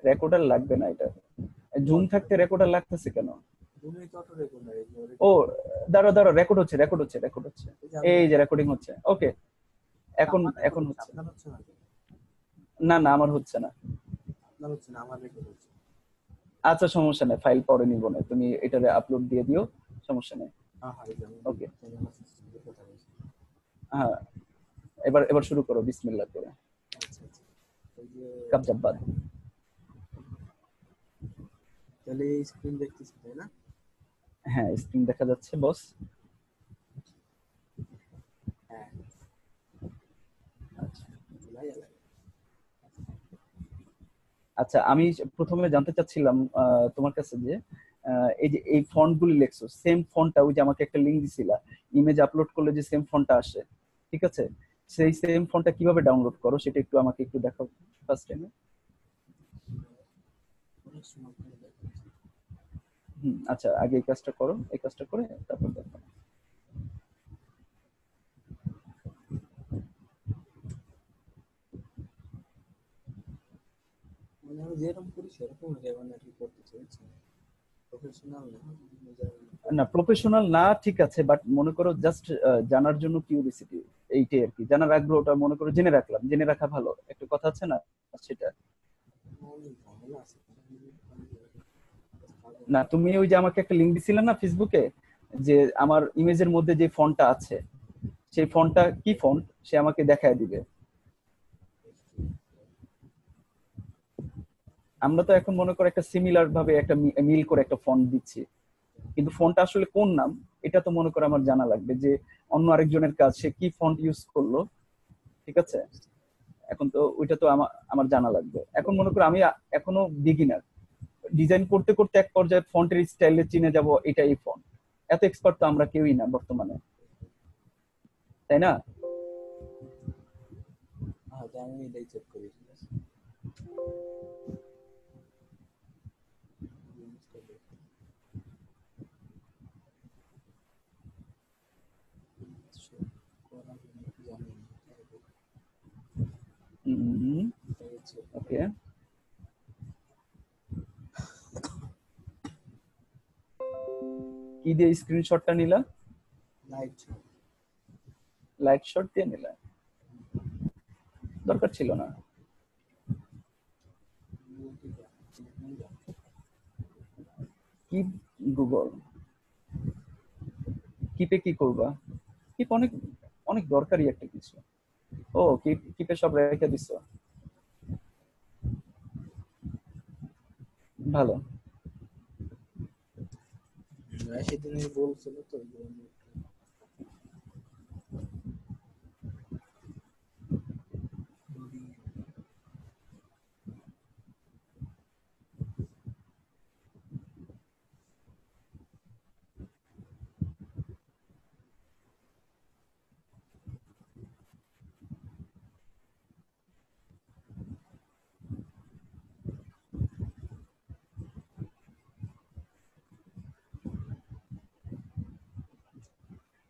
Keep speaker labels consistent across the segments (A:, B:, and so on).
A: Recorder লাগবে না এটা। জুম থাকতে রেকর্ডার লাগতেছে কেন?
B: জুমে তো অটো রেকর্ডার
A: ও দাঁড়া রেকর্ড হচ্ছে। এই যে রেকর্ডিং হচ্ছে। ওকে, এখন হচ্ছে।
B: আপনার হচ্ছে না?
A: না না, আমার হচ্ছে না।
B: আপনার হচ্ছে না, আমার রেকর্ড হচ্ছে।
A: আচ্ছা সমস্যা নেই, ফাইল পরে নিব না, তুমি এটারে আপলোড দিয়ে দিও, সমস্যা নেই।
B: হ্যাঁ হ্যাঁ,
A: ওকে, হ্যাঁ এবার এবার শুরু করো বিসমিল্লাহ করে।
B: আচ্ছা আচ্ছা, এই যে
A: কাবজাব্বাদ।
B: তাহলে স্ক্রিন দেখতেছি তাই না?
A: হ্যাঁ স্ক্রিন দেখা যাচ্ছে বস।
B: হ্যাঁ,
A: আচ্ছা
B: ভাইয়া
A: আচ্ছা, আমি প্রথমে জানতে চাচ্ছিলাম তোমার কাছে যে এই যে এই ফন্ট গুলি লেখছো, সেম ফন্টটা ওই যে আমাকে একটা লিংক দিছিলা, ইমেজ আপলোড করলে যে সেম ফন্টটা আসে, ঠিক আছে, সেই সেম ফন্টটা কিভাবে ডাউনলোড করো সেটা একটু আমাকে একটু দেখাও ফার্স্ট টাইমে। আচ্ছা আগে এই কাজটা করো, এই কাজটা করে তারপর দেখো।
B: মানে আমি যেরকম করি সেরকম মানে আর কি করতে চাইছি, প্রফেশনাল না।
A: না প্রফেশনাল না, ঠিক আছে, বাট মনে করো জাস্ট জানার জন্য কিউরিসিটি, এইটাই আর কি, জানার আগ্রহটা মনে করো জেনে রাখলাম, জেনে রাখা ভালো একটা কথা আছে না, সেটা। না তুমি ওই যে আমাকে একটা লিংক দিছিলে না ফেসবুকে, যে আমার ইমেজের মধ্যে যে ফন্টটা আছে সেই ফন্টটা কি ফন্ট সে আমাকে দেখায় দিবে। আমরা তো এখন মনে করো একটা সিমিলার ভাবে একটা মিল করে একটা ফন্ট দিচ্ছি, কিন্তু ফন্টটা আসলে কোন নাম এটা তো মনে করো আমার জানা লাগবে, যে অন্য আরেকজনের কাজ সে কি ফন্ট ইউজ করলো, ঠিক আছে, এখন তো ওইটা তো আমার আমার জানা লাগবে। এখন মনে করো আমি এখনো বিগিনার, ডিজাইন করতে করতে এক পর্যায়ে ফন্টের স্টাইলে চিনে যাব এটা এই ফন্ট, এত এক্সপার্ট তো আমরা কেউই না বর্তমানে, তাই না?
B: হ্যাঁ, আমি এটাই চেক করি।
A: ওকে, কি দিয়ে স্ক্রিনশটটা নিলা? লাইট শট দিয়ে নিলা? দরকার ছিল না। কি গুগল কিপে কি করবা? কিপ অনেক অনেক দরকারি একটা কিছু। ও কিপে সব রেখে দিছো, ভালো।
B: সেদিন বলছিল তো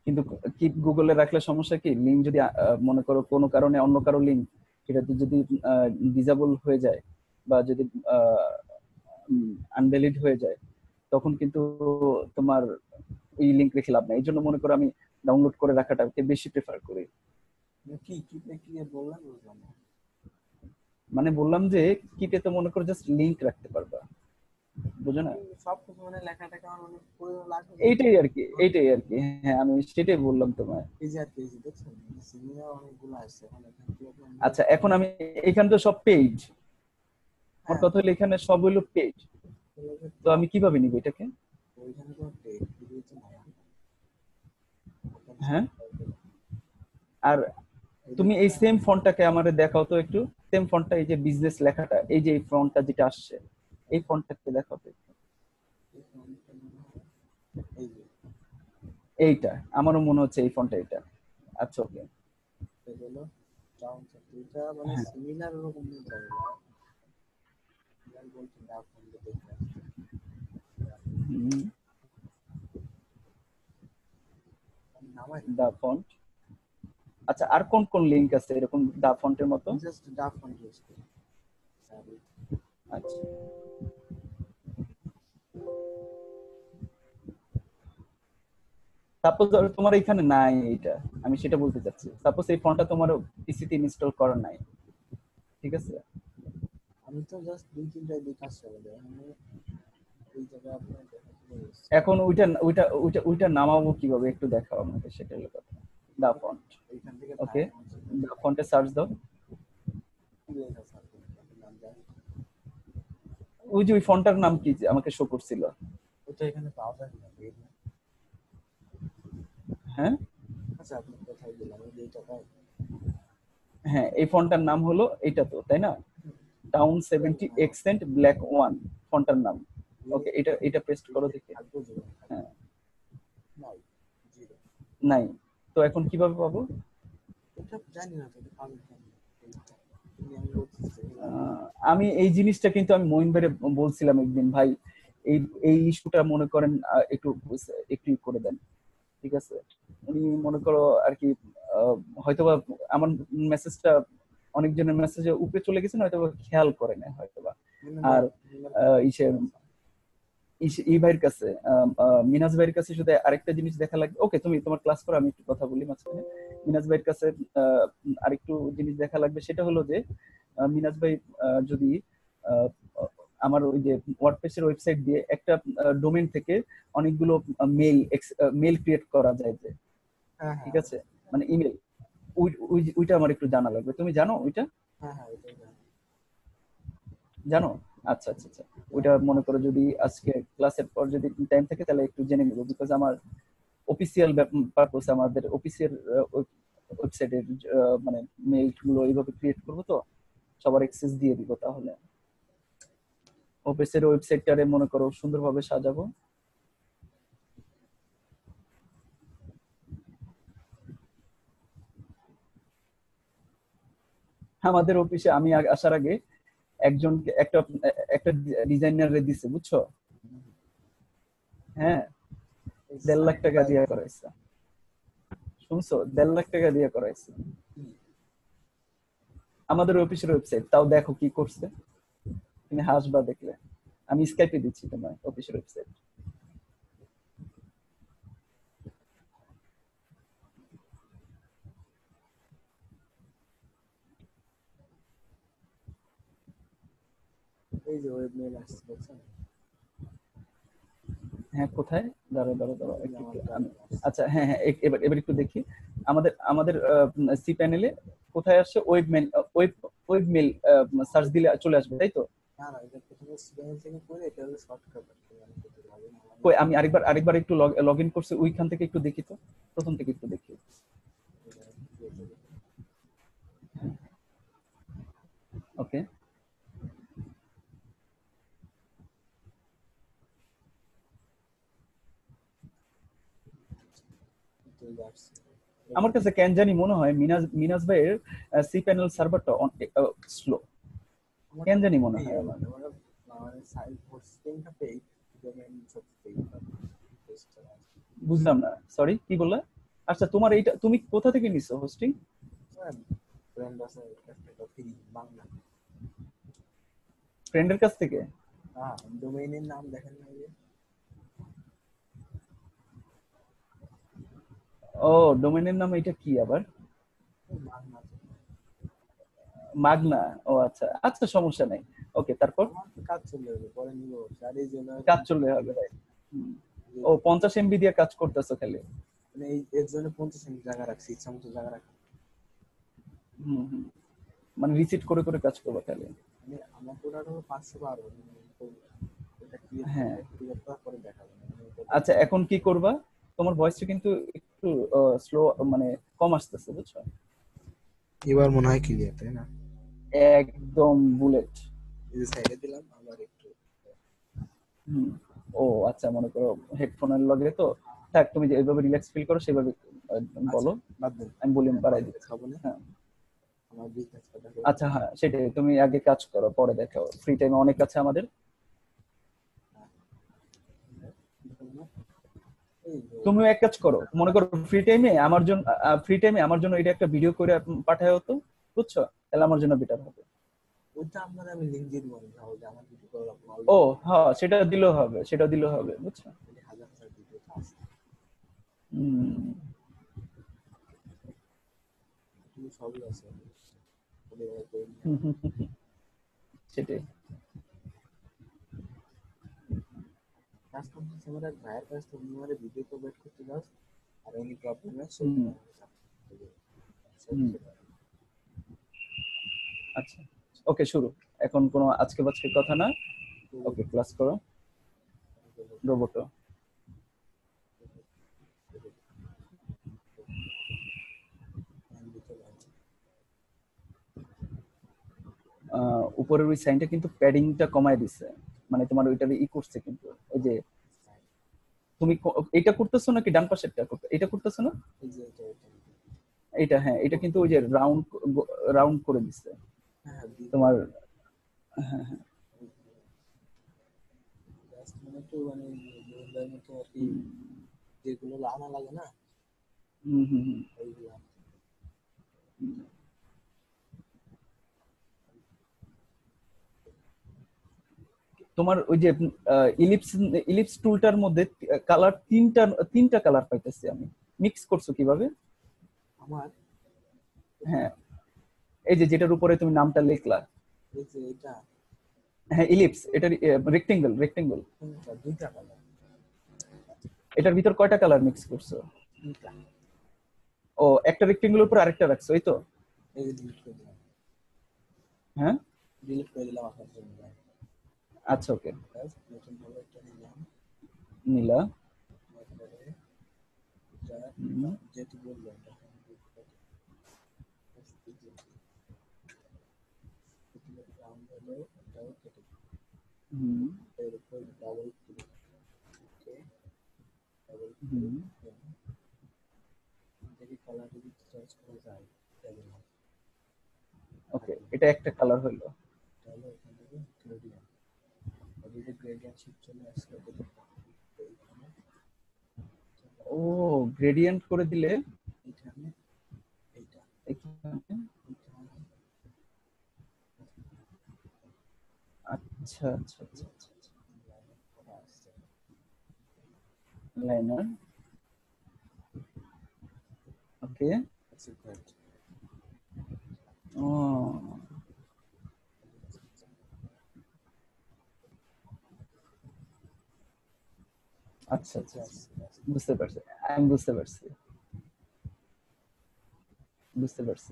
A: কিন্তু কি গুগলে রাখলে সমস্যা কি, লিঙ্ক যদি মনে করো কোনো কারণে অন্য কারো লিঙ্ক সেটাতে যদি ডিসেবল হয়ে যায় বা যদি আনভ্যালিড হয়ে যায়, তখন কিন্তু তোমার ওই লিঙ্ক রেখে লাভ নাই। এই জন্য মনে করো আমি ডাউনলোড করে রাখাটাকে বেশি প্রেফার করি।
B: কি কি কি বললাম বুঝলাম না।
A: মানে বললাম যে কিপে তো মনে করো জাস্ট লিঙ্ক রাখতে পারবা, বুঝো না?
B: সবকিছু মানে লেখা টেখা মানে প্রয়োজন লাগবে।
A: এইটাই আর কি, এইটাই আর কি, হ্যাঁ আমি সেটাই বললাম তোমায়।
B: এই যে আর কি, এই যে দেখছেন সিনিয়র অনেকগুলো আসছে এখন এখান থেকে
A: আচ্ছা এখন আমি এখানে তো সব পেজ, আমার
B: হ্যাঁ,
A: কথা হলো এখানে সব হইলো পেজ, তো আমি কিভাবে নিব এটাকে?
B: ওইখানে তো টেক দিয়েছে না।
A: হ্যাঁ, আর তুমি এই সেম ফন্টটাকে আমারে দেখাও তো একটু, সেম ফন্টটা, এই যে বিজনেস লেখাটা, এই যে এই ফন্টটা যেটা আসছে এই ফন্টটাকে দেখাও তো একটু।
B: এই যে
A: এইটা আমারও মনে হচ্ছে এই ফন্টটা এটা। আচ্ছা ওকে,
B: এগুলো টাউন এটা মানে
A: হ্যাঁ
B: সিমিলার রকম নিতে হবে। আমি বলছি না ফোন দেখতে নামাই
A: দা ফন্ট। আচ্ছা আর কোন কোন লিংক আছে এরকম দা ফন্টের মতো?
B: জাস্ট ডাক ফোন ইউজ করি।
A: আচ্ছা, সাপোজ তোমার এখানে নাই এটা, আমি সেটা বলতে চাচ্ছি। সাপোজ এই ফন্টটা তোমার পিসিতে ইনস্টল করা নাই, ঠিক আছে?
B: আমি তো জাস্ট 2-3টা দিয়ে কাজ করে দেয়, আমি এই জায়গায় আপনার দেখা যাচ্ছে
A: এখন ওইটা ওইটা ওইটা ওইটা নামাবো কিভাবে একটু দেখাও আমাকে, সেটা হলো কথা। দা ফন্ট,
B: এইখান থেকে
A: ওকে,
B: থাকে হচ্ছে
A: দা ফন্টে সার্চ দাও।
B: কি লেখা থাকে নাম জানি,
A: ওই যে ওই ফন্টটার নাম কি যে আমাকে শো করছিল?
B: ওটা এখানে পাওয়া যায় না বের না।
A: হ্যাঁ
B: আচ্ছা আপনি কোথায় দিলাম এই যে এইটা পাই,
A: হ্যাঁ, এই ফন্টটার নাম হলো এইটা তো, তাই না? টাউন 70 এক্সেন্ট ব্ল্যাক 1 ফন্টটার নাম। ওকে, এটা এটা পেস্ট করো দেখি।
B: থাকবো জীবন থাকবো
A: হ্যাঁ,
B: নাই, জিরো।
A: নাই তো এখন কিভাবে পাবো?
B: এটা জানি না তো, এটা পাবেন কেমনে? তুমি আমি বলতেছি
A: আহ, আমি এই জিনিসটা কিন্তু আমি মইন ভাইরে বলছিলাম একদিন, ভাই এই এই ইস্যুটা মনে করেন একটু একটু ই করে দেন, ঠিক আছে? উনি মনে করো আর কি আহ, হয়তোবা আমার মেসেজটা অনেকজনের মেসেজে উপরে চলে গেছে না, হয়তোবা খেয়াল করে না হয়তোবা। আর ইসে এই ভাইয়ের কাছে মিনাজ ভাইয়ের কাছে শুধু আরেকটা জিনিস দেখা লাগবে। ওকে, তুমি তোমার ক্লাস করো, আমি একটু কথা বলি মাঝখানে। মিনাজ ভাইয়ের কাছে আহ, আরেকটু জিনিস দেখা লাগবে, সেটা হলো যে মিনাজ ভাই যদি আহ, আমার ওই যে ওয়ার্ডপ্রেস এর ওয়েবসাইট দিয়ে একটা ডোমেইন থেকে অনেকগুলো মেইল মেইল ক্রিয়েট করা যায় যে,
B: হ্যাঁ
A: ঠিক
B: হ্যাঁ
A: আছে, মানে ইমেল, ওইটা আমার একটু জানা লাগবে। তুমি জানো ওইটা?
B: হ্যাঁ হ্যাঁ এটাই জানি।
A: জানো? আচ্ছা আচ্ছা আচ্ছা। ওইটা মনে করো যদি আজকে ক্লাসের পর যদি টাইম থাকে তাহলে একটু জেনে নিবো, বিকজ আমার অফিসিয়াল পারপোজ আমাদের অফিসের ওয়েবসাইটের মানে মেইল গুলো এইভাবে ক্রিয়েট করবো তো, সবার অ্যাক্সেস দিয়ে দিব, তাহলে অফিসের ওয়েবসাইটটারে মনে করো সুন্দরভাবে সাজাবো। আমাদের অফিসে আমি আসার আগে একজনকে একটা একটা ডিজাইনার দিছে, বুঝছো? হ্যাঁ,
B: এই
A: 1.5 লাখ টাকা
B: সাইটটা
A: দিয়ে করাইছে। শুনছো? 1.5 লাখ টাকা দিয়ে করাইছে আমাদের অফিসের ওয়েবসাইট। তাও দেখো কি করছে, তুমি হাসবা দেখলে। আমি স্কাইপে দিচ্ছি তোমার অফিসের ওয়েবসাইট।
B: এই যে ওয়েব মেল আসছে দেখছেন,
A: হ্যাঁ, কোথায়? দাঁড়াও দাঁড়াও দাঁড়াও
B: এই যে
A: একটু
B: আমার
A: একটু
B: টাইমে আসছে।
A: আচ্ছা, হ্যাঁ হ্যাঁ, এবার এবার একটু দেখি। আমাদের আমাদের সি প্যানেলে কোথায় আসছে? Web mail, web web mail search দিলে চলে আসবে, তাই তো?
B: না না, এটা প্রথমে সিগন্যাল থেকে করে এটা হলো শর্টকাট আর কি, আমি করতে পারবো না আমি
A: কই, আমি আরেকবার আরেকবার একটু লগ ইন করছি ওইখান থেকে একটু দেখি তো, প্রথম থেকে একটু দেখি। ওকে,
B: আসছে।
A: আমার কাছে কেন জানি মনে হয় মিনাজ মিনাজ ভাইয়ের সি প্যানেল সার্ভারটা স্লো, কেন জানি মনে হয় আমার।
B: আমার সাইট হোস্টিংটা পেইড, ডোমেইন সব পেইড,
A: বুঝলাম না, সরি কি বললা? আচ্ছা, তোমার এইটা তুমি কোথা থেকে নিছো হোস্টিং?
B: ফ্রেন্ড আছে একটা ফ্রি বাংলা।
A: ফ্রেন্ডের কাছ থেকে?
B: হ্যাঁ, ডোমেইনের নাম দেখেন না, এই যে
A: ও, ডোমেনের নাম এটা কি আবার?
B: বাংলা।
A: মাগনা? ও আচ্ছা আচ্ছা, সমস্যা নাই। ওকে, তারপর?
B: আমার তো কাজ চলে যাবে, পরে নিবো, আর এই জন্য
A: কাজ চললে হবে, right? ও 50 MB দিয়ে কাজ করতেছো খালি?
B: মানে এই এর জন্য 50 মিনিট জায়গা রাখছি, ইচ্ছা মতো জায়গা রাখা।
A: হুম হুম, মানে রিসিট করে করে কাজ করবো খালি?
B: মানে আমার প্রোডাক্ট হলো 512, তো এটা ক্লিয়ার
A: হ্যাঁ,
B: করবে, ক্লিয়ার করার পরে দেখাবে মানে
A: আচ্ছা, এখন কি করবা? তোমার ভয়েসটা কিন্তু একটু স্লো, মানে কম আসতেছে, বুঝছো?
B: এবার মনে হয় ক্লিয়ার, তাই না?
A: একদম বুলেট।
B: এই যে সাইডে দিলাম আবার একটু।
A: হুম, ও আচ্ছা, মনে করো হেডফোনের লগে তো, থাক, তুমি যে এইভাবে রিল্যাক্স ফিল করো সেভাবে
B: আচ্ছা
A: বলো।
B: বাদ দেন,
A: আমি ভলিউম বাড়াই
B: কথা
A: দিচ্ছি।
B: দেখাবো না,
A: হ্যাঁ,
B: আমার বিজনেস কথা
A: আচ্ছা, হ্যাঁ সেটাই, তুমি আগে কাজ করো, পরে দেখাও, ফ্রি টাইম অনেক আছে আমাদের।
B: এই যে
A: তুমিও এক কাজ করো, মনে করো ফ্রি টাইমে আমার জন্য এটা একটা ভিডিও করে পাঠায় তো, বুঝছো? তাহলে আমার জন্য বেটার হবে।
B: ওইটা আপনার আমি লিঙ্ক দিয়ে দিব না, ওইটা আমার ভিডিও কল আপনি
A: ও
B: অলরেডি
A: হ্যাঁ, সেটা দিলেও হবে, সেটা দিলেও হবে, বুঝছো?
B: হাজার হাজার ভিডিও আছে,
A: হুম।
B: এগুলো সবই আছে, ওদের করে নিয়ে
A: হুম, হুম, হুম, হুম, সেটাই।
B: কাজ করতেছে। আমার এক ভাইয়ের কাছ থেকে উনি আমার ভিডিও প্রোভাইড করতে যাস, আর এনি প্রবলেম আছে
A: হুম, হুম। আচ্ছা, ওকে, শুরু। এখন কোনো আজকে বাজকে কথা না। ওকে, ক্লাস করো। রোবট। উপরের ওই সাইনটা কিন্তু প্যাডিংটা কমায় দিছে, মানে তোমার ওইটার করছে কিন্তু। ওই যে তুমি এটা করতেছো নাকি ডান পাশেরটা এটা করতেছো না?
B: এই যে এটা এটা
A: এটা, হ্যাঁ, এটা কিন্তু ওই যে রাউন্ড রাউন্ড করে দিছে
B: হ্যাঁ হ্যাঁ দিব
A: তোমার। হ্যাঁ, হ্যাঁ।
B: জাস্ট মানে একটু মানে গোয়েন্দার মতো আর কি,
A: হুম,
B: যেগুলো আনা লাগে না
A: হুম, হুম, হুম,
B: ওইগুলো।
A: হুম। তোমার ওই যে ইলিপস ইলিপস টুলটার মধ্যে কালার তিনটা কালার পাইতেছি আমি। মিক্স করছো কিভাবে?
B: আমার
A: হ্যাঁ, এই যে যেটার উপরে তুমি নামটা লিখলা।
B: এই যে এটা
A: হ্যাঁ, ইলিপস, এটা রেক্টেঙ্গেল রেক্টেঙ্গেল।
B: কোনটা দুইটা কালার,
A: এটার ভিতর কয়টা কালার মিক্স করছো?
B: দুইটা।
A: ও, একটা রেক্টেঙ্গেলের উপর আরেকটা রাখছো, এই তো?
B: এই যে ডিলিট করে দিলাম,
A: হ্যাঁ,
B: ডিলিট করে দিলাম আপনার জন্য।
A: আচ্ছা, ওকে।
B: জাস্ট নতুন ভাবে একটা নিলাম,
A: নীলা।
B: তারপরে যা
A: হুম,
B: যেহেতু বললাম এটা রাউন্ড হলো, এটাও কেটে
A: হুম,
B: এর উপর ডাবল ক্লিক, ওকে, ডাবল
A: হুম।
B: ক্লিক দেখি কালার যদি চেঞ্জ করা যায় তাহলে
A: ওকে, এটা একটা কালার হইলো।
B: তাহলে এখান থেকে গ্রেডিয়েন্ট, অলরেডি গ্রেডিয়েন্ট শিট চলে আসছে, এইখানে
A: ও, গ্রেডিয়েন্ট করে দিলে
B: এইখানে এইটা
A: এখানে।
B: এইখানে
A: আচ্ছা, আচ্ছা, আচ্ছা, আচ্ছা,
B: লাইন করা আসছে,
A: লাইনার। ওকে।
B: আচ্ছা গুড।
A: ও, আচ্ছা, আচ্ছা,
B: ঠিক
A: আচ্ছা।
B: আছে,
A: বুঝতে পারছি, আমি বুঝতে পারছি, বুঝতে পারছি।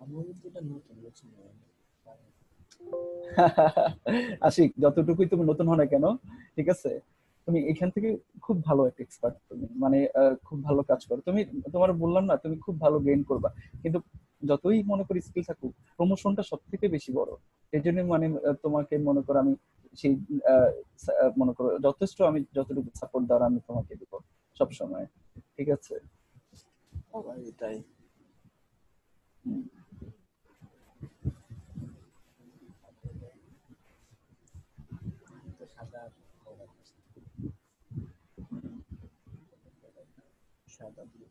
B: আমার কিন্তু এটা নতুন নতুন
A: আশিক, যতটুকুই তুমি নতুন হও না কেন, ঠিক আছে, তুমি এখান থেকে খুব ভালো একটা এক্সপার্ট, তুমি মানে খুব ভালো কাজ করো তুমি। তোমার বললাম না, তুমি খুব ভালো গেইন করবা, কিন্তু যতই মনে করি স্কিল থাকুক, প্রমোশনটা সব থেকে বেশি বড়। এই জন্য মানে তোমাকে মনে করো আমি সেই মনে করো যথেষ্ট, আমি যতটুকু সাপোর্ট দেওয়ার আমি তোমাকে দিব সব সময়, ঠিক আছে?
B: আবার এটাই
A: হুম,
B: তো সাদা সাদা দিয়ে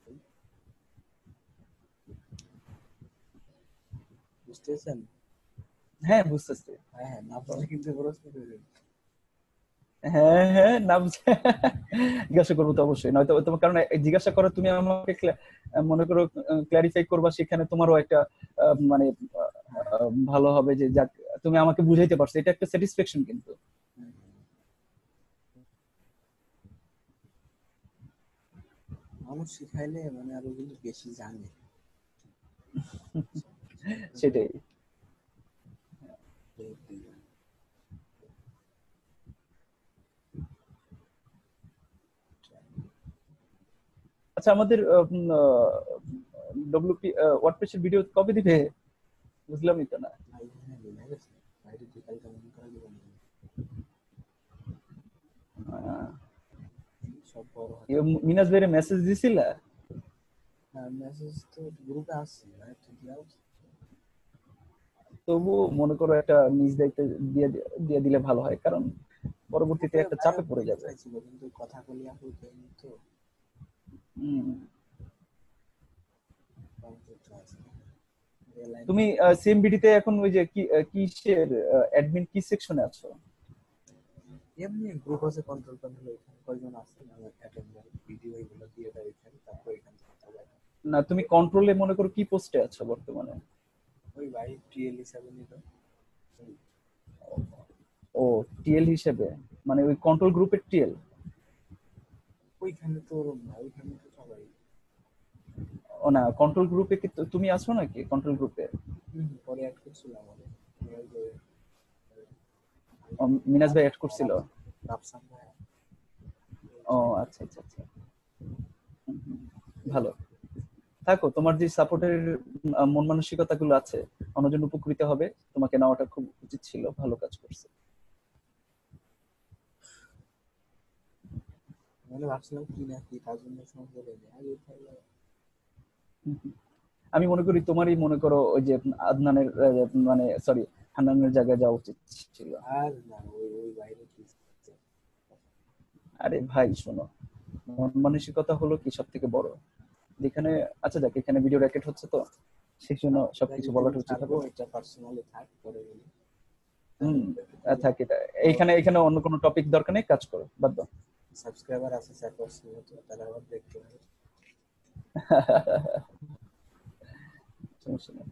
B: বুঝতেছেন?
A: হ্যাঁ, বুঝতেছি।
B: হ্যাঁ হ্যাঁ, না বলে কিন্তু প্রশ্ন করে।
A: হ্যাঁ, হ্যাঁ, না বুঝে জিজ্ঞাসা করবো তো অবশ্যই, নয়তো তোমার কারণ জিজ্ঞাসা করো তুমি আমাকে মনে করো ক্লারিফাই করবা, সেখানে তোমারও একটা মানে ভালো হবে যে যাক, তুমি আমাকে বুঝাইতে পারছো, এটা একটা স্যাটিসফ্যাকশন কিন্তু।
B: মানুষ শিখাইলে মানে আরো কিন্তু বেশি জানে।
A: সেটাই। আচ্ছা, আমাদের ডব্লিউপি ওয়ার্ডপ্রেসের ভিডিও কবে দিবে? বুঝলামই তো না।
B: ভাই হ্যাঁ মিলে গেছে, বাইরে যে কালকে মনে করা যাবে না,
A: আহ,
B: সব বড় হাতে।
A: মিনাজ ভাইয়ের মেসেজ দিছিলা?
B: হ্যাঁ মেসেজ তো গ্রুপে আসছে, ভাই তো দিয়া
A: তবু মনে করো একটা নিজ দায়িত্ব দিয়ে দিয়ে দিলে ভালো হয়, কারণ পরবর্তীতে
B: গ্রুপে
A: একটা
B: ভাই
A: চাপে পড়ে
B: বলতে
A: যাবে।
B: চাইছিল কিন্তু কথা বলি আপু কেন তো।
A: হুম।
B: কন্ট্রোলটা আছে রিয়েলাইন
A: তুমি সিএমবিডি তে এখন ওই যে কি কিসের অ্যাডমিন কি সেকশনে আছো?
B: এমনি গ্রুপ আছে কন্ট্রোল কন্ট্রোল এখানে কয়জন আছে আমার অ্যাটেন্ডার ভিডিও এগুলো দিয়ে দেয় এখানে তারপর এখান থেকে সবাই
A: না তুমি কন্ট্রোলে মনে করো কি পোস্টে আছো বর্তমানে?
B: ওই ভাই টিএল হিসাবে নিল
A: ও টিএল হিসেবে, মানে ওই কন্ট্রোল গ্রুপের টিএল?
B: ওইখানে তো ওরম না ওইখানে তো সবাই
A: ও না, কন্ট্রোল গ্রুপে কি তুমি আছো নাকি কন্ট্রোল গ্রুপে?
B: পরে অ্যাড করছিলাম আমাদের ওই যে
A: মিনাজ ভাই অ্যাড করছিল?
B: রাফসান ভাই
A: ও আচ্ছা আচ্ছা আচ্ছা, ভালো। থাকো, তোমার যে সাপোর্টের মন মানসিকতা গুলো আছে, অন্যজন উপকৃত হবে, তোমাকে নেওয়াটা খুব উচিত ছিল, ভালো কাজ করছে।
B: মানে ভাবছিলাম কি না কি তার জন্য সমস্যা হয়ে যায় আগে তাহলে
A: আমি মনে করি তোমারই মনে করো ওই যে আদনানের মানে সরি হান্নানের জায়গায় যাওয়া উচিত ছিল।
B: আর না ওই ওই বাইরে কি
A: আরে ভাই শোনো, মন মানসিকতা হলো কি সব থেকে বড় যেখানে। আচ্ছা দেখ, এখানে ভিডিও রেকর্ড হচ্ছে তো, সেই জন্য সবকিছু বলাটা উচিত
B: ছাড়বো
A: হবে।
B: এটা পার্সোনালি থাক করে বলি
A: হম, থাকে এটা। এইখানে এখানে অন্য কোনো টপিক দরকার নেই, কাজ করো, বাদ দাও।
B: সাবস্ক্রাইবার আছে 4% মতো তারা আবার দেখতে পারে
A: সমস্যা নেই।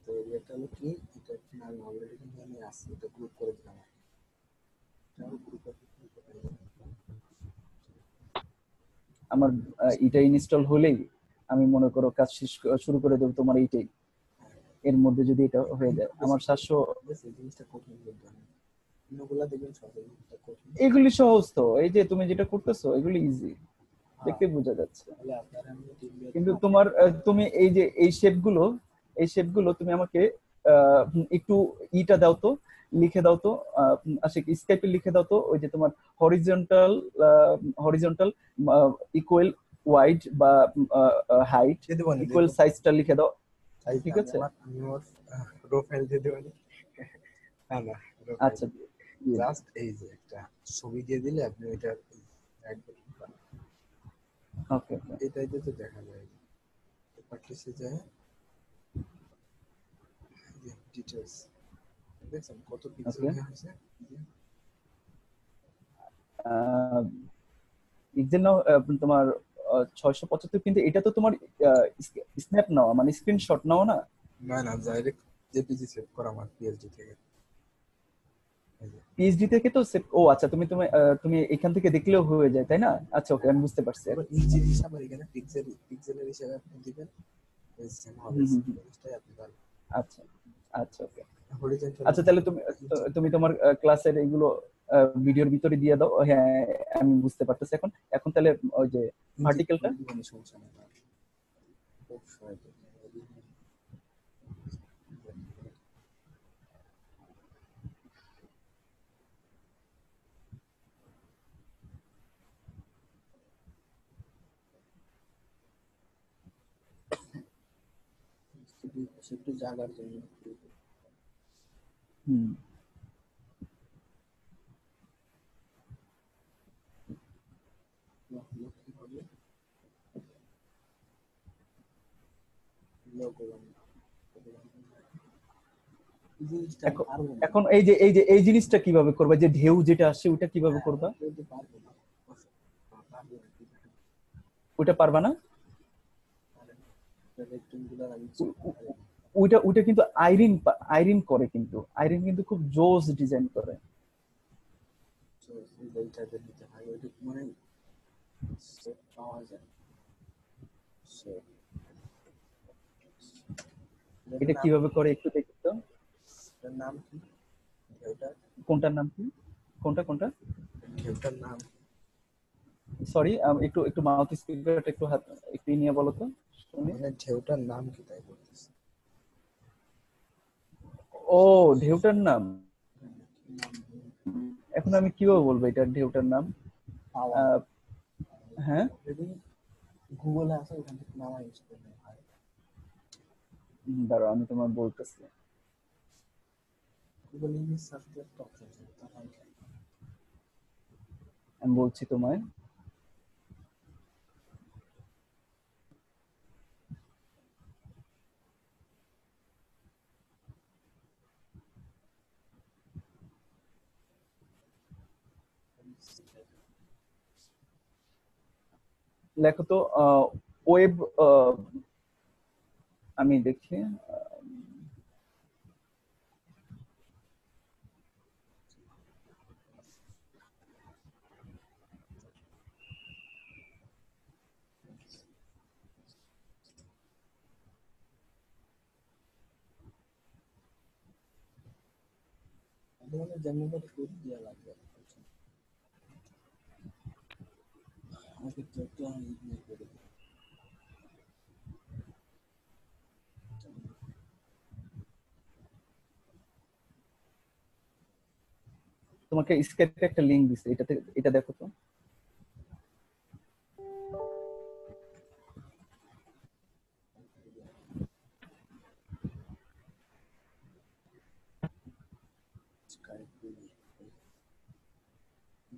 B: তো এটা হলো কি এটা আমি অলরেডি কিন্তু আমি আসছি এটা গ্রুপ করে দিলাম এটাও গ্রুপে
A: আমার এটা ইনস্টল হলেই আমি মনে করো কাজ শেষ শুরু করে দেবো তোমার এইটাই, এর মধ্যে যদি এটা হয়ে যায় আমার 700।
B: বেশ এই জিনিসটা কঠিন বলতে হবে অন্যগুলা দেখবেন সহজ এটা কঠিন
A: এগুলি সহজ তো, এই যে তুমি যেটা করতেছো এগুলি ইজি,
B: হ্যাঁ
A: দেখতে বোঝা যাচ্ছে।
B: তাহলে আপনার আমি টিম
A: কিন্তু তোমার তুমি এই যে এই শেপ গুলো তুমি আমাকে একটু ইটা দাও তো, লিখে দাও তো, আশিক স্কাইপে লিখে দাও তো, ওই যে তোমার হরিজন্টাল হরিজন্টাল ইকুয়াল ওয়াইড বা হাইট
B: দিয়ে দেবো
A: ইকুয়াল সাইজটা লিখে দাও,
B: সাইজ
A: ঠিক
B: আমি
A: আছে?
B: আমার আমি ওর প্রোফাইল দিয়ে দেবো না না প্রোফাইল
A: আচ্ছা, দিয়ে দাও।
B: জাস্ট এই যে একটা ছবি দিয়ে দিলে আপনি ওইটা একদম
A: ওকে ওকে
B: এটাইতে তো দেখা যায় প্র্যাকটিসে যায় ডিটেলস দেখছেন কত পিক্সেল
A: ওকে।
B: হয়েছে
A: পিক্সেল নাও তোমার 675, কিন্তু এটা তো তোমার স্ন্যাপ নাও মানে স্ক্রিনশট নাও না?
B: না না ডাইরেক্ট জেপিজি সেভ করা আমার পিএসডি থেকে এই যে
A: পিএইচডি থেকে তো ও আচ্ছা, তুমি তুমি তুমি এখান থেকে দেখলেও হয়ে যায় তাই না? আচ্ছা ওকে, আমি বুঝতে পারছি
B: পুরো
A: এখন।
B: ইঞ্চি হিসাব আর এখানে পিক্সেলের হিসাবে আপনি দিবেন এই সেম হবে
A: হুম হুম হুম,
B: জিনিসটাই আপনি পারবেন
A: আচ্ছা আচ্ছা ওকে।
B: হরিজন্টাল
A: আচ্ছা তাহলে তুমি
B: ইঞ্চি
A: তুমি তোমার ক্লাসের এইগুলো ভিডিওর ভিতরে দিয়ে দাও। হ্যাঁ আমি বুঝতে পারতেছি এখন। এখন তাহলে ওই যে
B: ইঞ্চি
A: ভার্টিক্যালটা,
B: দিবেন সমস্যা নেই খুব সহজ একটু জাগার জন্য
A: হুম
B: কি হবে লোগো এই জিনিসটা আমি
A: এখন
B: পারবো না
A: এখন এই জিনিসটা কিভাবে করবা, যে ঢেউ যেটা আসছে ওটা কিভাবে করবা?
B: বলতে পারবো না পারবো না
A: ওটা পারবা না?
B: রেক্টেঙ্গুলার আমি
A: ও- ও- ওইটা ওইটা কিন্তু আইরিন আইরিন করে, কিন্তু আইরিন কিন্তু খুব জোস ডিজাইন করে।
B: এইটা নিতে হয় ওইটা মানে সেট পাওয়া যায় সেট
A: এটা
B: এটার নাম
A: কিভাবে করে একটু দেখি তো।
B: এটার নাম কি ঢেউটার
A: কোনটার নাম কি? কোনটা কোনটা?
B: ঢেউটার নাম
A: সরি, একটু একটু মাউথ স্পিকারটা একটু হাত একটু নিয়ে বলো তো শুনি।
B: মানে ঢেউটার নাম কি তাই বলতেছি
A: ও, ঢেউটার নাম? এখন আমি কিভাবে বলবো এটার ঢেউটার নাম?
B: পাওয়া
A: আহ, হ্যাঁ,
B: যদি গুগলে আছে ওখান থেকে নামা ইউজ করলে হয়
A: দাঁড়াও আমি তোমার বলতেছি।
B: গুগল ইংলিশ সার্চ দিয়ে একটা অপশন আছে তার নাম কি
A: আমি বলছি তোমায়। লেখো তো ওয়েব, আমি দেখি।
B: যেমন করে শুরু দেওয়া লাগবে আমাকে তো একটা ইগনোর করে দিই।
A: তোমাকে স্কেপে একটা লিংক দিছে, এটাতে এটা দেখো তো।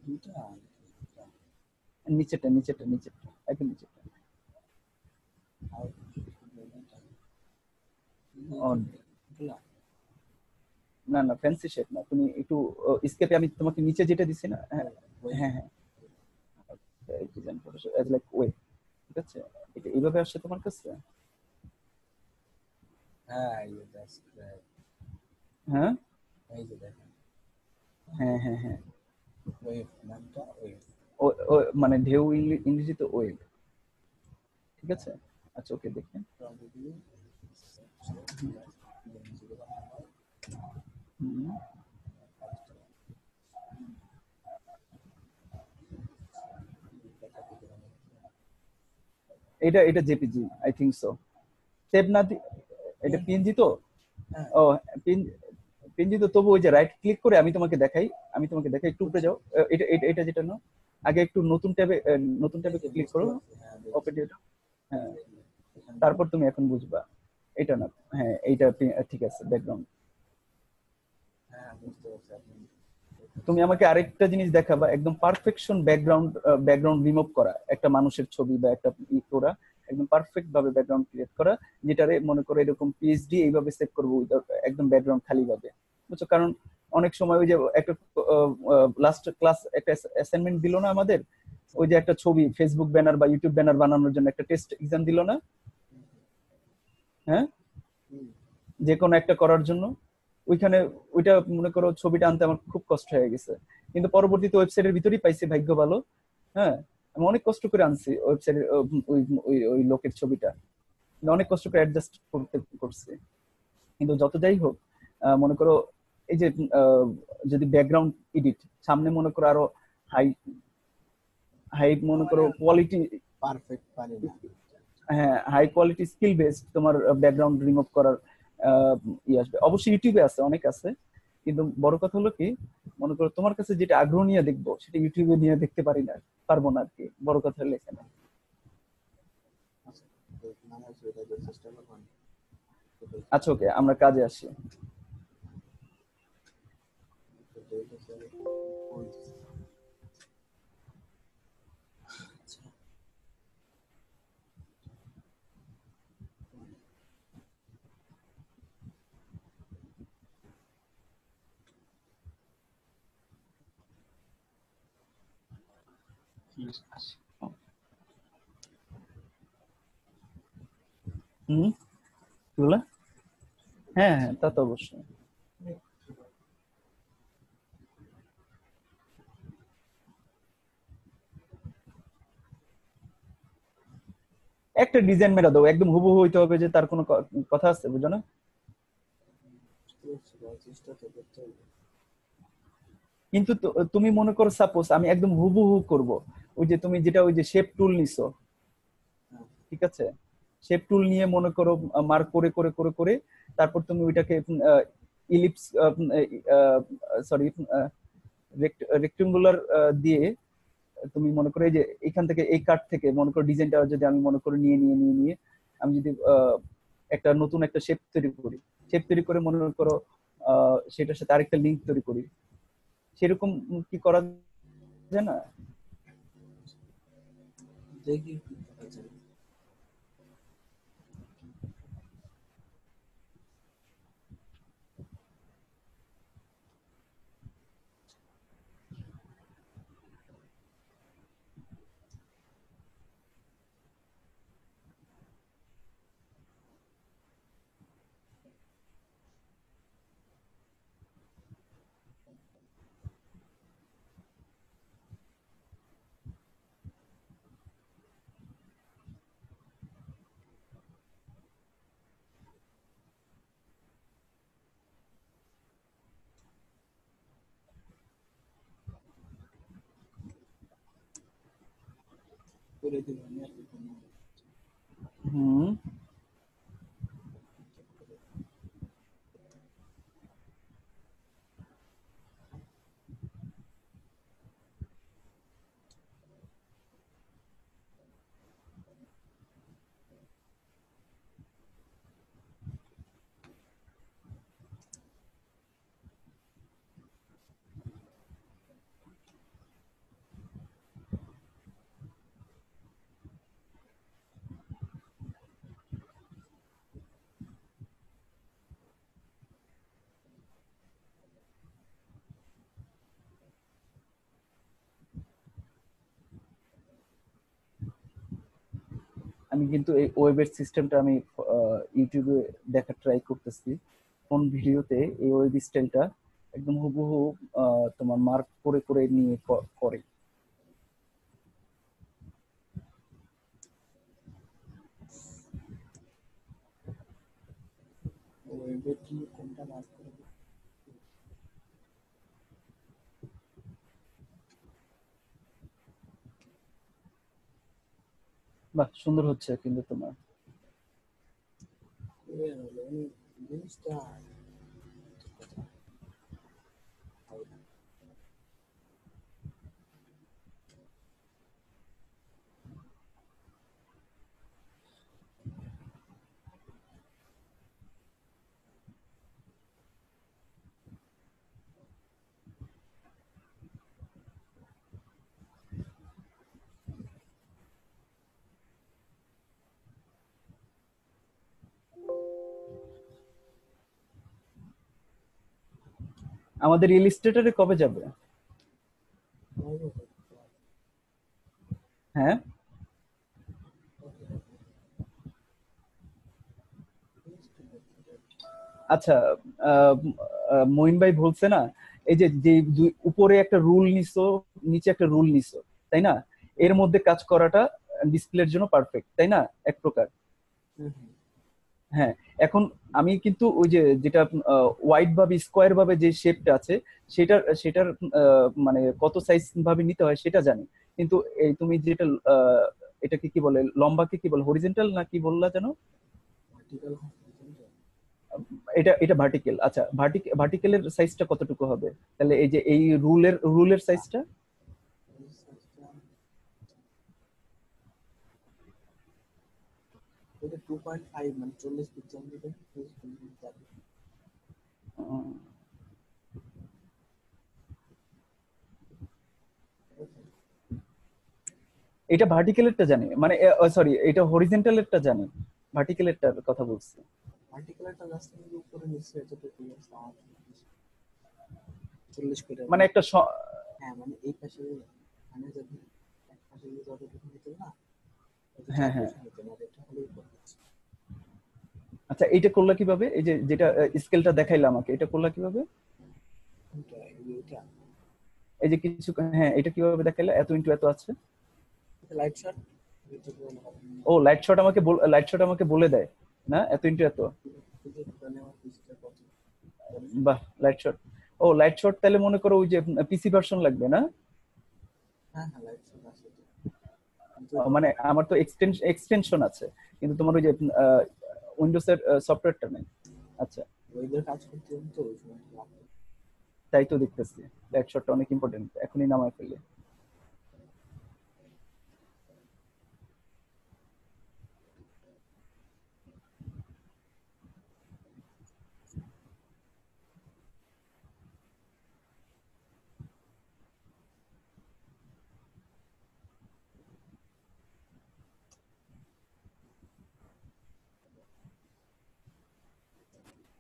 B: দুইটা
A: নিচেটা নিচেটা নিচেটা, একদম নিচেটা। না না, ফ্যান্সি শেপ না, তুমি একটু স্কেপে, আমি তোমাকে নিচে যেটা দিছি না, হ্যাঁ হ্যাঁ হ্যাঁ, design Photoshop as like way, ঠিক আছে? এটা এইভাবে আসছে তোমার কাছে?
B: হ্যাঁ এই যে describe,
A: হ্যাঁ
B: এই যে দেখেন
A: হ্যাঁ হ্যাঁ হ্যাঁ,
B: ওয়েভ নামটা ওয়েভ।
A: মানে ঢেউ ইংরেজিতে ওয়েভ, ঠিক আছে? আচ্ছা ওকে, দেখেন।
B: Probably
A: হুম। এটা এটা JPG I think so, save না এটা পিএনজি তো।
B: হ্যাঁ
A: ও পিএনজি তো, তবু ওই যে রাইট ক্লিক করে আমি তোমাকে দেখাই, আমি তোমাকে দেখাই, একটু উপরে যাও। এটা এটা এটা যেটা না, আগে একটু নতুন ট্যাবে ক্লিক করো, ওপেন এটা, হ্যাঁ, তারপর তুমি এখন বুঝবা এটা না, হ্যাঁ এইটা ঠিক আছে, ব্যাকগ্রাউন্ড।
B: হ্যাঁ বুঝতে পারছি আপনি।
A: তুমি আমাকে আরেকটা জিনিস দেখাবা, একদম পারফেকশন ব্যাকগ্রাউন্ড রিমুভ করা, একটা মানুষের ছবি বা একটা করা, একদম পারফেক্ট ভাবে ব্যাকগ্রাউন্ড ক্রিয়েট করা, যেটারে মনে করো এরকম পিএইচডি এইভাবে সেভ করবো, একদম ব্যাকগ্রাউন্ড খালি ভাবে, বুঝছো? কারণ অনেক সময় ওই যে একটা লাস্ট ক্লাস একটা অ্যাসাইনমেন্ট দিল না আমাদের, ওই যে একটা ছবি ফেসবুক ব্যানার বা ইউটিউব ব্যানার বানানোর জন্য একটা টেস্ট এক্সাম দিল না, হ্যাঁ, যে কোনো একটা করার জন্য, ওইখানে ওইটা মনে করো ছবিটা আনতে আমার খুব কষ্ট হয়ে গেছে, কিন্তু পরবর্তীতে ওয়েবসাইটের ভিতরেই পাইছি, ভাগ্য ভালো। হ্যাঁ, আমি অনেক কষ্ট করে আনছি ওয়েবসাইটের ওই ওই ওই লোকের ছবিটা, কিন্তু অনেক কষ্ট করে অ্যাডজাস্ট করছি। কিন্তু যত যাই হোক, মনে করো এই যে যদি ব্যাকগ্রাউন্ড এডিট সামনে মনে করো আরো হাই হাই মনে করো কোয়ালিটি,
B: পারফেক্ট পারি না।
A: হ্যাঁ হাই কোয়ালিটি স্কিল বেসড তোমার ব্যাকগ্রাউন্ড রিমুভ করার আসবে, অবশ্যই ইউটিউবে আছে, অনেক আছে, কিন্তু বড় কথা হলো কি, মনে করো তোমার কাছে যেটা আগ্রহ নিয়ে দেখবো সেটা ইউটিউবে নিয়ে দেখতে পারবো না আর কি, বড় কথা হলো এখানে।
B: চেষ্টা করবেন।
A: আচ্ছা ওকে, আমরা কাজে আসি। হুম, কি বলে? হ্যাঁ হ্যাঁ, তা তো অবশ্যই। একটা ডিজাইন মেরা দাও, একদম হুবহু হইতে হবে যে তার কোনো কথা আছে, বুঝো না?
B: চেষ্টা তো করতে হবে।
A: কিন্তু তুমি মনে করো সাপোজ আমি একদম হুবহু করব, ওই যে তুমি যেটা ওই যে শেপ টুল নিছো, ঠিক আছে, শেপ টুল নিয়ে মনে করো মার্ক করে করে করে করে, তারপর তুমি ওইটাকে ইলিপস, সরি, রেক্টেঙ্গুলার দিয়ে তুমি মনে করো এই যে এখান থেকে এই কাট থেকে মনে করো ডিজাইনটা যদি আমি মনে করো নিয়ে আমি যদি একটা নতুন একটা শেপ তৈরি করি, শেপ তৈরি করে মনে করো সেটার সাথে আরেকটা লিঙ্ক তৈরি করি, সেরকম কি করা যায় না?
B: দেখি কি করা যায়। করে দিব আমি আর কি করবো?
A: হুম। আমি কিন্তু এই ওয়েবের সিস্টেমটা আমি ইউটিউবে দেখার ট্রাই করতেছি। কোন ভিডিওতে এই ওয়েব স্টাইলটা একদম হুবহু তোমার মার্ক করে করে নিয়ে করে।
B: ওয়েবে কি কোনটা মার্ক করে দিব?
A: বাহ, সুন্দর হচ্ছে কিন্তু তোমার।
B: করে হলো মানে জিনিসটা হয় না।
A: আমাদের ইলিস্ট্রেটরে কবে যাবে?
B: হবে তো।
A: হ্যাঁ, আচ্ছা। আহ, মঈন ভাই বলছে না, এই যে যে উপরে একটা রুল নিছো, নিচে একটা রুল নিছো, তাই না? এর মধ্যে কাজ করাটা ডিসপ্লের জন্য পারফেক্ট, তাই না? এক প্রকার।
B: হুম হুম।
A: হ্যাঁ। এখন আমি কিন্তু ওই যে যেটা ওয়াইড ভাবে স্কোয়ার ভাবে যে শেপটা আছে, সেটার মানে কত সাইজ ভাবে নিতে হয় সেটা জানি। কিন্তু এই তুমি যেটা এটাকে কি বলে, লম্বাকে কি বলে, হরিজেন্টাল না কি বললা যেন?
B: ভার্টিক্যাল হরিজন্টাল
A: এটা এটা ভার্টিক্যাল। আচ্ছা, ভার্টিক্যালের সাইজটা কতটুকু হবে তাহলে? এই যে এই রুলের সাইজটা
B: এটা 2.5 মানে 40 পিক্সেল দিবেন।
A: এটা ভার্টিক্যালেরটা জানি, মানে সরি, এটা হরিজেন্টালেরটা জানি, ভার্টিক্যালেরটার কথা বলছি।
B: ভার্টিক্যালটা জাস্ট আমি উপরে নিচে এতটুকু আছে আমার 40 করে
A: মানে
B: মানে
A: একটা
B: হ্যাঁ মানে এই পাশে মানে যদি এক পাশে যদি যতটুকু নিতে না এটা
A: হ্যাঁ, হ্যাঁ।
B: চারপাশে নিতে না এটা হলেই করতেছে।
A: আচ্ছা, এইটা করলা কিভাবে? এই যে যেটা স্কেলটা দেখাইলা আমাকে, এটা করলা কিভাবে?
B: কোনটা এটা
A: এই যে কিছু, হ্যাঁ, এটা কিভাবে দেখাইলা এত ইন্টু এত আছে?
B: লাইট শট এটা পুরো হবে
A: ও, লাইট শট আমাকে বলে দেয় না এত ইন্টু এত?
B: কিন্তু মানে আমার পিসিটা কত
A: বাহ, লাইট শট। ও, লাইট শট তাহলে মনে করো ওই যে পিসি ভার্সন লাগবে না?
B: হ্যাঁ হ্যাঁ লাইট শট আছে তো। কিন্তু
A: মানে আমার তো এক্সটেনশন আছে, কিন্তু তোমার ওই যে উইন্ডোজ এর সফটওয়্যারটা নেই। আচ্ছা,
B: ওইদের কাজ করতে হবে তো ওই সময় লাগবে।
A: তাই তো দেখতেছি। লাইট শটটা অনেক ইম্পর্টেন্ট, এখনই নামায় ফেলি।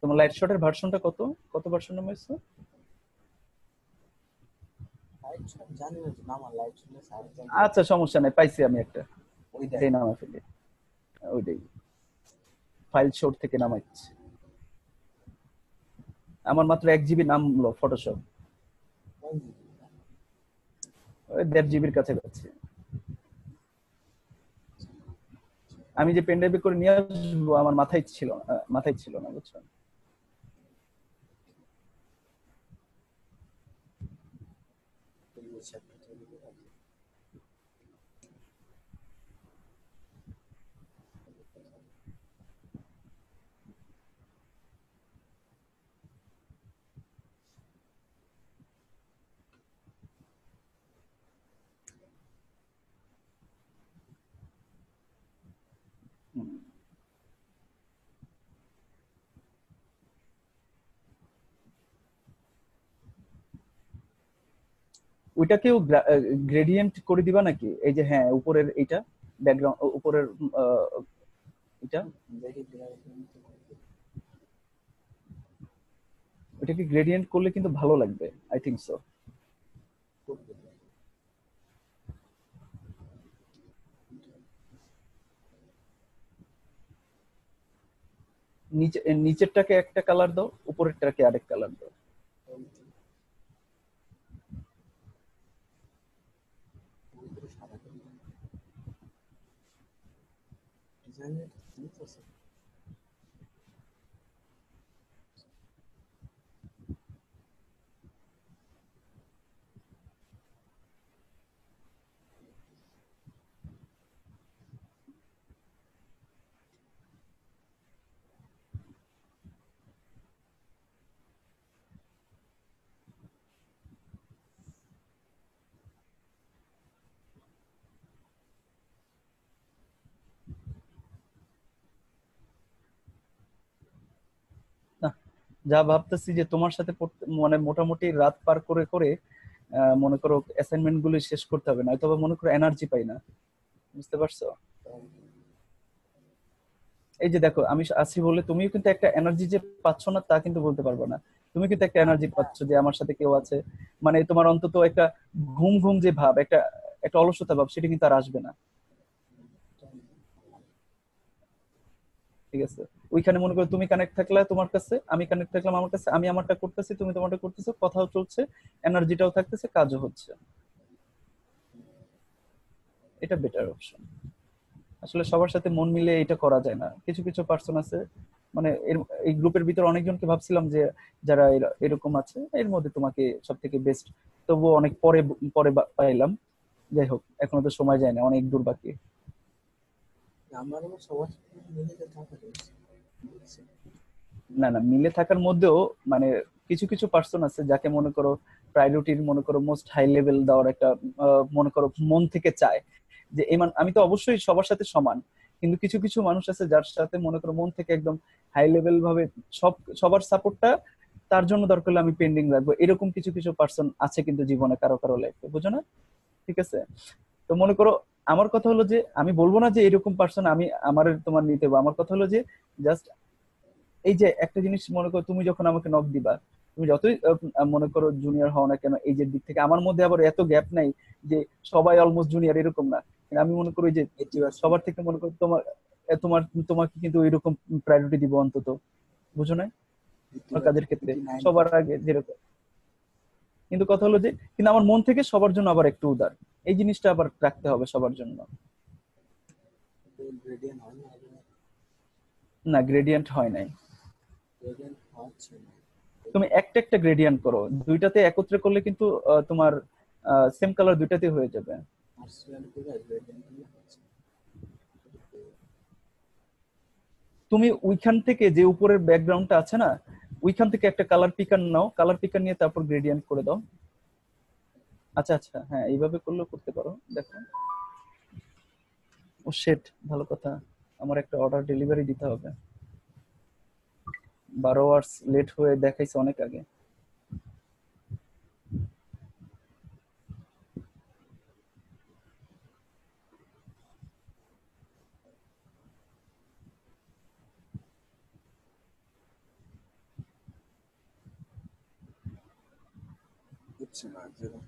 A: তোমার লাইট শটের ভার্সনটা কত? কত ভার্সন নামাইছো?
B: লাইট শট জানি না তো নাম লাইট শট সার্চ দেন
A: আচ্ছা, সমস্যা নাই, পাইছি আমি একটা।
B: ওই দেখ
A: এটাই নামায় ফেলি। ওইটাই ফাইল শোর থেকে নামাইছি। আমার মাত্র 1 জিবি নামলো ফটোশপ।
B: কোন দিকে?
A: ওই 1.5 জিবির কাছাকাছি। আমি যে পেনড্রাইভে করে নিয়ে আসবো আমার মাথায় ছিল না, বুঝছো?
B: এই চ্যাপ্টার তৈরি করে আছে।
A: ওইটাকেও গ্রেডিয়েন্ট করে দিবা নাকি? এই যে হ্যাঁ উপরের এইটা ব্যাকগ্রাউন্ড উপরের আহ, এটা
B: দেখি
A: ওইটাকে গ্রেডিয়েন্ট করলে কিন্তু ভালো লাগবে, আই থিংক সো। নিচেরটাকে একটা কালার দাও, উপরেরটাকে আরেক কালার দাও।
B: ডিজাইনের আছে।
A: না, যা ভাবতেছি যে তোমার সাথে মানে মোটামুটি রাত পার করে করে মনে করো অ্যাসাইনমেন্ট গুলো শেষ করতে হবে, না তবে মনে করো এনার্জি পাই না, বুঝতে পারছো? এই যে দেখো আমি আছি বলে তুমিও কিন্তু একটা এনার্জি যে পাচ্ছ না তা কিন্তু বলতে পারবো না। তুমি কিন্তু একটা এনার্জি পাচ্ছ যে আমার সাথে কেউ আছে, মানে তোমার অন্তত একটা ঘুম ঘুম যে ভাব, একটা একটা অলসতা ভাব, সেটা কিন্তু আর আসবে না। ঠিক আছে, ওইখানে মনে করো তুমি কানেক্ট থাকলে তোমার কাছে, আমি কানেক্ট থাকলাম আমার কাছে, আমি আমারটা করতেছি, তুমি তোমারটা করতেছো, কথাও চলছে, এনার্জিটাও থাকতেছে, কাজও হচ্ছে। এটা বেটার অপশন। আসলে সবার সাথে মন মিলে এটা করা যায় না, কিছু কিছু পার্সন আছে, মানে এই গ্রুপের ভিতর অনেকজনকে ভাবছিলাম যে যারা এরকম আছে, এর মধ্যে তোমাকে সব থেকে বেস্ট, তবুও অনেক পরে পরে পাইলাম। যাই হোক, এখনো তো সময় যায় না, অনেক দূর বাকি।
B: আমার আবার সবার সাথে মিলে থাকা হয়েছে, বুঝছি।
A: না না, মিলে থাকার মধ্যেও মানে কিছু কিছু পার্সন আছে যাকে মনে করো প্রায়োরিটির মনে করো মোস্ট হাই লেভেল দেওয়ার একটা মনে করো মন থেকে চায় যে আমি তো অবশ্যই সবার সাথে সমান, কিন্তু কিছু কিছু মানুষ আছে যার সাথে মনে করো মন থেকে একদম হাই লেভেল ভাবে সবার সাপোর্টটা তার জন্য দরকার হলে আমি পেন্ডিং রাখবো, এরকম কিছু কিছু পার্সন আছে কিন্তু জীবনে কারো কারো লাইফে, বুঝো না? ঠিক আছে, তো মনে করো আমার কথা হলো যে আমি বলবো না যে এরকম পার্সন আমি আমার তোমার নিতে হবে, আমার কথা হলো যে জাস্ট এই যে একটা জিনিস মনে করো, তুমি যখন আমাকে নক দিবা, তুমি যতই মনে করো জুনিয়র হও না কেন, এই যে দিক থেকে আমার মধ্যে আবার এত গ্যাপ নাই যে সবাই অলমোস্ট জুনিয়র এরকম না। কিন্তু আমি মনে করি যে
B: 80%।
A: সবার থেকে মনে করো তোমার তোমার তোমাকে কিন্তু ওইরকম প্রায়োরিটি দিব অন্তত, বুঝো না? আমার কাজের ক্ষেত্রে
B: 89%।
A: সবার আগে যেরকম, কিন্তু কথা হলো যে কিন্তু আমার মন থেকে সবার জন্য আবার একটু উদার, এই জিনিসটা আবার রাখতে হবে সবার জন্য।
B: গ্রেডিয়েন্ট হয় না,
A: না, গ্রেডিয়েন্ট হয় নাই।
B: গ্রেডিয়েন্ট হচ্ছে না।
A: তুমি একটা একটা গ্রেডিয়েন্ট করো, দুইটাতে একত্রে করলে কিন্তু তোমার সেম কালার দুইটাতে হয়ে যাবে।
B: পার্সিয়াল করে গ্রেডিয়েন্ট হচ্ছে।
A: তুমি ওইখান থেকে যে উপরের ব্যাকগ্রাউন্ডটা আছে না, ওইখান থেকে একটা কালার পিকার নাও, কালার পিকার নিয়ে তারপর গ্রেডিয়েন্ট করে দাও। আচ্ছা আচ্ছা, হ্যাঁ এইভাবে করলেও করতে পারো, দেখো। ও শেট, ভালো কথা, আমার একটা অর্ডার ডেলিভারি দিতে হবে, 12 আওয়ার্স লেট হয়ে দেখাইছে অনেক আগে।
B: হচ্ছে না, যেরকম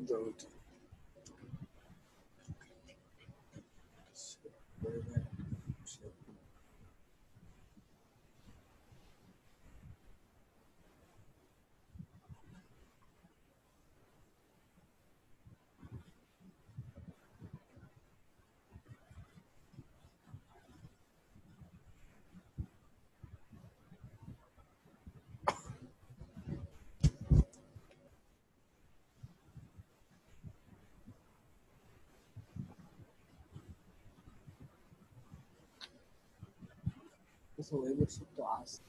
B: জরুরি। কিছু ওয়েবসাইট তো আছে।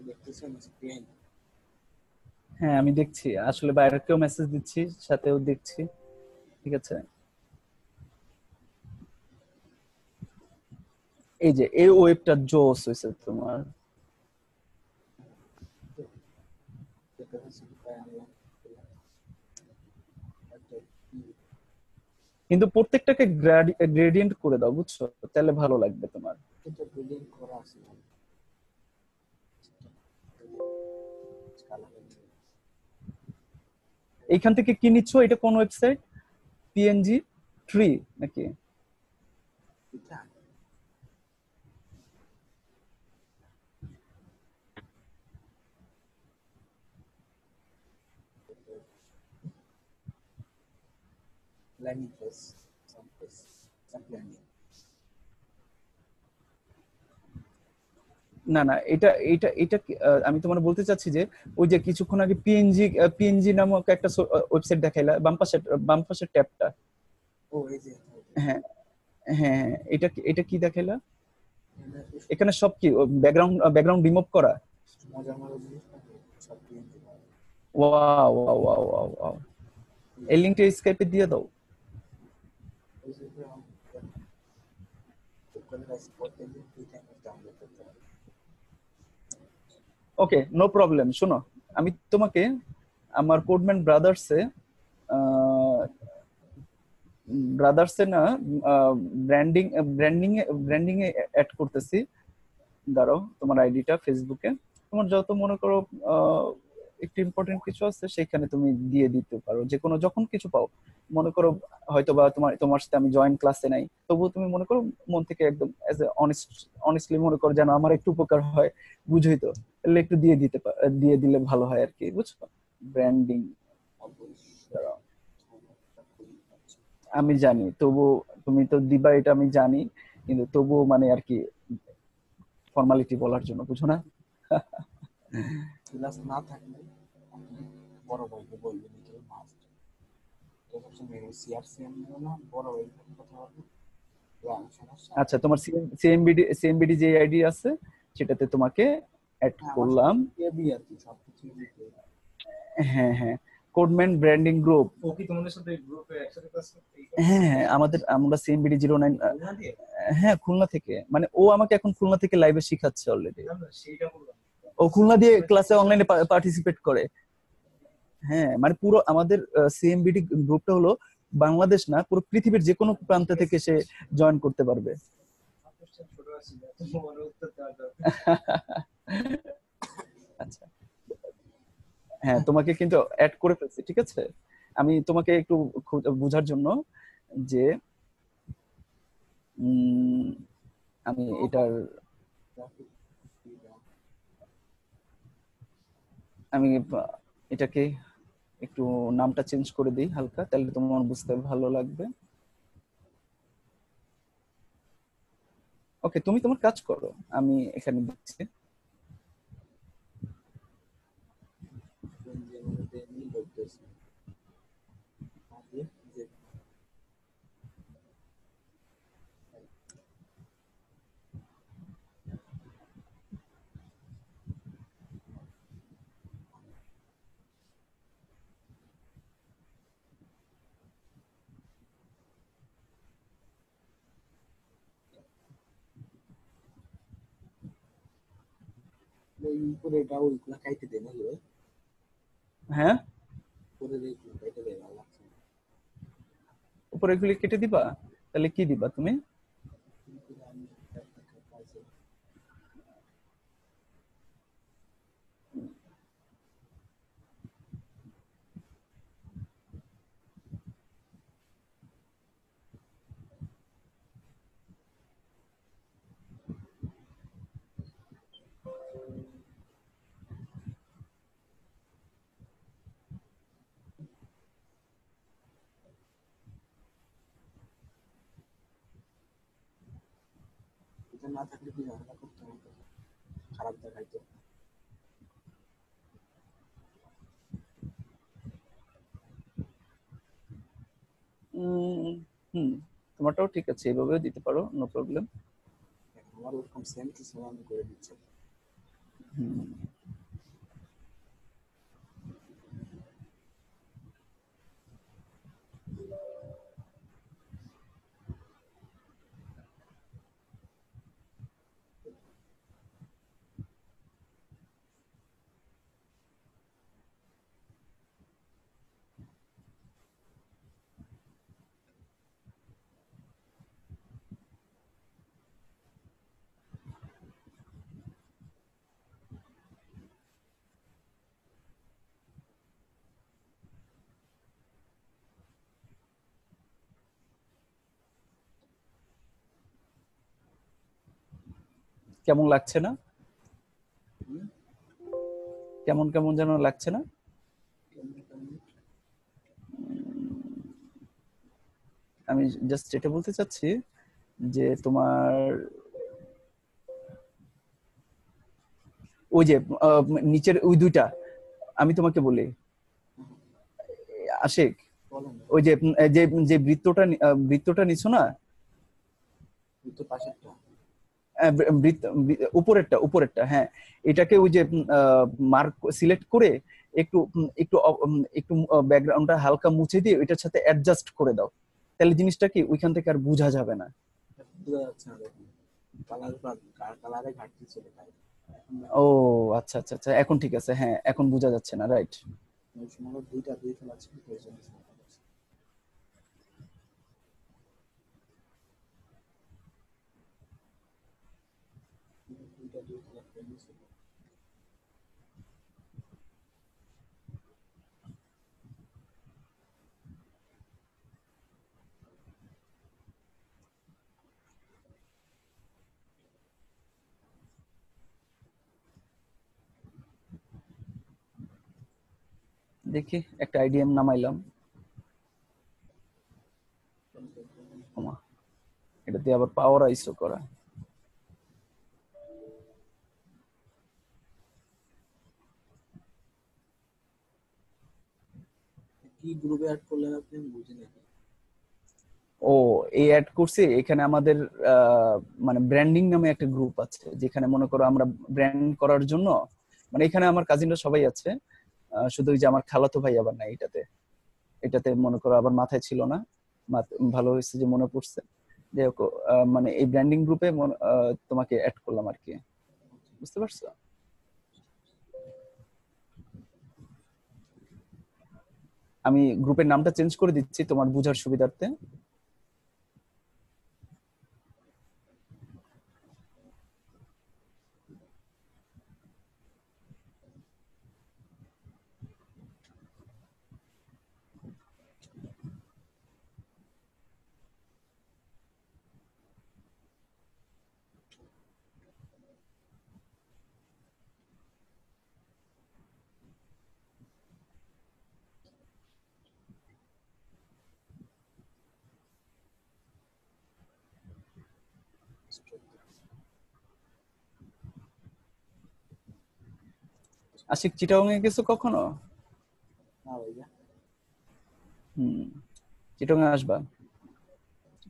B: দেখতেছেন স্ক্রিন?
A: হ্যাঁ আমি দেখছি, আসলে বাইরেকেও মেসেজ দিচ্ছি, সাথেও দেখছি। ঠিক আছে, এই যে এই ওয়েবটা জোস হয়েছে তোমার।
B: যেটা হচ্ছে কি আনলাম একটা
A: কিন্তু প্রত্যেকটাকে গ্রেডিয়েন্ট করে দাও, বুঝছো? তাহলে ভালো লাগবে তোমার।
B: এটা বিল্ডিং করা আছে কালার।
A: এইখান থেকে কি নিচ্ছ? এটা কোন ওয়েবসাইট? পিএনজি ট্রি নাকি?
B: এটা landing page, some page, some landing.
A: না না, এটা এটা এটা আমি তোমার বলতে চাচ্ছি যে ওই যে কিছুক্ষণ আগে পিএনজি নামক একটা ওয়েবসাইট দেখাইলা, বাম পাশের ট্যাবটা।
B: ও এই যে
A: হ্যাঁ হ্যাঁ হ্যাঁ, এটা কি দেখাইলা? এখানে সব কি ব্যাকগ্রাউন্ড রিমুভ করা?
B: মজার মজার জিনিস থাকে সব দিয়ে দিলাম।
A: Wow wow wow wow wow. এই লিংকটা স্কাইপে দিয়ে দাও।
B: এই যে ওখানে এক্সপোর্ট করলে এই টাইমে ডাউনলোড করতে হবে।
A: ওকে, নো প্রবলেম। শোনো, আমি তোমাকে আমার কোডম্যান ব্রাদার্সে না ব্র্যান্ডিং এ অ্যাড করতেছি। দাঁড়াও, তোমার আইডিটা ফেসবুকে তোমার যত মনে করো একটু ইম্পর্টেন্ট কিছু আছে সেখানে তুমি দিয়ে দিতে পারো, যে কোনো যখন কিছু পাও। মনে করো হয়তো বা তোমার সাথে আমি জয়েন্ট ক্লাসে নাই, তবুও তুমি মনে করো মন থেকে একদম এজ এ অনেস্টলি মনে করো যেন আমার একটু উপকার হয়, বুঝোই তো, তাহলে একটু দিয়ে দিলে ভালো হয় আর কি, বুঝছো? ব্র্যান্ডিং।
B: অবশ্যই
A: আমি জানি, তবু তুমি তো দিবা এটা আমি জানি, কিন্তু তবুও মানে আর কি ফর্মালিটি বলার জন্য, বুঝো না?
B: ক্লাস না থাকলে আপনি বড় ভাইকে বলবেন এটা মাস্ট। এটা হচ্ছে মেন সিআরসিএম না বড় ভাইয়ের সাথে কথা বলবেন। সমস্যা
A: আচ্ছা, তোমার সিএমবিডি যে আইডি আছে সেটাতে তোমাকে অ্যাড
B: আমার
A: করলাম।
B: এবি আর কি সবকিছু দিতে।
A: হ্যাঁ হ্যাঁ, কোডম্যান ব্র্যান্ডিং গ্রুপ।
B: ও কি তোমাদের সাথে গ্রুপে একসাথে ক্লাস করতে?
A: হ্যাঁ হ্যাঁ, আমরা সিএমবিডি 09।
B: না দিয়ে
A: হ্যাঁ, খুলনা থেকে, মানে ও আমাকে এখন খুলনা থেকে লাইভে শিখাচ্ছে অলরেডি।
B: না সেইটা বললাম।
A: ও খুলনা দিয়ে ক্লাসে অনলাইনে পার্টিসিপেট করে। হ্যাঁ, মানে পুরো আমাদের সিএমবিডি গ্রুপটা হলো বাংলাদেশ না, পুরো পৃথিবীর যে কোনো প্রান্ত থেকে সে জয়েন করতে পারবে।
B: ছোট আছি না তোমার উত্তর দেওয়ার দরকার।
A: আচ্ছা, হ্যাঁ তোমাকে কিন্তু অ্যাড করে ফেলছি, ঠিক আছে? আমি তোমাকে একটু বোঝার জন্য যে আমি আমি এটাকে একটু নামটা চেঞ্জ করে দিই হালকা, তাহলে তোমার বুঝতে ভালো লাগবে। ওকে, তুমি তোমার কাজ করো, আমি এখানে দিচ্ছি।
B: উপরে এটা ওইগুলা খাইতে দেয় নাকি ভাই?
A: হ্যাঁ,
B: উপরে এইগুলা খাইতে দেয় ভালো লাগছে না।
A: উপরে এগুলি কেটে দিবা, তাহলে কি দিবা তুমি?
B: কিন্তু আমি একটা কাজে এটা না থাকলে কি ঝামেলা করতে হতো, খারাপ দেখাইতো।
A: উম, হুম, তোমারটাও ঠিক আছে, এভাবেও দিতে পারো, নো প্রবলেম।
B: আমার ওরকম সেম টু সেম আমি করে দিচ্ছি।
A: হুম। কেমন লাগছে না?
B: হুম?
A: কেমন কেমন যেন লাগছে না? আমি জাস্ট এটা বলতে চাচ্ছি যে তোমার ওই যে নিচের ওই দুইটা, আমি তোমাকে বলি আশিক,
B: বলেন।
A: ওই যে যে যে বৃত্তটা বৃত্তটা নিছো না,
B: তো পাশেরটা।
A: উপরেরটা উপরেরটা, হ্যাঁ, এটাকে ওই যে মার্ক সিলেক্ট করে একটু একটু ব্যাকগ্রাউন্ডটা হালকা মুছে দিয়ে এটার সাথে অ্যাডজাস্ট করে দাও, তাহলে জিনিসটা কি ওইখান থেকে আর বোঝা যাবে না।
B: বোঝা যাচ্ছে না দেখুন, কালারে ঘাটতি ছিল তাই। এখন
A: ও
B: দেখুন,
A: আচ্ছা আচ্ছা আচ্ছা, এখন ঠিক আছে, হ্যাঁ এখন বোঝা যাচ্ছে না, রাইট।
B: ওই সময় দুইটা দুই ফেলা ছিল তো এই জন্য সমস্যা হচ্ছে। দুইটা দুই ফেলা ফেলে ছিল।
A: দেখি একটা আইডিএম নামাইলাম, ওমা, এটা দিয়ে আবার পাওয়ার আইসো করা।
B: কি গ্রুপে অ্যাড করলেন আপনি, আমি বুঝি নাকি।
A: ও, এই অ্যাড করছি এখানে আমাদের মানে ব্র্যান্ডিং নামে একটা গ্রুপ আছে, যেখানে মনে করো আমরা ব্র্যান্ড করার জন্য, মানে এখানে আমার কাজিনরা সবাই আছে, শুধু ওই যে আমার খালাতো ভাই আবার নাই এটাতে। এটাতে মনে করো আবার মাথায় ছিল না, ভালো হয়েছে যে মনে পড়ছে। যাই হোক, মানে এই ব্র্যান্ডিং গ্রুপে তোমাকে অ্যাড করলাম আর কি, বুঝতে পারছো? আমি গ্রুপের নামটা চেঞ্জ করে দিচ্ছি তোমার বুঝার সুবিধার্থে। আশিক, চিটাগাং এ গেছো কখনো?
B: না ভাইয়া।
A: হুম, চিটাগাং আসবা,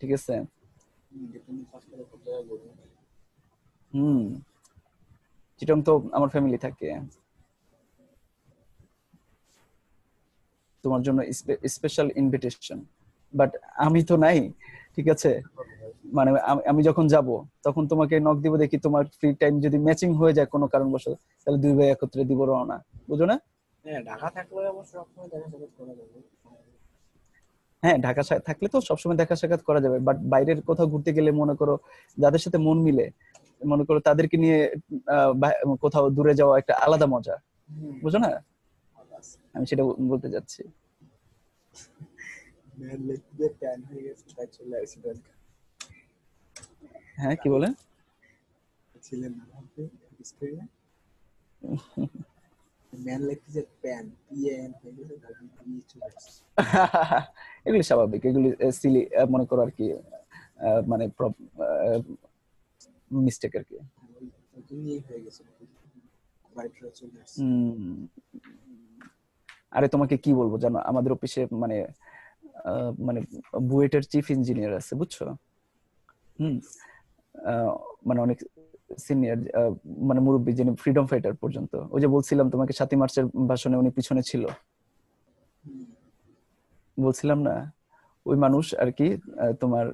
A: ঠিক আছে?
B: ডিপেন্ডেন্ট কাজ করে সব জায়গায় ঘুরি।
A: হুম, চিটাগাং তো আমার ফ্যামিলি থাকে, তোমার জন্য স্পেশাল ইনভিটেশন, বাট আমি তো নাই, ঠিক আছে? মানে আমি যখন যাব তখন তোমাকে নক দিব, দেখি তোমার ফ্রি টাইম যদি ম্যাচিং হয়ে যায় কোনো কারণবশত, তাহলে দুই ভাই একত্রে দিব রওনা, বুঝো না?
B: হ্যাঁ, ঢাকা থাকলে অবশ্য সবসময় দেখা সাক্ষাৎ করা যাবে।
A: হ্যাঁ, ঢাকা থাকলে তো সবসময় দেখা সাক্ষাৎ করা যাবে, বাট বাইরের কোথাও ঘুরতে গেলে মনে করো যাদের সাথে মন মিলে, মনে করো তাদেরকে নিয়ে কোথাও দূরে যাওয়া একটা আলাদা মজা,
B: হুম,
A: বুঝো না?
B: ভালো আছে।
A: আমি সেটা বলতে যাচ্ছি।
B: ম্যান লেগতে প্যান হয়ে গেছে, তাই চলে আসছিলেন।
A: হ্যাঁ, কি বলেন?
B: ছিলেন না আপনি স্ক্রিনে। ম্যান লেগতে যে প্যান পিএন হয়ে গেছে, তারপর পি চলে আসছে।
A: এগুলি স্বাভাবিক, এগুলি সিলি মনে করো আর কি, মানে মিস্টেক আর কি।
B: ওই জন্যই হয়ে গেছে, রাইটরা চলে আসছে।
A: উম, আরে তোমাকে কি বলবো জানো, আমাদের অফিসে মানে মানে বুয়েটের চিফ ইঞ্জিনিয়ার আছে, বুঝছো? হুম, আহ, মানে অনেক সিনিয়র মানে মুরব্বী যিনি ফ্রিডম ফাইটার পর্যন্ত, ওই যে বলছিলাম তোমাকে 7ই মার্চের ভাষণে উনি পিছনে ছিল, বলছিলাম না, ওই মানুষ আর কি তোমার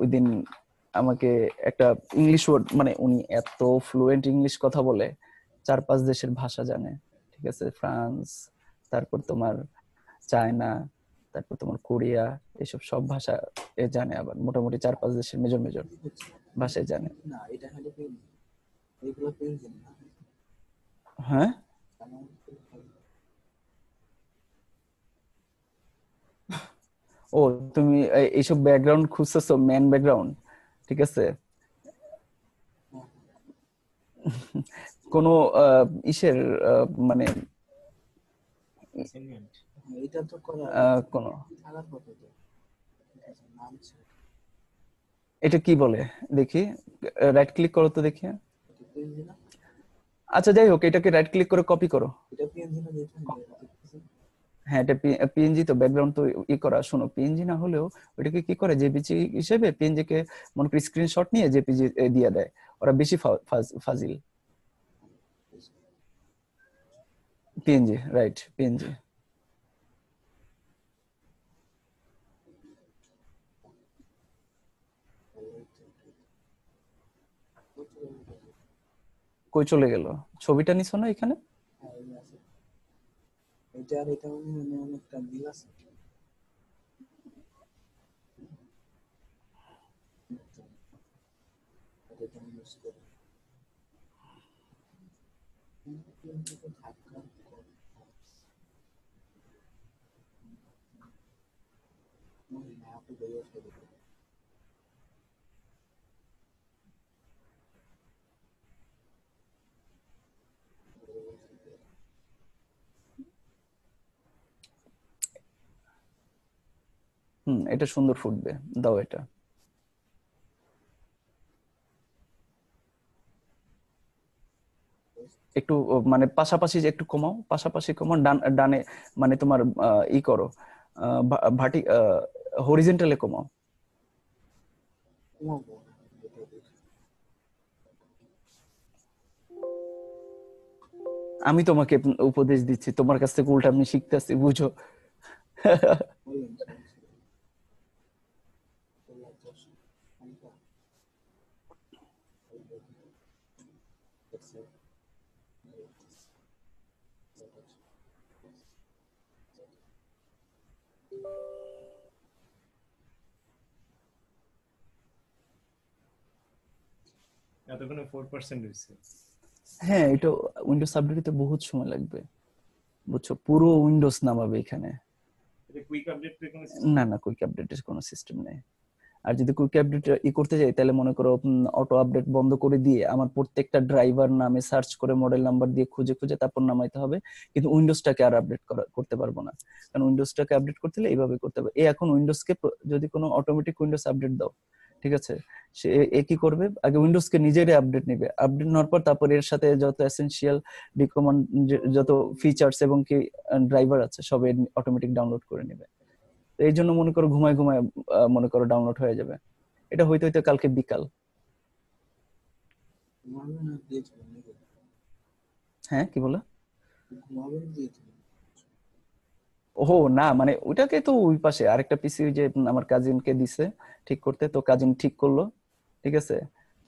A: ওই দিন আমাকে একটা ইংলিশ ওয়ার্ড, মানে উনি এত ফ্লুয়েন্ট ইংলিশ কথা বলে, 4-5 দেশের ভাষা জানে, ঠিক আছে, ফ্রান্স, তারপর তোমার চায়না, তারপর তোমার কোরিয়া, এসব সব ভাষা এ জানে, আবার মোটামুটি 4-5 দেশের মেজর মেজর ভাষায় জানে।
B: না এটা খালি এইগুলো পেন্সিল না।
A: হ্যাঁ ও তুমি এইসব ব্যাকগ্রাউন্ড খুঁজতেছো, ম্যান ব্যাকগ্রাউন্ড, ঠিক আছে, কোনো ইসের মানে
B: এটা তো করা
A: কোনো
B: থাকার কথা তো, নাম ছিল
A: এটা কি বলে দেখি, রাইট ক্লিক করো তো দেখি।
B: পেন্সিল না,
A: আচ্ছা যাই হোক, এটাকে রাইট ক্লিক করে কপি করো।
B: এটা পেন্সিল না, দেখতেছি
A: হ্যাঁ এটা পিএনজি তো, ব্যাকগ্রাউন্ড তো ই করা, শোনো পিএনজি না হলেও ওইটাকে কি করে, জেপিজি হিসেবে পিএনজি কে মনে করি স্ক্রিনশট নিয়ে জেপিজি দিয়ে দেয়, ওরা বেশি ফাজিল। PNG, right, PNG. কই চলে গেল, ছবিটা নিছো না এখানে?
B: হ্যাঁ এই আছে, এটা আর এটা মানে অনেকটা মিল আছে। এটা আমি ইউজ করি কিন্তু ধাক্কা মনে না আপনি বইয়ে ফেলে
A: এটা সুন্দর ফুটবে, দাও এটা। একটু মানে পাশাপাশি যে একটু কমাও, পাশাপাশি কমাও, ডানে মানে তোমার ই করো, ভার্টি হরিজেন্টালে কমাও।
B: কমাবো এটা দেখি।
A: আমি তোমাকে উপদেশ দিচ্ছি, তোমার কাছ থেকে উল্টা আমি শিখতেছি, বুঝো।
B: বললেন সমস্যা নেই। হালকা দেখছেন?
C: এতক্ষণে 4% হয়েছে।
A: হ্যাঁ এটা উইন্ডোজ আপডেট হতে বহুত সময় লাগবে, বুঝছো, পুরো উইন্ডোজ নামাবে এখানে।
C: এটা কুইক আপডেট এর কোনো
A: না না, কুইক আপডেটের কোনো সিস্টেম নেই। আর যদি কুইক আপডেট ই করতে যাই, তাহলে মনে করো অটো আপডেট বন্ধ করে দিয়ে আমার প্রত্যেকটা ড্রাইভার নামে সার্চ করে মডেল নাম্বার দিয়ে খুঁজে খুঁজে তারপর নামাইতে হবে, কিন্তু উইন্ডোজটাকে আর আপডেট করতে পারবো না, কারণ উইন্ডোজটাকে আপডেট করতে হলে এইভাবে করতে হবে। এখন উইন্ডোজকে যদি কোনো অটোমেটিক উইন্ডোজ আপডেট দাও, ঠিক আছে, সে কি করবে, আগে উইন্ডোজকে নিজেরই আপডেট নেবে, আপডেট নেওয়ার পর তারপর এর সাথে যত এসেনশিয়াল রিকমেন্ড যত ফিচার্স এবং কি ড্রাইভার আছে সব অটোমেটিক ডাউনলোড করে নেবে। তো এই জন্য মনে করো ঘুমায় ঘুমায় মনে করো ডাউনলোড হয়ে যাবে, এটা হইতে হইতে কালকে বিকাল।
B: ঘুমাবেন আর দিয়েছিলেন নাকি?
A: হ্যাঁ কি বলে?
B: ঘুমাবেন দিয়েছিলেন?
A: ওহো না, মানে ওইটাকে তো ওই পাশে আরেকটা পিসি যে আমার কাজিনকে দিছে ঠিক করতে, তো কাজিন ঠিক করলো, ঠিক আছে,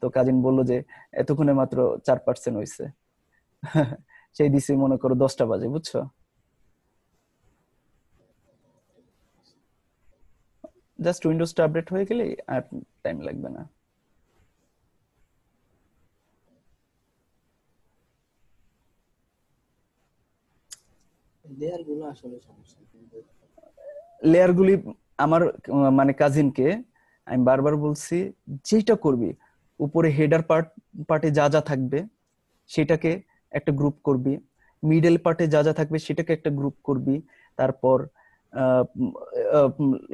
A: তো কাজিন বললো যে এতক্ষণে মাত্র 4% হয়েছে। সেই দিছি মনে করো 10টা বাজে, বুঝছো, জাস্ট উইন্ডোজটা আপডেট হয়ে গেলে আর টাইম লাগবে না।
B: লেয়ার গুলো আসলে সমস্যা কিন্তু
A: লেয়ার গুলি আমার মানে কাজিনকে আমি বারবার বলছি, যেটা করবি উপরে হেডার পার্টে যা যা থাকবে সেটাকে একটা গ্রুপ করবি, মিডল পার্টে যা যা থাকবে সেটাকে একটা গ্রুপ করবি, তারপর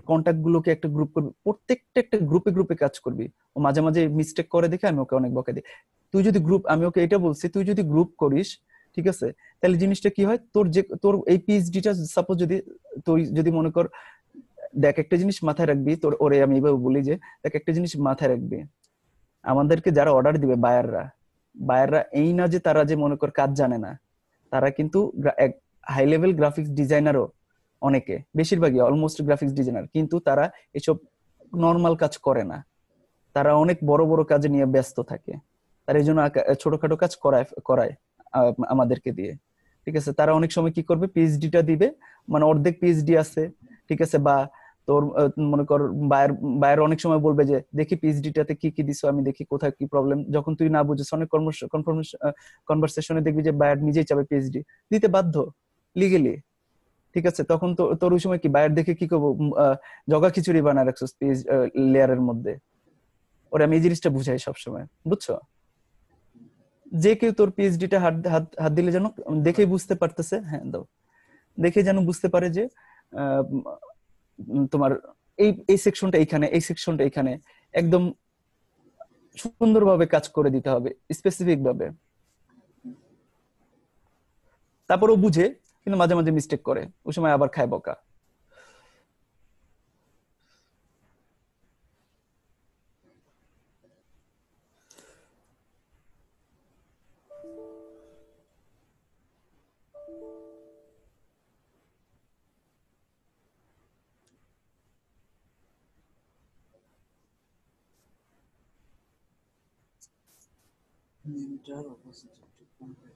A: কন্টাক্ট গুলোকে একটা গ্রুপ করবি, প্রত্যেকটা একটা গ্রুপে গ্রুপে কাজ করবি। ও মাঝে মাঝে মিস্টেক করে দেখে আমি ওকে অনেক বকা দিই। তুই যদি গ্রুপ, আমি ওকে এটা বলছি, তুই যদি গ্রুপ করিস, ঠিক আছে, তাহলে জিনিসটা কি হয়, তোর এই পিএইচডিটা সাপোজ যদি তুই যদি মনে কর, দেখ একটা জিনিস মাথায় রাখবি, তোর ওরে আমি এভাবে বলি যে দেখ একটা জিনিস মাথায় রাখবি, আমাদেরকে যারা অর্ডার দিবে বায়াররা, বায়াররা এই না যে তারা যে মনে কর কাজ জানে না, তারা কিন্তু হাই লেভেল গ্রাফিক্স ডিজাইনারও, অনেকে, বেশিরভাগই অলমোস্ট গ্রাফিক্স ডিজাইনার, কিন্তু তারা এসব নর্মাল কাজ করে না, তারা অনেক বড় বড় কাজে নিয়ে ব্যস্ত থাকে। তারা এই জন্য ছোটখাটো কাজ করায় করায় আমাদেরকে দিয়ে। ঠিক আছে, তারা অনেক সময় কি করবে, পিএইচডিটা দিবে, মানে অর্ধেক পিএইচডি আছে, ঠিক আছে, বা তোর মনে কর বায়ার বায়ার অনেক সময় বলবে যে দেখি পিএইচডিটাতে কি কি দিছো, আমি দেখি কোথায় কি প্রবলেম। যখন তুই না বুঝিস, অনেক কনভারসেশনে দেখবি যে বায়ার নিজেই চাবে পিএইচডি দিতে বাধ্য, লিগেলি। ঠিক আছে, তখন তো তোর ওই সময় কি বায়ার দেখে কি করবো, জগা খিচুড়ি বানায় রাখছিস লেয়ারের মধ্যে। ওরা আমি এই জিনিসটা বুঝাই সবসময়, বুঝছো? যে কেউ তোর পিএইচডিটা হাত হাত হাত দিলে যেন দেখেই বুঝতে পারতেছে, হ্যাঁ দাও, দেখে যেন বুঝতে পারে যে তোমার এই এই সেকশনটা এইখানে, এই সেকশনটা এইখানে, একদম সুন্দরভাবে কাজ করে দিতে হবে, স্পেসিফিক ভাবে। তারপরও বুঝে, কিন্তু মাঝে মাঝে মিস্টেক করে, ওই সময় আবার খায় বকা।
B: মিনিটার অপোজিট একটু কমবে।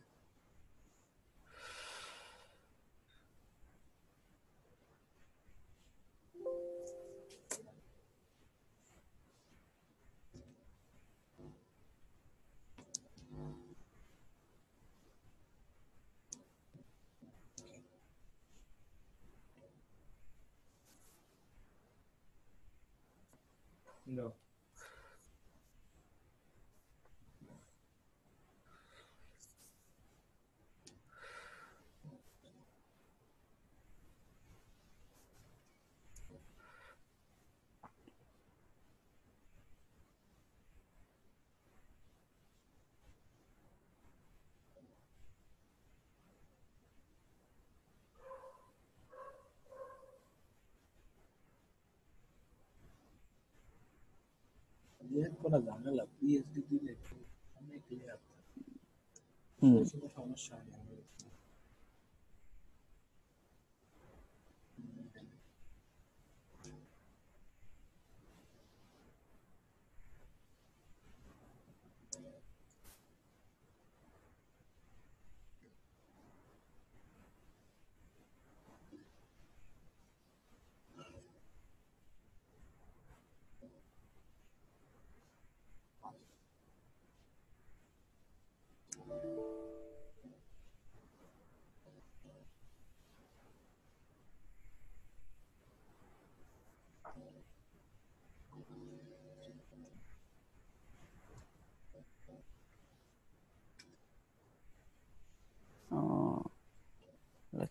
C: No.
B: রিয়াক্ট করা ঝামেলা, পিএইচডি দিলে একটু অনেক লেয়ার থাকে,
A: হুম।
B: ওই সময় সমস্যা হয় না।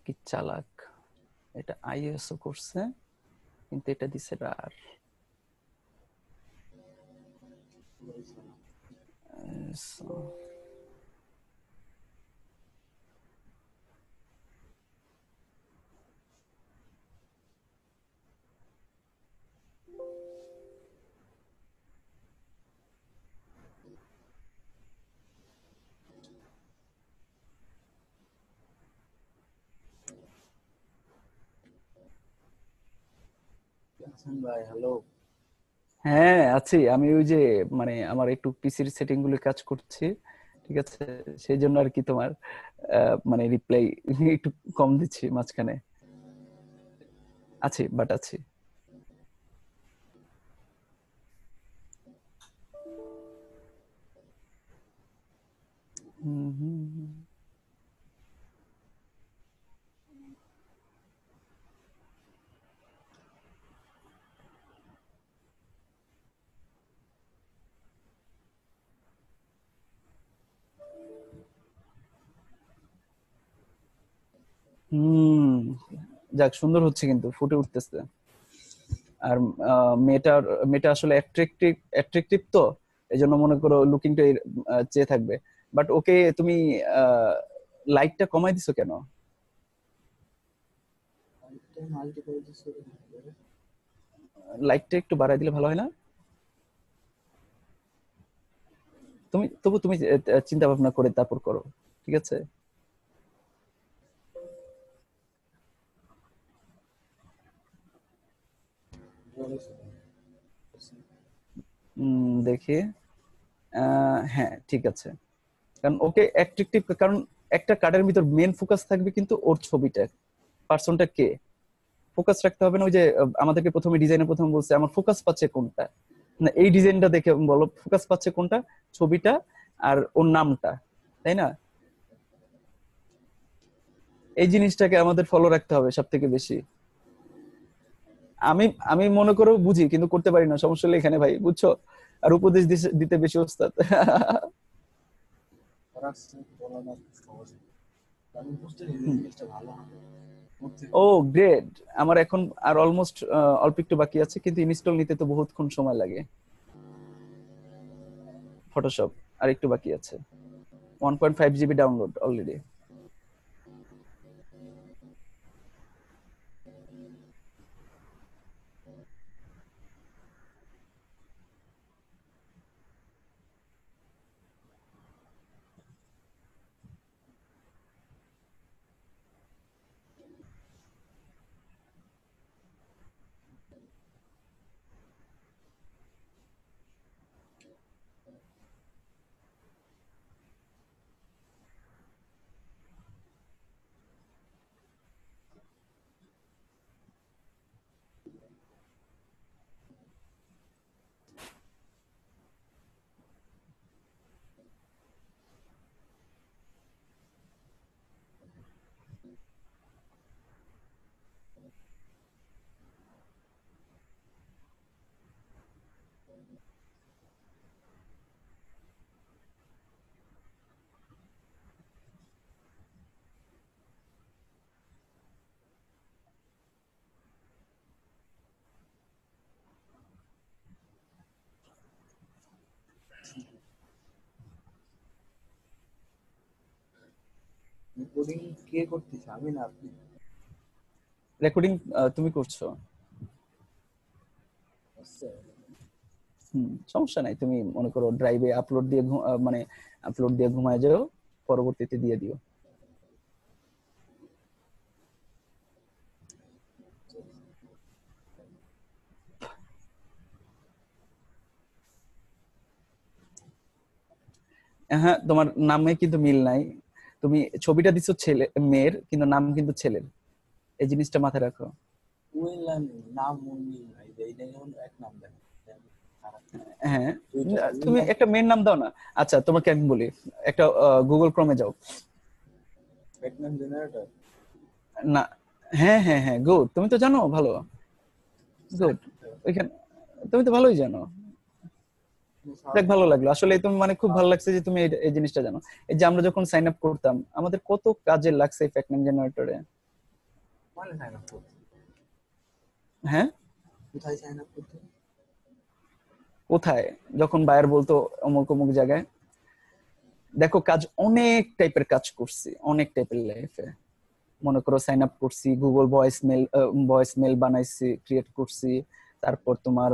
A: কি চালাক, এটা আইএসও করছে, কিন্তু এটা দিছে রার।
B: হাসান ভাই হ্যালো।
A: হ্যাঁ আছি, আমি ওই যে মানে আমার একটু পিসির সেটিং গুলো কাজ করছি, ঠিক আছে, সেই জন্য আর কি তোমার মানে রিপ্লাই একটু কম দিচ্ছি মাঝখানে। আছি, বাট আছি। হুম হুম হুম। হুম, যাক, সুন্দর হচ্ছে, কিন্তু ফুটে উঠতেছে। আর মেয়েটার মেয়েটা আসলে অ্যাট্রাকটিভ অ্যাট্রাকটিভ তো, এই জন্য মনে করো লুকিংটা চেয়ে থাকবে। বাট ওকে তুমি লাইটটা কমাই দিছো কেন?
B: মাল্টিপল দিচ্ছে,
A: লাইটটা একটু বাড়াই দিলে ভালো হয় না? তুমি চিন্তা ভাবনা করে তারপর করো, ঠিক আছে? দেখি, হ্যাঁ ঠিক আছে, কারণ ওকে অ্যাট্রাকটিভ, কারণ একটা কার্ডের ভিতর মেন ফোকাস থাকবে কিন্তু ওর ছবিটা, পার্সনটা কে, ফোকাস রাখতে হবে না। ওই যে আমাদেরকে প্রথমে ডিজাইনে প্রথম বলছে আমার ফোকাস পাচ্ছে কোনটা, না এই ডিজাইনটা দেখে বলো ফোকাস পাচ্ছে কোনটা, ছবিটা আর ওর নামটা, তাই না? এই জিনিসটাকে আমাদের ফলো রাখতে হবে সব থেকে বেশি। আমি আমি মনে করো বুঝি কিন্তু করতে পারি না, সমস্যা হলো এখানে ভাই, বুঝছো? আর উপদেশ দিতে বেশি ওস্তাদ। ও গ্রেট, আমার এখন আর অলমোস্ট অল্প একটু বাকি আছে, কিন্তু ইনস্টল নিতে তো বহুতক্ষণ সময় লাগে। ফটোশপ আর একটু বাকি আছে, 1.5 জিবি ডাউনলোড অলরেডি।
B: রেকর্ডিং কে করতেছে, আমি না আপনি?
A: রেকর্ডিং তুমি করছো। সমস্যা নাই, তুমি মনে করো ড্রাইভে আপলোড দিয়ে মানে আপলোড দিয়ে ঘুমায় যাও, পরবর্তীতে দিয়ে দিও। হ্যাঁ তোমার নামে কিন্তু মিল নাই, তুমি ছবিটা দিছো ছেলে মেয়ের কিন্তু নাম কিন্তু ছেলের, এই জিনিসটা মাথায় রাখো।
B: নাম মিল নাই, এইটা যেমন এক নাম দেন।
A: হ্যাঁ তুমি একটা মেয়ের নাম দাও না। আচ্ছা তোমাকে আমি বলি, একটা গুগল ক্রোমে যাও।
B: প্যাটার্ন জেনারেটর
A: না, হ্যাঁ হ্যাঁ হ্যাঁ গুড, তুমি তো জানো ভালো, গুড। ওইখানে তুমি তো ভালোই জানো, দেখ ভালো লাগলো আসলে, তুমি মানে খুব ভালো লাগছে যে তুমি এই জিনিসটা জানো। এই যে আমরা যখন সাইন আপ করতাম আমাদের কত কাজে লাগছে এই ফ্যাক্ট নেম জেনারেটরে।
B: মানে সাইন আপ করতে,
A: হ্যাঁ
B: কোথায় সাইন আপ করতে?
A: কোথায়, যখন বায়ার বলতো অমুক অমুক জায়গায়। দেখো কাজ অনেক টাইপের কাজ করছি, অনেক টাইপের লাইফে। মনে করো সাইন আপ করছি, গুগল ভয়েস মেল বানাইছি, ক্রিয়েট করছি, তারপর তোমার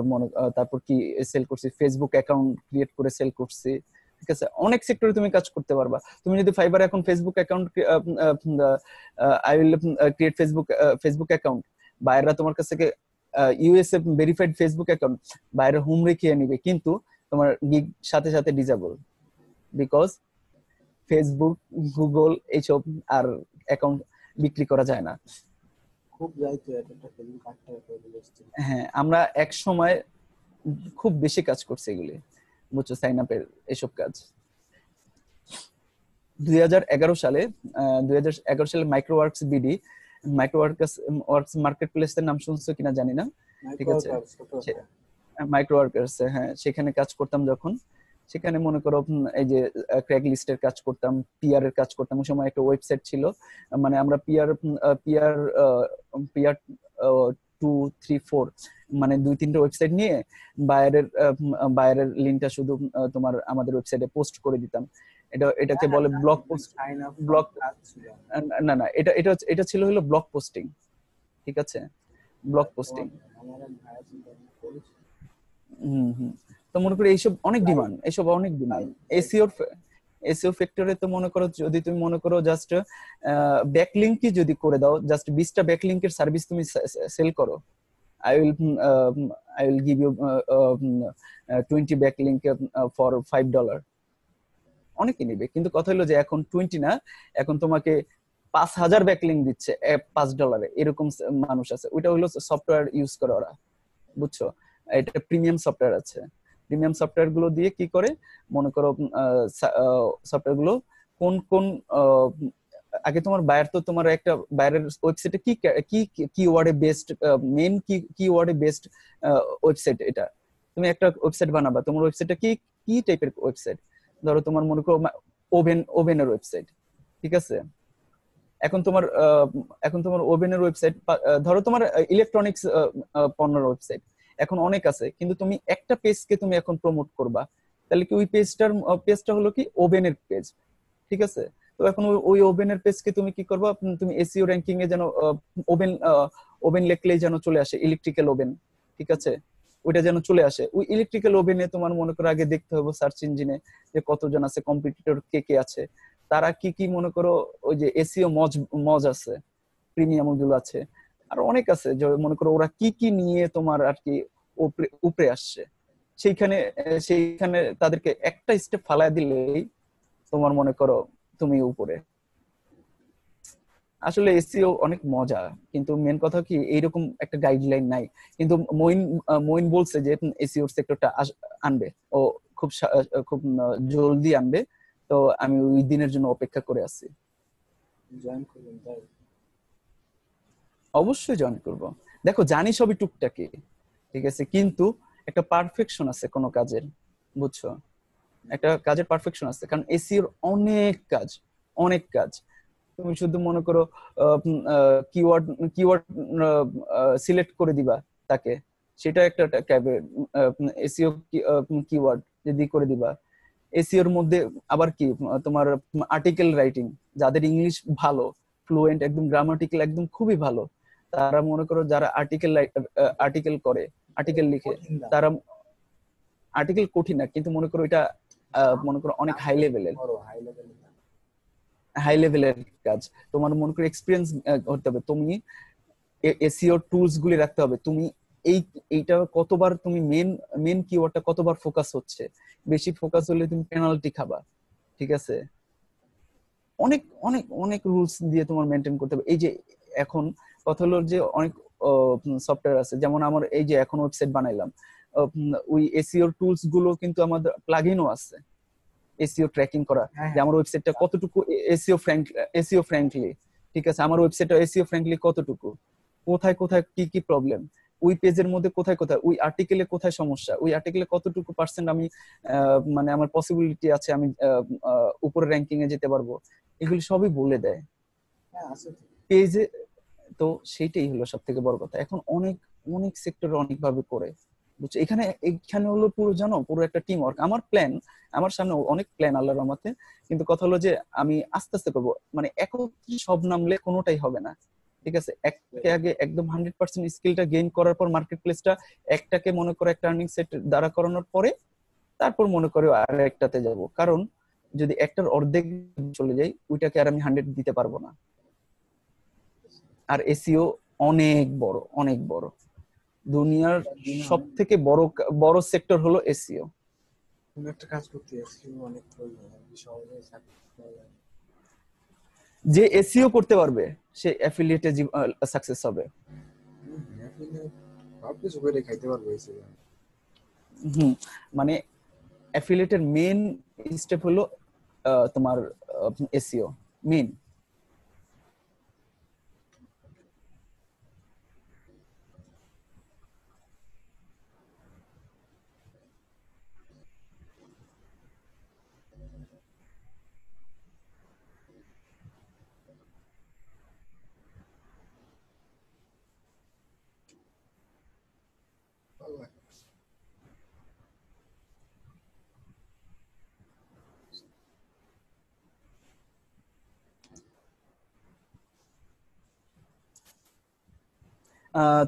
A: তারপর কি সেল করছি, ফেসবুক অ্যাকাউন্ট ক্রিয়েট করে সেল করছি, ঠিক আছে? অনেক সেক্টরে তুমি কাজ করতে পারবা। তুমি যদি ফাইবারে এখন Facebook account, I will create Facebook account, বাইরেরা তোমার কাছ থেকে ইউএসএ ভেরিফাইড ফেসবুক অ্যাকাউন্ট বাইরে হোম রেখে নিবে, কিন্তু তোমার গিগ সাথে সাথে ডিসেবল, বিকজ ফেসবুক গুগল এইসব আর অ্যাকাউন্ট বিক্রি করা যায় না।
B: খুব যাইতো একটা ফেসবুক কাটতে করে।
A: হ্যাঁ আমরা এক সময় খুব বেশি কাজ করছি এগুলি, বুঝছো, সাইন আপের এসব কাজ। 2011 সালে মাইক্রোওয়ার্কস বিডি, মাইক্রোওয়ার্কস মার্কেট প্লেসের নাম শুনছো কিনা জানি না, ঠিক আছে? মাইক্রোওয়ার্কস, হ্যাঁ সেখানে কাজ করতাম যখন, সেখানে মনে করো এই যে ক্র্যাক লিস্টের কাজ করতাম, পিআর এর কাজ করতাম। ওই সময় একটা ওয়েবসাইট ছিল, মানে আমরা পিআর পিআর পিআর 2, 3, 4 মানে 2-3টা ওয়েবসাইট নিয়ে বায়ারের লিঙ্কটা শুধু তোমার আমাদের ওয়েবসাইটে পোস্ট করে দিতাম। এটাকে বলে ব্লগ পোস্ট। ব্লগ না না, এটা ছিল হলো ব্লগ পোস্টিং, ঠিক আছে? Blog posting. হুম। তো মনে করো এইসব অনেক ডিমান্ড, এইসব অনেক ডিমান্ড। এসইও ফ্যাক্টরে তো মনে করো যদি তুমি মনে করো জাস্ট ব্যাকলিংকই যদি করে দাও, জাস্ট 20টা ব্যাকলিংকের সার্ভিস তুমি সেল করো, I will I will give you 20 backlink for $5, অনেকে নিবে। কিন্তু কথা হলো যে এখন 20 না, এখন তোমাকে 5000 ব্যাকলিং দিচ্ছে $5, এরকম মানুষ আছে। ওইটা হলো সফটওয়্যার ইউজ করে ওরা, বুঝছো? এটা প্রিমিয়াম সফটওয়্যার আছে। প্রিমিয়াম সফটওয়্যার গুলো দিয়ে কি করে মনে করো, সফটওয়্যার গুলো কোন কোন আগে তোমার বায়ার, তো তোমার একটা বায়ারের ওয়েবসাইটে কি কি কিওয়ার্ডে বেস্ট, মেইন কি কিওয়ার্ডে বেস্ট ওয়েবসাইট, এটা তুমি একটা ওয়েবসাইট বানাবা, তোমার ওয়েবসাইটটা কি কি টাইপের ওয়েবসাইট? ধরো তোমার মনে করো ওভেনের ওয়েবসাইট, ঠিক আছে? এখন তোমার ওভেনের ওয়েবসাইট, ধরো তোমার ইলেকট্রনিক্স পণ্যের ওয়েবসাইট এখন অনেক আছে, কিন্তু তুমি একটা পেজকে তুমি এখন প্রমোট করবা, তাহলে কি ওই পেজটা হলো কি ওভেনের পেজ, ঠিক আছে? তো এখন ওই ওভেনের পেজকে তুমি কি করবা, তুমি এসইও র্যাঙ্কিং এ যেন ওভেন ওভেন লিখলেই যেন চলে আসে ইলেকট্রিক্যাল ওভেন, ঠিক আছে? ওইটা যেন চলে আসে। ওই ইলেকট্রিক্যাল ওভেনে তোমার মনে করো আগে দেখতে হবে সার্চ ইঞ্জিনে যে কতজন আছে, কম্পিটিটর কে কে আছে, তারা কি কি মনে করো ওই যে এসইও মজ আছে, প্রিমিয়াম গুলো আছে, আর অনেক আছে যে মনে করো ওরা কি কি নিয়ে তোমার আর কি উপরে আসছে, সেইখানে তাদেরকে একটা স্টেপ ফালায় দিলেই তোমার মনে করো তুমি উপরে। আসলে এসইও অনেক মজা, কিন্তু মেন কথা কি এইরকম একটা গাইডলাইন নাই। কিন্তু মইন বলছে যে এসইও সেক্টরটা আনবে, ও খুব জলদি আনবে। তো আমি ওই দিনের জন্য অপেক্ষা করে আছি।
B: জয়েন করবেন তাই?
A: অবশ্যই জয়েন করব। দেখো জানি সবই টুকটাকি, ঠিক আছে, কিন্তু একটা পারফেকশন আছে কোনো কাজের, বুঝছো? একটা কাজের পারফেকশন আছে, কারণ এসইওর অনেক কাজ। তুমি শুধু মনে করো কিওয়ার্ড কিওয়ার্ড সিলেক্ট করে দিবা তাকে, সেটা একটা এসইও কিওয়ার্ড যদি করে দিবা। এসইওর মধ্যে আবার কি তোমার আর্টিকেল রাইটিং, যাদের ইংলিশ ভালো, ফ্লুয়েন্ট, একদম গ্রামাটিক্যাল একদম খুবই ভালো, তারা মনে করো যারা আর্টিকেল করে, আর্টিকেল লিখে, তারা আর্টিকেল কঠিন না, কিন্তু মনে করো এটা মনে করো অনেক হাই লেভেলের কাজ। তোমার মনে করো এক্সপিরিয়েন্স হতে হবে, তুমি এসইও টুলস গুলি রাখতে হবে, তুমি এইটা কতবার তুমি মেন কিওয়ার্ডটা কতবার ফোকাস হচ্ছে, বেশি ফোকাস হলে তুমি পেনাল্টি খাবা, ঠিক আছে? অনেক অনেক অনেক রুলস দিয়ে তোমার মেনটেন করতে হবে। এই যে এখন কথা হলো যে অনেক সফটওয়্যার আছে, যেমন আমার এই যে এখন ওয়েবসাইট বানাইলাম, ওই এসইও টুলস গুলো কিন্তু আমাদের প্লাগইনও আছে এসইও ট্র্যাকিং করা, যে আমার ওয়েবসাইটটা কতটুকু এসইও ফ্র্যাঙ্কলি, ঠিক আছে? আমার ওয়েবসাইটটা এসইও ফ্র্যাঙ্কলি কতটুকু, কোথায় কোথায় কি কি প্রবলেম, ওই পেজের মধ্যে কোথায় কোথায়, ওই আর্টিকেলে কোথায় সমস্যা, ওই আর্টিকেলে কতটুকু পার্সেন্ট আমি মানে আমার পসিবিলিটি আছে আমি উপরে র্যাঙ্কিং এ যেতে পারবো, এগুলি সবই বলে দেয় পেজে। তো সেইটাই হলো সব থেকে বড় কথা। এখন অনেক অনেক সেক্টরে অনেক ভাবে করে, বুঝছো? এখানে হলো পুরো জানো পুরো একটা টিম ওয়ার্ক। আমার সামনে অনেক প্ল্যান আল্লাহর রহমতে, কিন্তু কথা হলো যে আমি আস্তে আস্তে করবো, মানে একত্রে সব নামলে কোনোটাই হবে না, ঠিক আছে? আগে একদম 100% স্কিলটা গেইন করার পর মার্কেট প্লেসটা একটাকে মনে করো একটা আর্নিং সেট দাঁড়া করানোর পরে তারপর মনে করো আর একটাতে যাব, কারণ যদি একটার অর্ধেক চলে যাই ওইটাকে আর আমি 100 দিতে পারবো না। আর এসইও অনেক বড় দুনিয়ার সব থেকে বড় সেক্টর হলো এসইও।
B: তুমি একটা কাজ করতে এসইও অনেক প্রয়োজন, সহজে সাকসেস।
A: যে এসইও করতে পারবে সে অ্যাফিলিয়েটে সাকসেস হবে।
B: অ্যাফিলিয়েট সব কিছু করে খাইতে পারবে এসইও।
A: মানে অ্যাফিলিয়েটের মেইন স্টেপ হলো তোমার এসইও মেইন।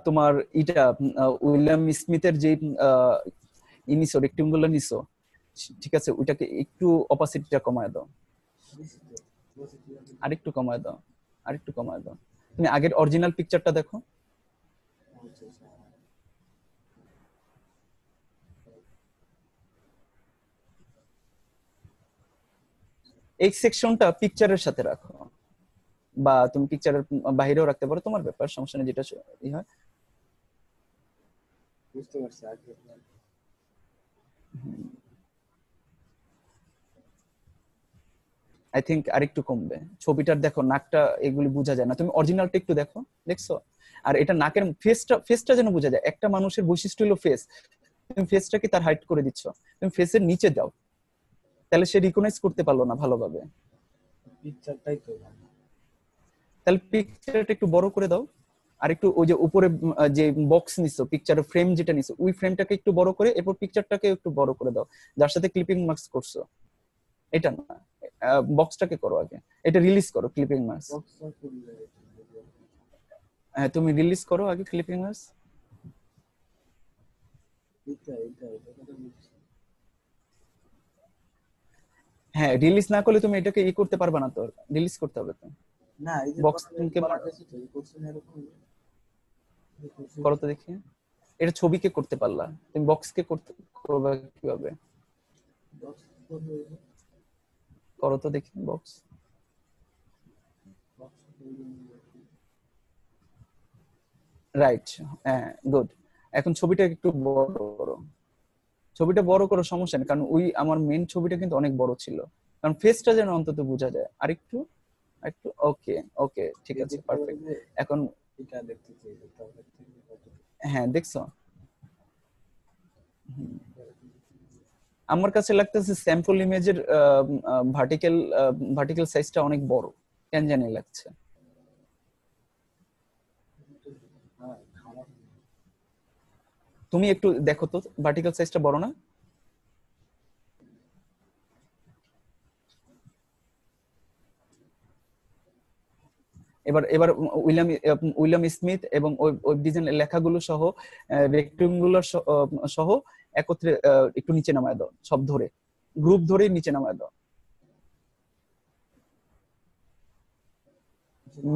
A: তোমার এটা উইলিয়াম স্মিথের যে নিছো, রেক্টিম গুলো নিছো, ঠিক আছে, ওইটাকে একটু অপাসিটিটা কমায় দাও, আরেকটু কমায় দাও, আরেকটু কমায় দাও। তুমি আগের অরিজিনাল পিকচারটা দেখো। এই সেকশনটা পিকচারের সাথে রাখো, বা তুমি পিকচারের বাইরেও রাখতে পারো, তোমার ব্যাপার, সমস্যা নেই, যেটা হয়।
B: বুঝতে পারছি আগে।
A: আই থিঙ্ক আরেকটু কমবে। ছবিটার দেখো নাকটা, এগুলি বোঝা যায় না, তুমি অরিজিনালটা একটু দেখো, দেখছো? আর এটা নাকের ফেসটা যেন বোঝা যায়। একটা মানুষের বৈশিষ্ট্য হলো ফেস, তুমি ফেসটাকে তার হাইড করে দিচ্ছ, তুমি ফেসের নিচে দাও, তাহলে সে রিকগনাইজ করতে পারলো না ভালোভাবে।
B: পিকচারটাই তো
A: তাহলে পিকচারটা একটু বড় করে দাও, আর একটু ওই যে উপরে যে বক্স নিছো, পিকচারের ফ্রেম যেটা নিছো, ওই ফ্রেমটাকে একটু বড় করে, এরপর পিকচারটাকে একটু বড় করে দাও, যার সাথে ক্লিপিং মার্কস করছো। এটা না, বক্সটাকে করো আগে, এটা রিলিজ করো ক্লিপিং মার্কস।
B: বক্সটা করলে
A: হ্যাঁ, তুমি রিলিজ করো আগে ক্লিপিং মার্কস।
B: এটা কথা বলছি।
A: হ্যাঁ, রিলিজ না করলে তুমি এটাকে করতে পারবে না, তো রিলিজ করতে হবে তো।
B: না এই যে
A: বক্স
B: প্রথমে করা গেছে তো, এই কোশ্চেন এরকম
A: করো তো দেখি, এটা ছবিকে করতে পারলা, তুমি বক্সকে করতে করবে কিভাবে?
B: বক্স করবে,
A: করো তো দেখি বক্স।
B: বক্স করবে।
A: রাইট, হ্যাঁ, গুড। এখন ছবিটা একটু বড় করো, ছবিটা বড় করো, সমস্যা নেই, কারণ ওই আমার মেন ছবিটা কিন্তু অনেক বড় ছিল, কারণ ফেসটা যেন অন্তত বোঝা যায়। আরেকটু, একটু, ওকে, ওকে, ঠিক আছে, পারফেক্ট। এখন
B: এটা দেখতে চাই, তাহলে
A: হ্যাঁ, দেখছো? আমার কাছে লাগতেছে স্যাম্পল ইমেজের ভার্টিক্যাল ভার্টিক্যাল সাইজটা অনেক বড়, কেন জানি লাগছে। তুমি একটু দেখো তো, ভার্টিক্যাল সাইজটা বড় না? এবার এবার উইলিয়াম স্মিথ এবং ওই ডিজাইনের লেখাগুলো সহ, রেক্টিং গুলো সহ একত্রে একটু নিচে নামায় দাও, সব ধরে, গ্রুপ ধরে নিচে নামায় দাও।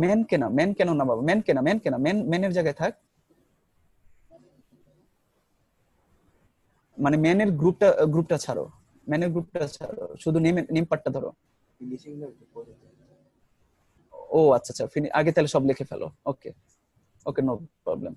A: ম্যান কেন না বাবা, ম্যানের জায়গায় থাক, মানে ম্যানের গ্রুপটা ছাড়ো, ম্যানের গ্রুপটা ছাড়ো, শুধু নেম পার্টটা ধরো।
B: ফিনিশিংটা একটু করে
A: ও আচ্ছা আচ্ছা, আগে তাহলে সব লিখে ফেলো। ওকে, ওকে, নো প্রবলেম।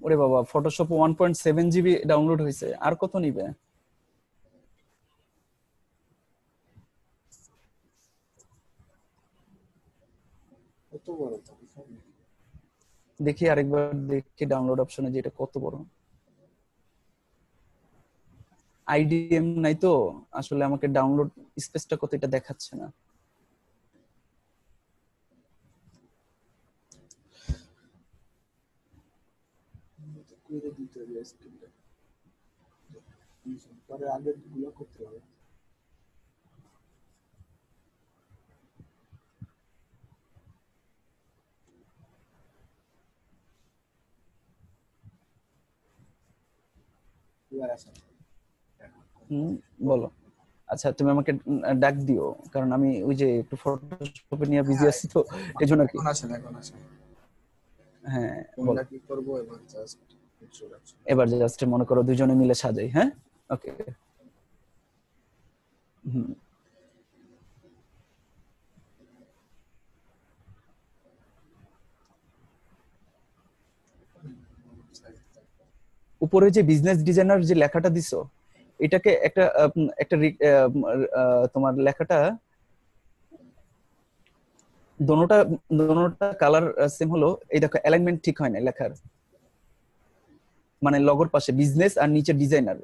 A: ওরে বাবা, ফটোশপ 1.7 GB ডাউনলোড হয়েছে, আর কত নিবে?
B: কত বড় তো
A: দেখি আরেকবার, দেখি ডাউনলোড অপশনে যেটা কত বড়। আইডিএম নাই তো, আসলে আমাকে ডাউনলোড স্পেসটা কত এটা দেখাচ্ছে না।
B: করে দিতে হবে স্ক্রিনটা, পরে আগের গুলো করতে হবে। এবার আসেন,
A: হুম, বলো। আচ্ছা তুমি আমাকে ডাক দিও, কারণ আমি ওই যে একটু ফটোশপে নিয়ে বিজি আছি তো, এজন্য আর কি।
B: এখন আসেন, এখন আসেন।
A: হ্যাঁ বল।
B: কোনটা কি করবো এবার, জাস্ট ইন্ট্রোডাকশন।
A: এবার জাস্ট মনে করো দুজনে মিলে সাজাই, হ্যাঁ ওকে। হুম। উপরে যে বিজনেস ডিজাইনার যে লেখাটা দিছো, এটাকে একটা একটা তোমার লেখাটা দোনোটা দোনোটা কালার সেম হলো, এই দেখো অ্যালাইনমেন্ট ঠিক হয় না লেখার, মানে লগোর পাশে বিজনেস আর নিচে ডিজাইনার,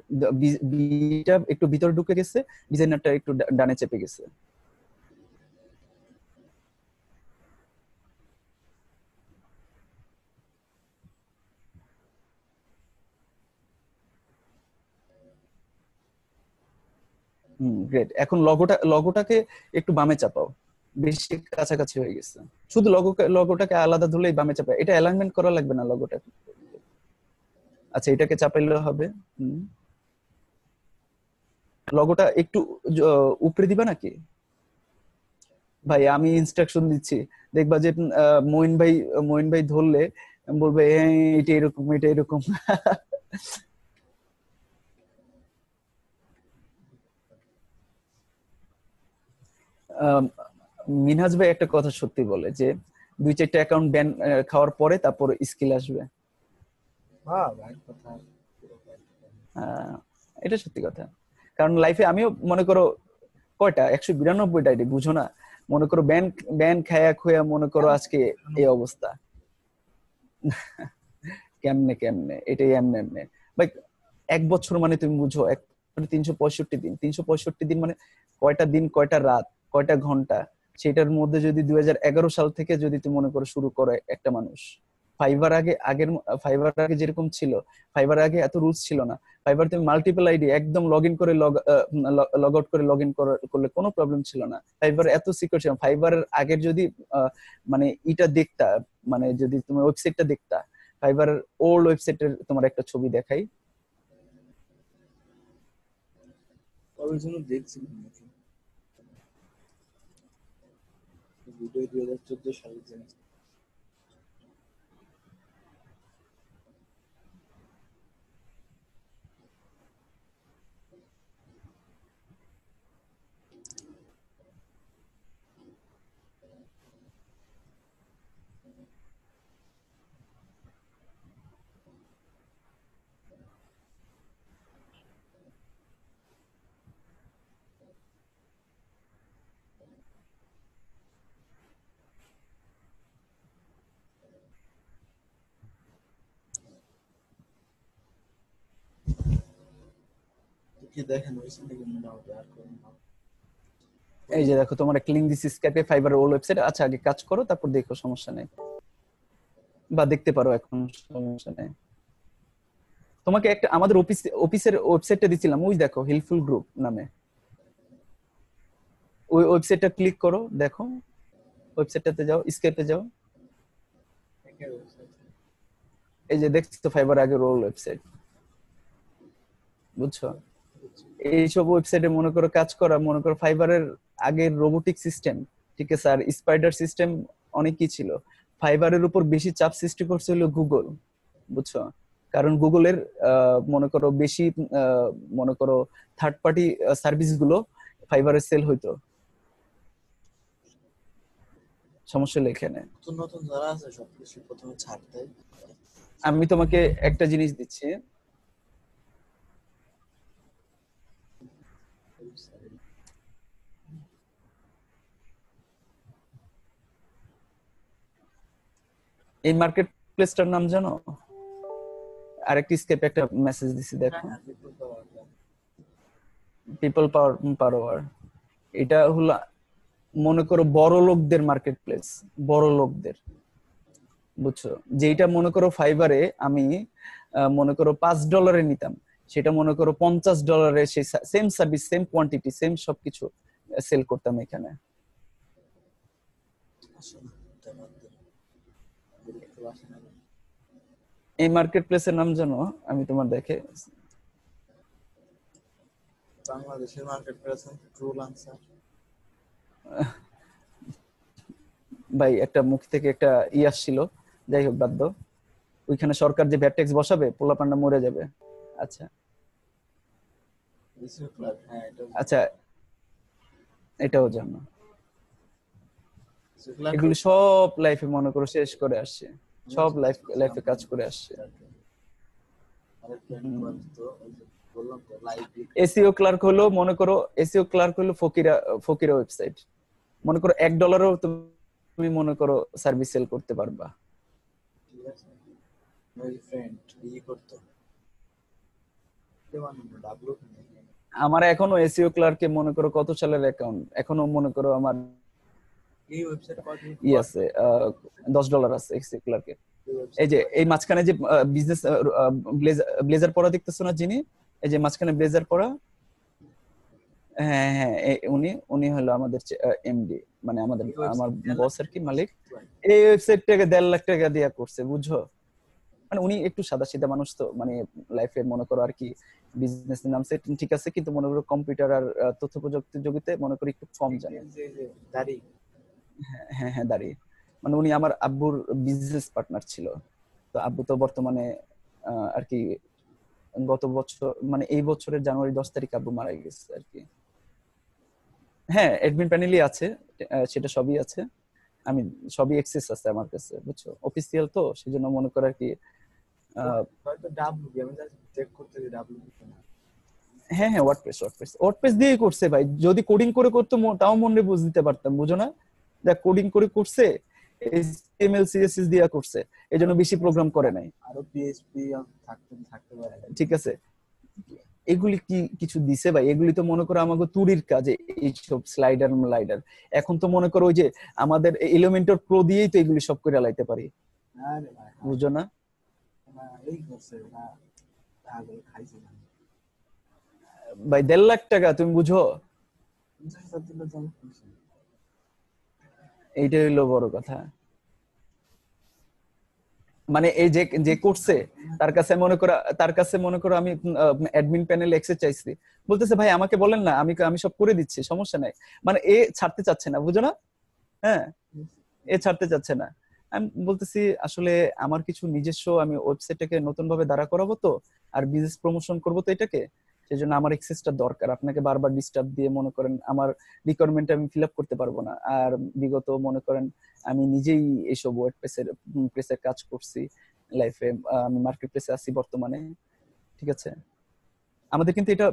A: বিটা একটু ভিতরে ঢুকে গেছে, ডিজাইনারটা একটু ডানে চেপে গেছে। গ্রেট। এখন লগোটাকে একটু বামে চাপাও, বেশি কাছাকাছি হয়ে গেছে। শুধু লগোটাকে আলাদা ধরলেই বামে চাপাও, এটা অ্যালাইনমেন্ট করা লাগবে না লগোটা। আচ্ছা এটাকে চাপাইলে হবে। লগোটা একটু উপরে দিবা নাকি? ভাই আমি ইনস্ট্রাকশন দিচ্ছি, দেখবা যে মইন ভাই ধরলে বলবে এটা এরকম এটা এরকম। আহ, মিনহাজ ভাই একটা কথা সত্যি বলে যে 2-4টা অ্যাকাউন্ট ব্যান খাওয়ার পরে তারপর স্কিল আসবে।
B: হ্যাঁ ভাই, কথা
A: আহ, এটা সত্যি কথা। কারণ লাইফে আমিও মনে করো কয়টা 192টা আইডি বুঝো না, মনে করো ব্যান ব্যান খায়া খুয়া মনে করো আজকে এই অবস্থা। কেমনে কেমনে এটাই এমনে এমনে ভাই। 1 বছর মানে তুমি বুঝো, 365 দিন, 365 দিন মানে কয়টা দিন, কয়টা রাত, কয়টা ঘন্টা, সেটার মধ্যে যদি 2011 সাল থেকে যদি তুমি মনে করো শুরু করে একটা মানুষ। ফাইবার আগে যেরকম ছিল, ফাইবার আগে এত রুলস ছিল না। ফাইবার তুমি মাল্টিপল আইডি একদম লগ ইন করে লগ আউট করে লগ ইন করলে কোনো প্রবলেম ছিল না। ফাইবার এত সিকিউর ছিল। ফাইবারের আগের যদি মানে এটা দেখতা, মানে যদি তুমি ওয়েবসাইটটা দেখতা, ফাইবারের ওল্ড ওয়েবসাইটের তোমার একটা ছবি দেখাই।
B: কবে যেন দেখছিলাম নাকি ভিডিও, 2014 সালে যেন। কি দেখেন হয়েছে নাকি মোটামুটি, আর করুন না।
A: এই যে দেখো তোমার একটা লিঙ্ক দিছি স্কাইপে, ফাইবারের ওল্ড ওয়েবসাইট। আচ্ছা আগে কাজ করো তারপর দেখো, সমস্যা নেই, বা দেখতে পারো এখন, সমস্যা নেই। তোমাকে একটা আমাদের অফিসের ওয়েবসাইটটা দিছিলাম, ওই দেখো হেল্পফুল গ্রুপ নামে, ওই ওয়েবসাইটটা ক্লিক করো, দেখো ওয়েবসাইটটাতে যাও, স্কাইপে যাও। এই যে দেখছো ফাইবার আগের ওল্ড ওয়েবসাইট, বুঝছো? এইসব ওয়েবসাইটে মনে করো কাজ করা, মনে করো ফাইবারের আগের রোবোটিক সিস্টেম, ঠিক আছে, আর স্পাইডার সিস্টেম অনেকই ছিল। ফাইবারের উপর বেশি চাপ সৃষ্টি করছে হলো গুগল, বুঝছো? কারণ গুগলের মনে করো বেশি আহ, মনে করো থার্ড পার্টি সার্ভিস গুলো ফাইবারের সেল হইতো। সমস্যা হলো এখানে।
B: নতুন নতুন যারা আছে সবকিছু প্রথমে ছাড় দেয়।
A: আমি তোমাকে একটা জিনিস দিচ্ছি, এই মার্কেট প্লেসটার নাম জানো? আরেকটি স্কেপে একটা মেসেজ দিছি দেখো, পিপল পাওয়ার। এটা হলো মনে করো বড় লোকদের মার্কেট প্লেস, বড় লোকদের, বুঝছো? যেটা মনে করো ফাইবারে আমি মনে করো $5 নিতাম, সেটা মনে করো $50 সেই same service, same quantity, same সবকিছু সেল করতাম এখানে। এই মার্কেট প্লেসের নাম জানো? আমি তোমার দেখে
B: বাংলাদেশের মার্কেট প্লেস ট্রু লান্সার।
A: ভাই একটা মুখ থেকে একটা আসছিল, যাই হোক বাদ দাও। ওইখানে সরকার যে ভ্যাট ট্যাক্স বসাবে, পোলাপান্ডা মরে যাবে। আচ্ছা
B: রিসিভ ক্লাব, হ্যাঁ এটা
A: আচ্ছা, এটাও জানো।
B: রিসিভ ক্লাব
A: এগুলি সব লাইফে মনে করো শেষ করে আসছে, সব লাইফে কাজ করে আসছে।
B: আরে প্ল্যান করতে তো ওই যে বললাম তো লাইভ
A: এসইও ক্লার্ক হলো, মনে করো এসইও ক্লার্ক হলো ফকিরা ওয়েবসাইট। মনে করো $1 তুমি মনে করো সার্ভিস সেল করতে পারবা।
B: ঠিক আছে, ওই ফ্রেন্ড করতো কেমন ডাবলু।
A: আমার এখনো এসইও ক্লার্কে মনে করো কত সালের অ্যাকাউন্ট, এখনো মনে করো আমার
B: এই ওয়েবসাইট
A: আছে $10 আছে এসইও ক্লার্কে। এই যে এই মাঝখানে যে বিজনেস ব্লেজার পরা দেখতেছো না যিনি, এই যে মাঝখানে ব্লেজার পরা, হ্যাঁ হ্যাঁ উনি উনি হলো আমাদের এমডি, মানে আমার বস আর কি, মালিক। এই ওয়েবসাইটটাকে $1.5 লাখ দিয়া করছে, বুঝছো? মানে উনি একটু সাদাসিধা মানুষ তো, মানে লাইফে মনে করো আর কি বিজনেস নামছে ঠিক আছে, কিন্তু মনে করো কম্পিউটার আর তথ্য প্রযুক্তি জগতে মনে করি একটু কম জানে। হ্যাঁ হ্যাঁ দাঁড়িয়ে, মানে উনি আমার আব্বুর বিজনেস পার্টনার ছিল। তো আব্বু তো বর্তমানে আর কি গত বছর, মানে এই বছরের জানুয়ারি 10 তারিখ আব্বু মারা গেছে আর কি। হ্যাঁ অ্যাডমিন প্যানেলই আছে, সেটা সবই আছে, আমি সবই অ্যাক্সেস আছে আমার কাছে, বুঝছো? অফিসিয়াল তো সেজন্য মনে করো আর কি।
B: হয়তো ডাবলু আমি জাস্ট চেক করতে যে ডাবলু না।
A: হ্যাঁ হ্যাঁ ওয়ার্ডপ্রেস দিয়েই করছে ভাই। যদি কোডিং করে করতো তাও মনে বুঝ দিতে পারতাম, বুঝো না? দেখ কোডিং করে করছে, HTML CSS দিয়া করছে, এজন্য বেশি প্রোগ্রাম করে নাই।
B: আরো পিএইচপি থাকতে পারে,
A: ঠিক আছে, এগুলি কি কিছু দিছে ভাই? এগুলি তো মনে করো আমাকে তুরির কাজে, এইসব স্লাইডার। এখন তো মনে করো ওই যে আমাদের এলিমেন্টর প্রো দিয়েই তো এগুলি সব করে লাইতে পারি,
B: আরে ভাই
A: বুঝো না?
B: এই করছে না, পাগল খাইছে না
A: ভাই $1.5 লাখ তুমি বুঝো?
B: 50,000 দিলে তো আমি খুশি।
A: এইটাই হইলো বড় কথা। মানে এই যে যে করছে তার কাছে মনে করো আমি অ্যাডমিন প্যানেল অ্যাক্সেস চাইছি, বলতেছে ভাই আমাকে বলেন না, আমি সব করে দিচ্ছি, সমস্যা নাই। মানে এ ছাড়তে চাচ্ছে না, বুঝো না? হ্যাঁ এ ছাড়তে চাচ্ছে না। আমি বলতেছি আসলে আমার কিছু নিজস্ব, আমি ওয়েবসাইটটাকে নতুন ভাবে দাঁড়া করাবো তো, আর বিজনেস প্রমোশন করবো তো এটাকে, সেজন্য আমার অ্যাক্সেসটা দরকার। আপনাকে বারবার ডিস্টার্ব দিয়ে মনে করেন আমার রিকোয়ারমেন্ট আমি ফিল আপ করতে পারবো না। আর বিগত মনে করেন আমি নিজেই এইসব প্রেসের কাজ করছি লাইফে, আমি মার্কেট প্লেসে আছি বর্তমানে, ঠিক আছে? আমাদের কিন্তু এটা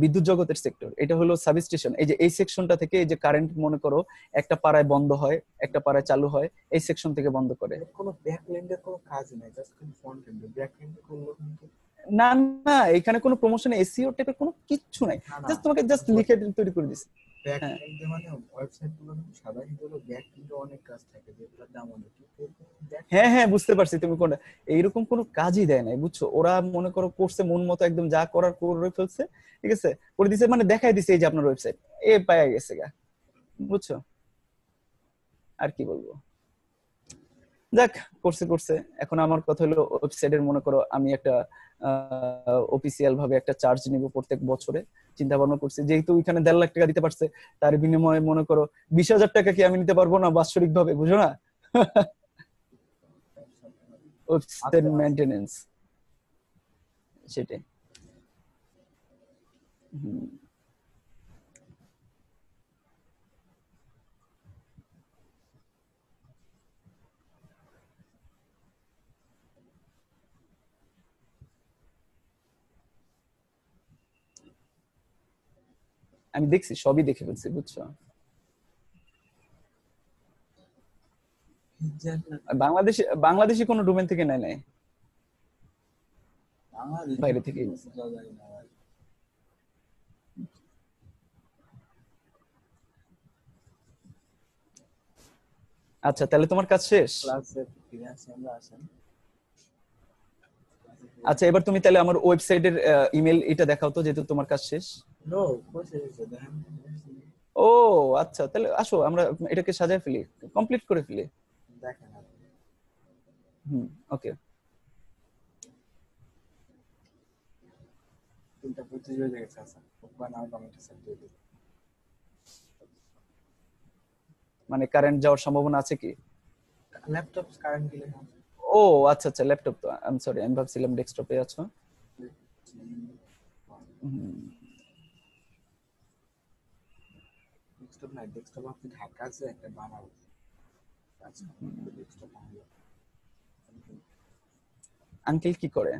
A: বিদ্যুৎ জগতের সেক্টর, এটা হলো সাবস্টেশন। এই যে এই সেকশনটা থেকে এই যে কারেন্ট মনে করো একটা পাড়ায় বন্ধ হয়, একটা পাড়ায় চালু হয়, এই সেকশন থেকে বন্ধ করে।
B: কোনো ব্যাকএন্ডের কোনো কাজ নাই, জাস্ট ফ্রন্ট এন্ড। ব্যাকএন্ড করলে কিন্তু
A: না না, এখানে কোনো প্রমোশন এসইও টাইপের কোনো কিচ্ছু নাই, জাস্ট তোমাকে জাস্ট লিখে তৈরি করে দিছি।
B: ব্যাকএন্ড মানে ওয়েবসাইট গুলো সাদা, কিন্তু ব্যাকএন্ডে অনেক কাজ থাকে যেগুলোর দাম অনেক।
A: হ্যাঁ হ্যাঁ বুঝতে পারছি তুমি কোনটা। এইরকম কোনো কাজই দেয় নাই, বুঝছো? ওরা মনে করো করছে মন মতো, একদম যা করার করে ফেলছে, ঠিক আছে, করে দিছে, মানে দেখাই দিছে এই যে আপনার ওয়েবসাইট, এ পায়া গেছে গা, বুঝছো? আর কি বলবো, যাক, করছে। এখন আমার কথা হলো ওয়েবসাইটের মনে করো আমি একটা অফিসিয়াল ভাবে একটা চার্জ নিব প্রত্যেক বছরে, চিন্তা ভাবনা করছি। যেহেতু ওইখানে $1.5 লাখ দিতে পারছে, তার বিনিময়ে মনে করো 20,000 কি আমি নিতে পারবো না বাৎসরিক ভাবে, বুঝো না? ওয়েবসাইট মেইনটেনেন্স, সেটাই। আমি দেখছি, সবই দেখে ফেলছি, বুঝছো? বাংলাদেশি কোনো ডোমেন থেকে নেয় নাই, বাইরে থেকে। আচ্ছা তাহলে তোমার কাজ শেষ। আচ্ছা এবার তুমি তাহলে আমার ওয়েবসাইটের ইমেল এটা দেখাও তো, যেহেতু তোমার কাজ শেষ। ও আচ্ছা, তাহলে আসো আমরা এটাকে সাজায় ফেলি, কমপ্লিট করে ফেলি। ওকে।
B: 3টা প্রতিযোগিতা গেছে আছে বানাও কমিটি সেট দিয়ে দিই
A: মানে কারেন্ট যাওয়ার সম্ভাবনা আছে কি?
B: ল্যাপটপ কারেন্ট গেলে না
A: ও আচ্ছা আচ্ছা, ল্যাপটপ তো আই এম সরি, আমি ভাবছিলাম ডেস্কটপে আছো।
B: ডেস্কটপ না ডেস্কটপ আপনি ঢাকা আছে একটা বানাবো আচ্ছা ডেস্কটপ বানাবো
A: আঙ্কেল কি করে?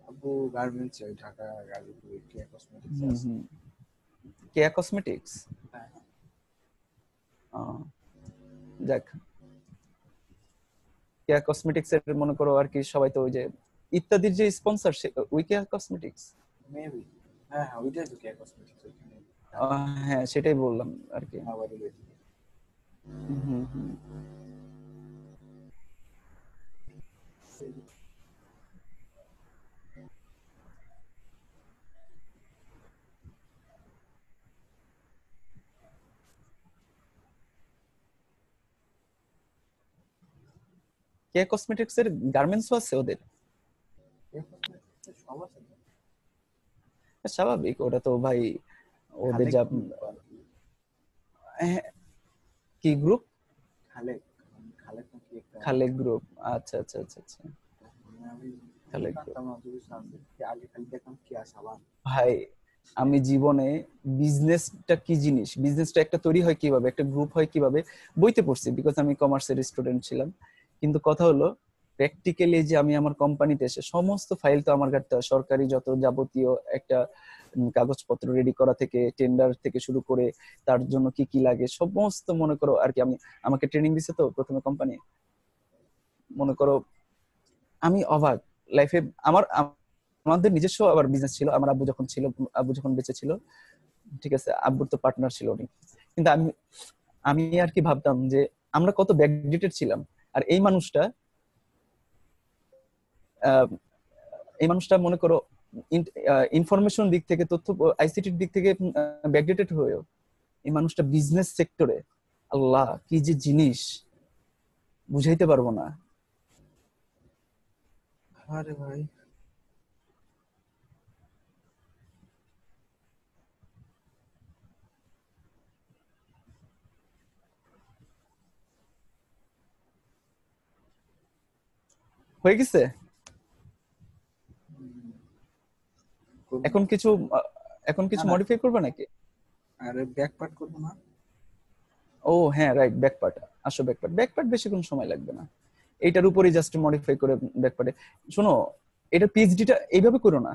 B: আবু গার্মেন্টস এ ঢাকা গাজীপুর কে কসমেটিক্স
A: হুম
B: আছে
A: হুম, কেয়া কসমেটিক্স।
B: হ্যাঁ
A: যাক, কেয়া কসমেটিক্স এর মনে করো আর কি সবাই তো ওই যে ইত্যাদির যে স্পন্সর, ওই কেয়া কসমেটিক্স।
B: মেবি হ্যাঁ ওইটাই তো কে কসমেটিক্স ওইখানে
A: হ্যাঁ সেটাই বললাম আর কি।
B: আবার
A: হুম হুম। কেয়া কসমেটিক্স এর গার্মেন্টসও আছে ওদের?
B: সব আছে
A: স্বাভাবিক, ওটা তো ভাই ওদের যা। হ্যাঁ, কি গ্রুপ?
B: খালেক খালেক নাকি একটা
A: খালেক গ্রুপ, আচ্ছা আচ্ছা আচ্ছা আচ্ছা।
B: আমি
A: খালেক গ্রুপ,
B: জানতাম না যদি সামনে আগে খালি দেখলাম কি আসাবান
A: ভাই আমি জীবনে বিজনেসটা কি জিনিস, বিজনেসটা একটা তৈরি হয় কিভাবে, একটা গ্রুপ হয় কিভাবে বইতে পড়ছি, বিকজ আমি কমার্সের স্টুডেন্ট ছিলাম। কিন্তু কথা হলো প্র্যাকটিক্যালি যে আমি আমার কোম্পানিতে এসে সমস্ত ফাইল তো আমার কাছে সরকারি যত যাবতীয় একটা কাগজপত্র রেডি করা থেকে টেন্ডার থেকে শুরু করে তার জন্য কি কি লাগে সমস্ত মনে করো আর কি। আমি আমাকে ট্রেনিং দিছে তো প্রথমে কোম্পানি, মনে করো আমি অবাক লাইফে। আমাদের নিজস্ব আবার বিজনেস ছিল, আমার আব্বু যখন ছিল, আব্বু যখন বেঁচে ছিল, ঠিক আছে, আব্বুর তো পার্টনার ছিল উনি। কিন্তু আমি আমি আর কি ভাবতাম যে আমরা কত ব্যাকডেটেড ছিলাম। আর আহ, এই মানুষটা মনে করো ইনফরমেশন দিক থেকে, তথ্য আইসিটির দিক থেকে ব্যাকডেটেড হয়েও এই মানুষটা বিজনেস সেক্টরে, আল্লাহ কি যে জিনিস বুঝাইতে পারবো না।
B: আরে ভাই
A: হয়ে গেছে। এখন কিছু এখন কিছু
B: না, না।
A: মডিফাই করবে নাকি?
B: আরে ব্যাক পার্ট করবো না
A: ও হ্যাঁ রাইট, ব্যাকপার্ট। আসো ব্যাকপার্ট, ব্যাকপার্ট বেশি কোনো সময় লাগবে না, এইটার উপরই জাস্ট মডিফাই করে ব্যাকপার্টে। শোনো, এটা পিএইচডিটা এইভাবে করো না,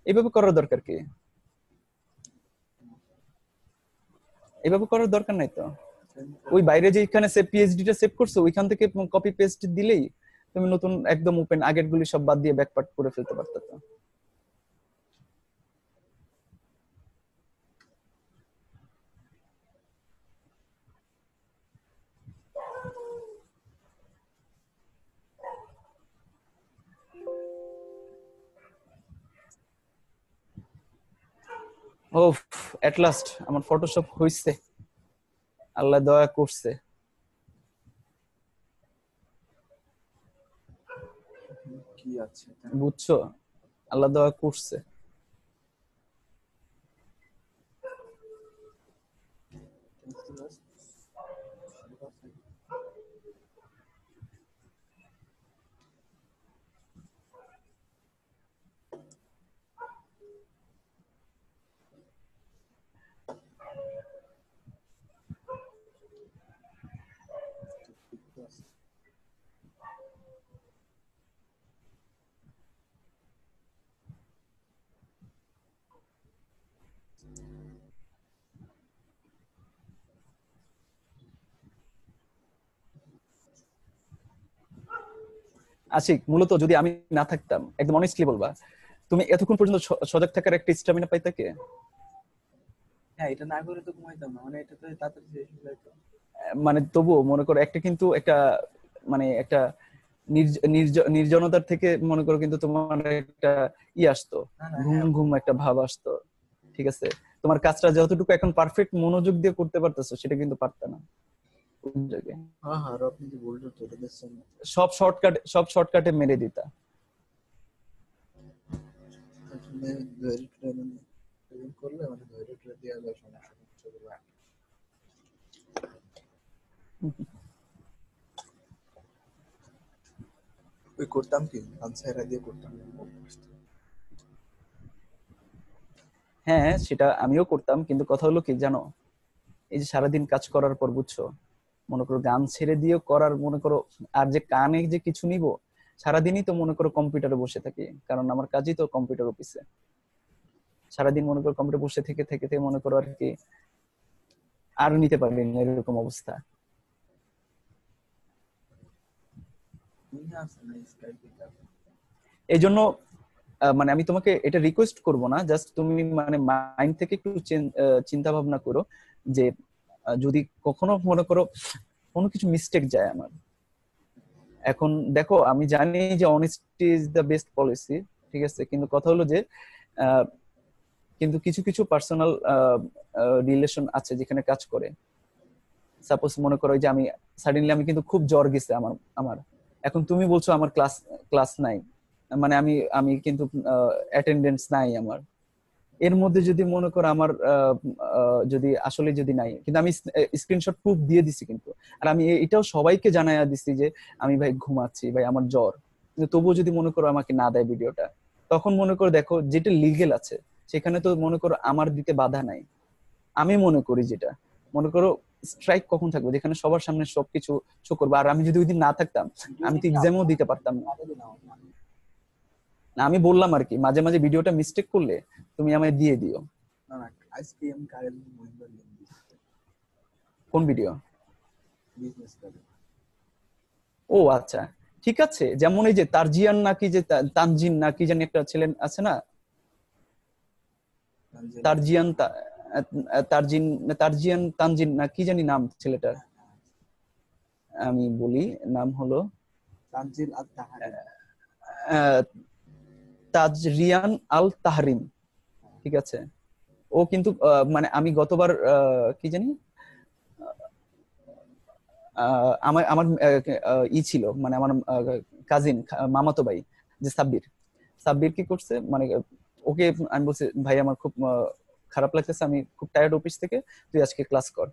A: এইভাবে করার দরকার কি? এইভাবে করার দরকার নাই তো। ওই বাইরে যেখানে সেভ পিএইচডিটা সেভ করছো ওইখান থেকে কপি পেস্ট দিলেই তুমি নতুন একদম ওপেন আগের গুলি সব বাদ দিয়ে ব্যাকপার্ট করে ফেলতে পারতো তো। ও এট লাস্ট আমার ফটোশপ হইছে, আল্লাহ দয়া করছে,
B: কি আছে
A: বুঝছো, আল্লাহ দয়া করছে। আশিক, মূলত যদি আমি না থাকতাম, একদম অনেস্টলি বলবা, তুমি এতক্ষণ পর্যন্ত সজাগ থাকার একটা স্ট্যামিনা পাইতা কে?
B: হ্যাঁ এটা না করে তো ঘুমাইতাম না মানে এটা তো তাড়াতাড়ি শেষ হয়ে যেত
A: মানে তবুও মনে করো একটা কিন্তু একটা মানে একটা নির্জনতার থেকে মনে করো কিন্তু তোমার একটা আসতো,
B: না না
A: ঘুম
B: হ্যাঁ
A: ঘুম একটা ভাব আসতো। ঠিক আছে, তোমার কাজটা যতটুকু এখন পারফেক্ট মনোযোগ দিয়ে করতে পারতেছো সেটা কিন্তু পারতা না কোন জায়গায়।
B: হ্যাঁ হ্যাঁ আপনি যে বললেন তো এটা দেখছেন
A: সব শর্টকাটে মেরে দিতা।
B: মানে ধৈর্য ধরে মানে এরকম করলে মানে ধৈর্য ধরে দেওয়া যায় সমস্যাগুলো। ওই করতাম কি আনসাইরা দিয়ে করতাম।
A: হ্যাঁ, সেটা আমিও করতাম, কিন্তু কথা হলো কি জানো, এই যে সারাদিন কাজ করার পর বুঝছো, মনে করো গান ছেড়ে দিয়েও করার মনে করো, আর যে কানে যে কিছু নিব, সারাদিনই তো মনে করো কম্পিউটারে বসে থাকি, কারণ আমার কাজই তো কম্পিউটার অফিসে। সারাদিন মনে করো কম্পিউটার বসে থেকে থেকে থেকে মনে করো আর কি আর নিতে পারবি না এরকম অবস্থা। এই জন্য মানে আমি তোমাকে এটা রিকোয়েস্ট করব না, জাস্ট তুমি মানে মাইন্ড থেকে একটু চিন্তা ভাবনা করো যে যদি কখনো মনে করো কোনো কিছু মিস্টেক যায় আমার। এখন দেখো, আমি জানি যে honesty is the best policy, ঠিক আছে, কিন্তু কথা হলো যে আহ, কিন্তু কিছু কিছু পার্সোনাল রিলেশন আছে যেখানে কাজ করে। সাপোজ মনে করো যে আমি সাডেনলি আমি কিন্তু খুব জ্বর গেছে আমার আমার এখন তুমি বলছো আমার ক্লাস ক্লাস নাই, মানে আমি আমি কিন্তু অ্যাটেন্ডেন্স নাই আমার। এর মধ্যে যদি মনে করো আমার যদি আসলে যদি নাই, কিন্তু আমি স্ক্রিনশট প্রুফ দিয়ে দিছি কিন্তু, আর আমি এটাও সবাইকে জানাইয়া দিছি যে আমি ভাই ঘুমাচ্ছি, ভাই আমার জ্বর, কিন্তু তবুও যদি মনে করো আমাকে না দেয় ভিডিওটা, তখন মনে করো দেখো যেটা লিগেল আছে সেখানে তো মনে করো আমার দিতে বাধা নাই। আমি মনে করি যেটা মনে করো স্ট্রাইক কখন থাকবে, যেখানে সবার সামনে সবকিছু শো করবো। আর আমি যদি ওই দিন না থাকতাম, আমি তো এক্সামও দিতে পারতাম না। না, আমি বললাম আর কি, মাঝে মাঝে ভিডিওটা মিস্টেক করলে তুমি আমায় দিয়ে দিও।
B: না না আজকে আমি কারের মহিলা
A: কোন ভিডিও?
B: বিজনেস করে।
A: ও আচ্ছা, ঠিক আছে। যেমন এই যে তারজিয়ান নাকি যে তানজিন নাকি জানি একটা ছেলে আছে না, তারজিয়ান তারজিন তারজিয়ান তানজিন না কি জানি নাম ছেলেটার, আমি বলি নাম হলো
B: তানজিল আল তাহারি।
A: আহ, তাজরিয়ান আল তাহরিম, ঠিক আছে। ও কিন্তু মানে আমি গতবার কি জানি আমার আমার ই ছিল, মানে আমার কাজিন মামাতো ভাই যে সাব্বির, সাব্বির কি করছে মানে ওকে আমি বলছি ভাই আমার খুব খারাপ লাগতেছে, আমি খুব টায়ার্ড অফিস থেকে, তুই আজকে ক্লাস কর।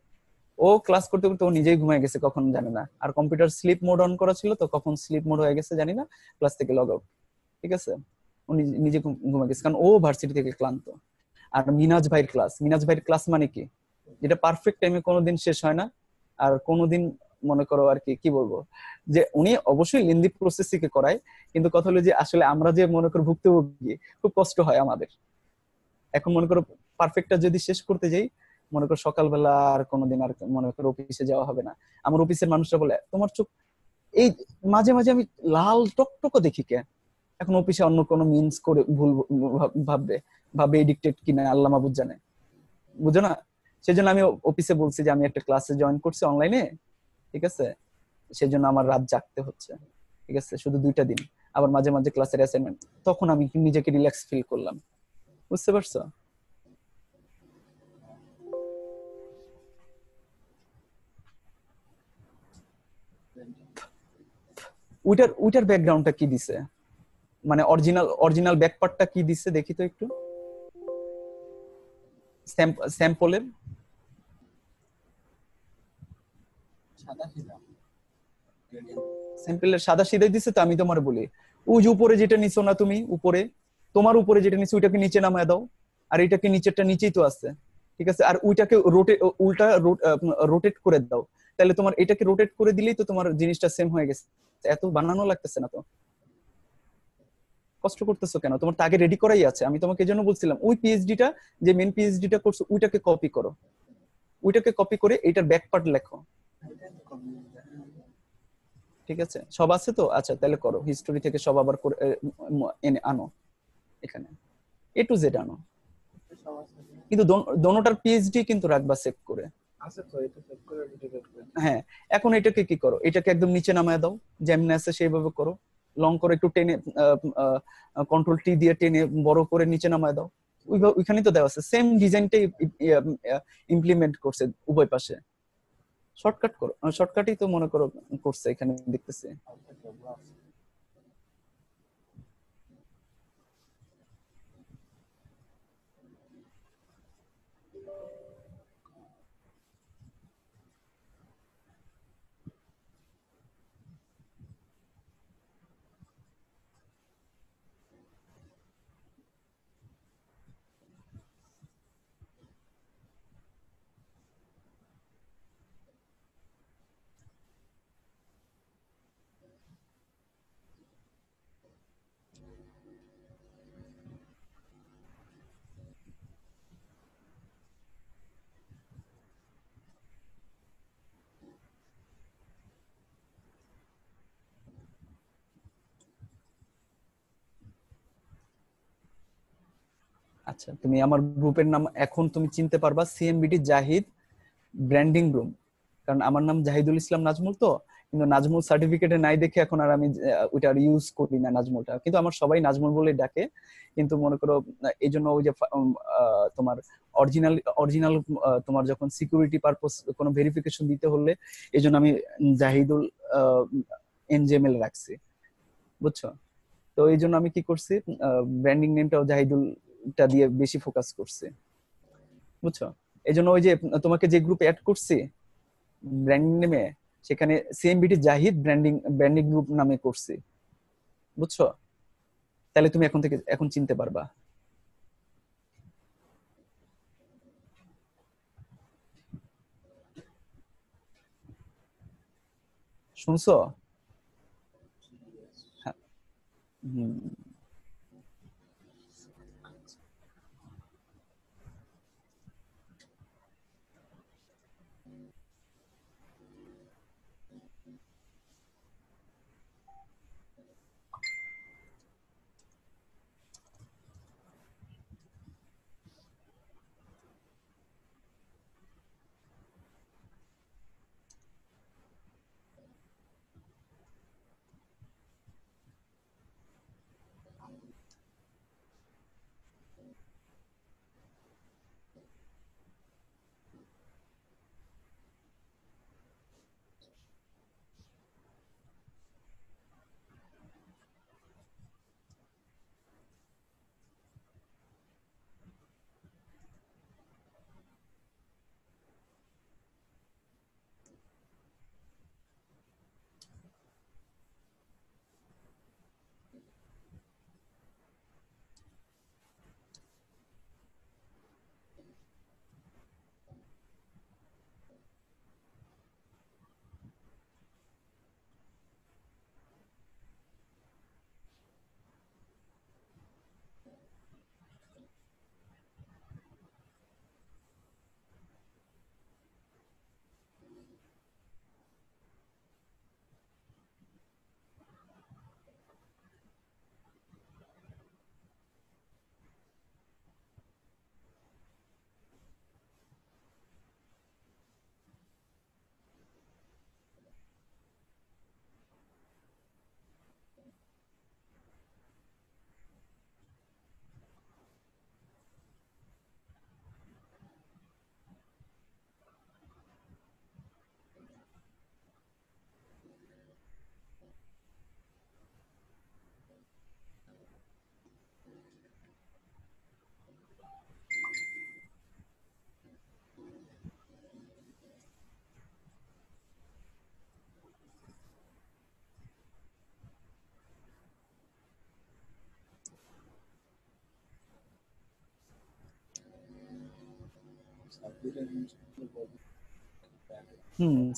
A: ও ক্লাস করতে করতে ও নিজেই ঘুমায় গেছে কখন জানি না, আর কম্পিউটার স্লিপ মোড অন করা ছিল তো কখন স্লিপ মোড হয়ে গেছে জানি না, ক্লাস থেকে লগ আউট, ঠিক আছে। ও নিজে ঘুমায় গেছে, কারণ ও ভার্সিটি থেকে ক্লান্ত। আর মিনাজ ভাইয়ের ক্লাস মানে কি, যেটা পারফেক্ট টাইমে কোনোদিন শেষ হয় না, আর কোনোদিন মনে করো আর কি কি বলবো, যে উনি অবশ্যই লেন্দি প্রসেস থেকে করায়, কিন্তু কথা হলো যে আসলে আমরা যে মনে করো ভুক্তভোগী, খুব কষ্ট হয় আমাদের। এখন মনে করো পারফেক্টটা যদি শেষ করতে যাই, মনে করো সকালবেলা আর কোনোদিন আর মনে করো অফিসে যাওয়া হবে না। আমার অফিসের মানুষরা বলে তোমার চোখ এই, মাঝে মাঝে আমি লাল টকটকও দেখি কে। এখন অফিসে অন্য কোনো মিনস করে ভুল ভাববে, ভাববে এডিক্টেড কিনা আল্লাহ মাহবুব জানে, বুঝো না। সেজন্য আমি অফিসে বলছি যে আমি একটা ক্লাসে জয়েন করছি অনলাইনে, ঠিক আছে, সেজন্য আমার রাত জাগতে হচ্ছে, ঠিক আছে, শুধু 2টা দিন। আবার মাঝে মাঝে ক্লাসের অ্যাসাইনমেন্ট, তখন আমি নিজেকে রিল্যাক্স ফিল করলাম, বুঝতে পারছো? ওইটার ব্যাকগ্রাউন্ডটা কি দিছে, মানে অরিজিনাল ব্যাকপার্টটা কি দিছে দেখি তো একটু, স্যাম্পলের
B: সাদা খিদা
A: স্যাম্পলের সাদা সিধাই দিছে তো। আমি তোমার বলি, ওই যে উপরে যেটা নিছো না তুমি, উপরে তোমার উপরে যেটা নিছো ওইটাকে নিচে নামায় দাও, আর এটাকে নিচেরটা নিচেই তো আছে, ঠিক আছে, আর ওইটাকে উল্টা রোটেট করে দাও, তাহলে তোমার এটাকে রোটেট করে দিলেই তো তোমার জিনিসটা সেম হয়ে গেছে। এত বানানো লাগতেছে না তো, কষ্ট করতেছো কেন? তোমার তো আগে রেডি করাই আছে। আমি তোমাকে এই জন্য বলছিলাম ওই পিএইচডিটা, যে মেন পিএইচডিটা করছো ওইটাকে কপি করো, ওইটাকে কপি করে এটার ব্যাক পার্ট লেখো, ঠিক আছে। সব আছে তো, আচ্ছা তাহলে করো, হিস্টোরি থেকে সব আবার করে এনে আনো, এখানে A to Z আনো, কিন্তু দোনোটার পিএইচডি কিন্তু রাখবা সেভ করে।
B: আছে তো, এটা সেভ করে ডিলিট করে।
A: হ্যাঁ, এখন এটাকে কি করো, এটাকে একদম নিচে নামায় দাও, যেমন আছে সেইভাবে করো, লং করে একটু টেনে কন্ট্রোল T দিয়ে টেনে বড় করে নিচে নামায় দাও। ওইখানেই তো দেওয়া আছে, সেম ডিজাইনটাই ইমপ্লিমেন্ট করছে উভয় পাশে। শর্টকাট করো, শর্টকাটই তো মনে করো করছে এখানে দেখতেছি। আচ্ছা, তুমি আমার গ্রুপের নাম এখন তুমি চিনতে পারবা, সিএমবিটি জাহিদ ব্র্যান্ডিং রুম। কারণ আমার নাম জাহিদুল ইসলাম নাজমুল, তো কিন্তু নাজমুল সার্টিফিকেটে নাই দেখে এখন আর আমি ওইটা আর ইউজ করি না নাজমুলটা, কিন্তু আমার সবাই নাজমুল বলে ডাকে। কিন্তু মনে করো এই জন্য ওই যে তোমার অরিজিনাল অরিজিনাল তোমার যখন সিকিউরিটি পারপোজ কোনো ভেরিফিকেশন দিতে হলে এই জন্য আমি জাহিদুল এনজেমেল রাখছি, বুঝছো? তো এই জন্য আমি কি করছি, ব্র্যান্ডিং নেমটাও জাহিদুলটা দিয়ে বেশি ফোকাস করছি, বুঝছো? এই জন্য ওই যে তোমাকে যে গ্রুপে অ্যাড করছি ব্র্যান্ডিং নেমে, সেখানে সিএমবিটি জাহিদ ব্র্যান্ডিং ব্র্যান্ডিং গ্রুপ নামে করছি, বুঝছো? তাহলে তুমি এখন থেকে এখন চিনতে পারবা। শুনছো? হ্যাঁ। হুম।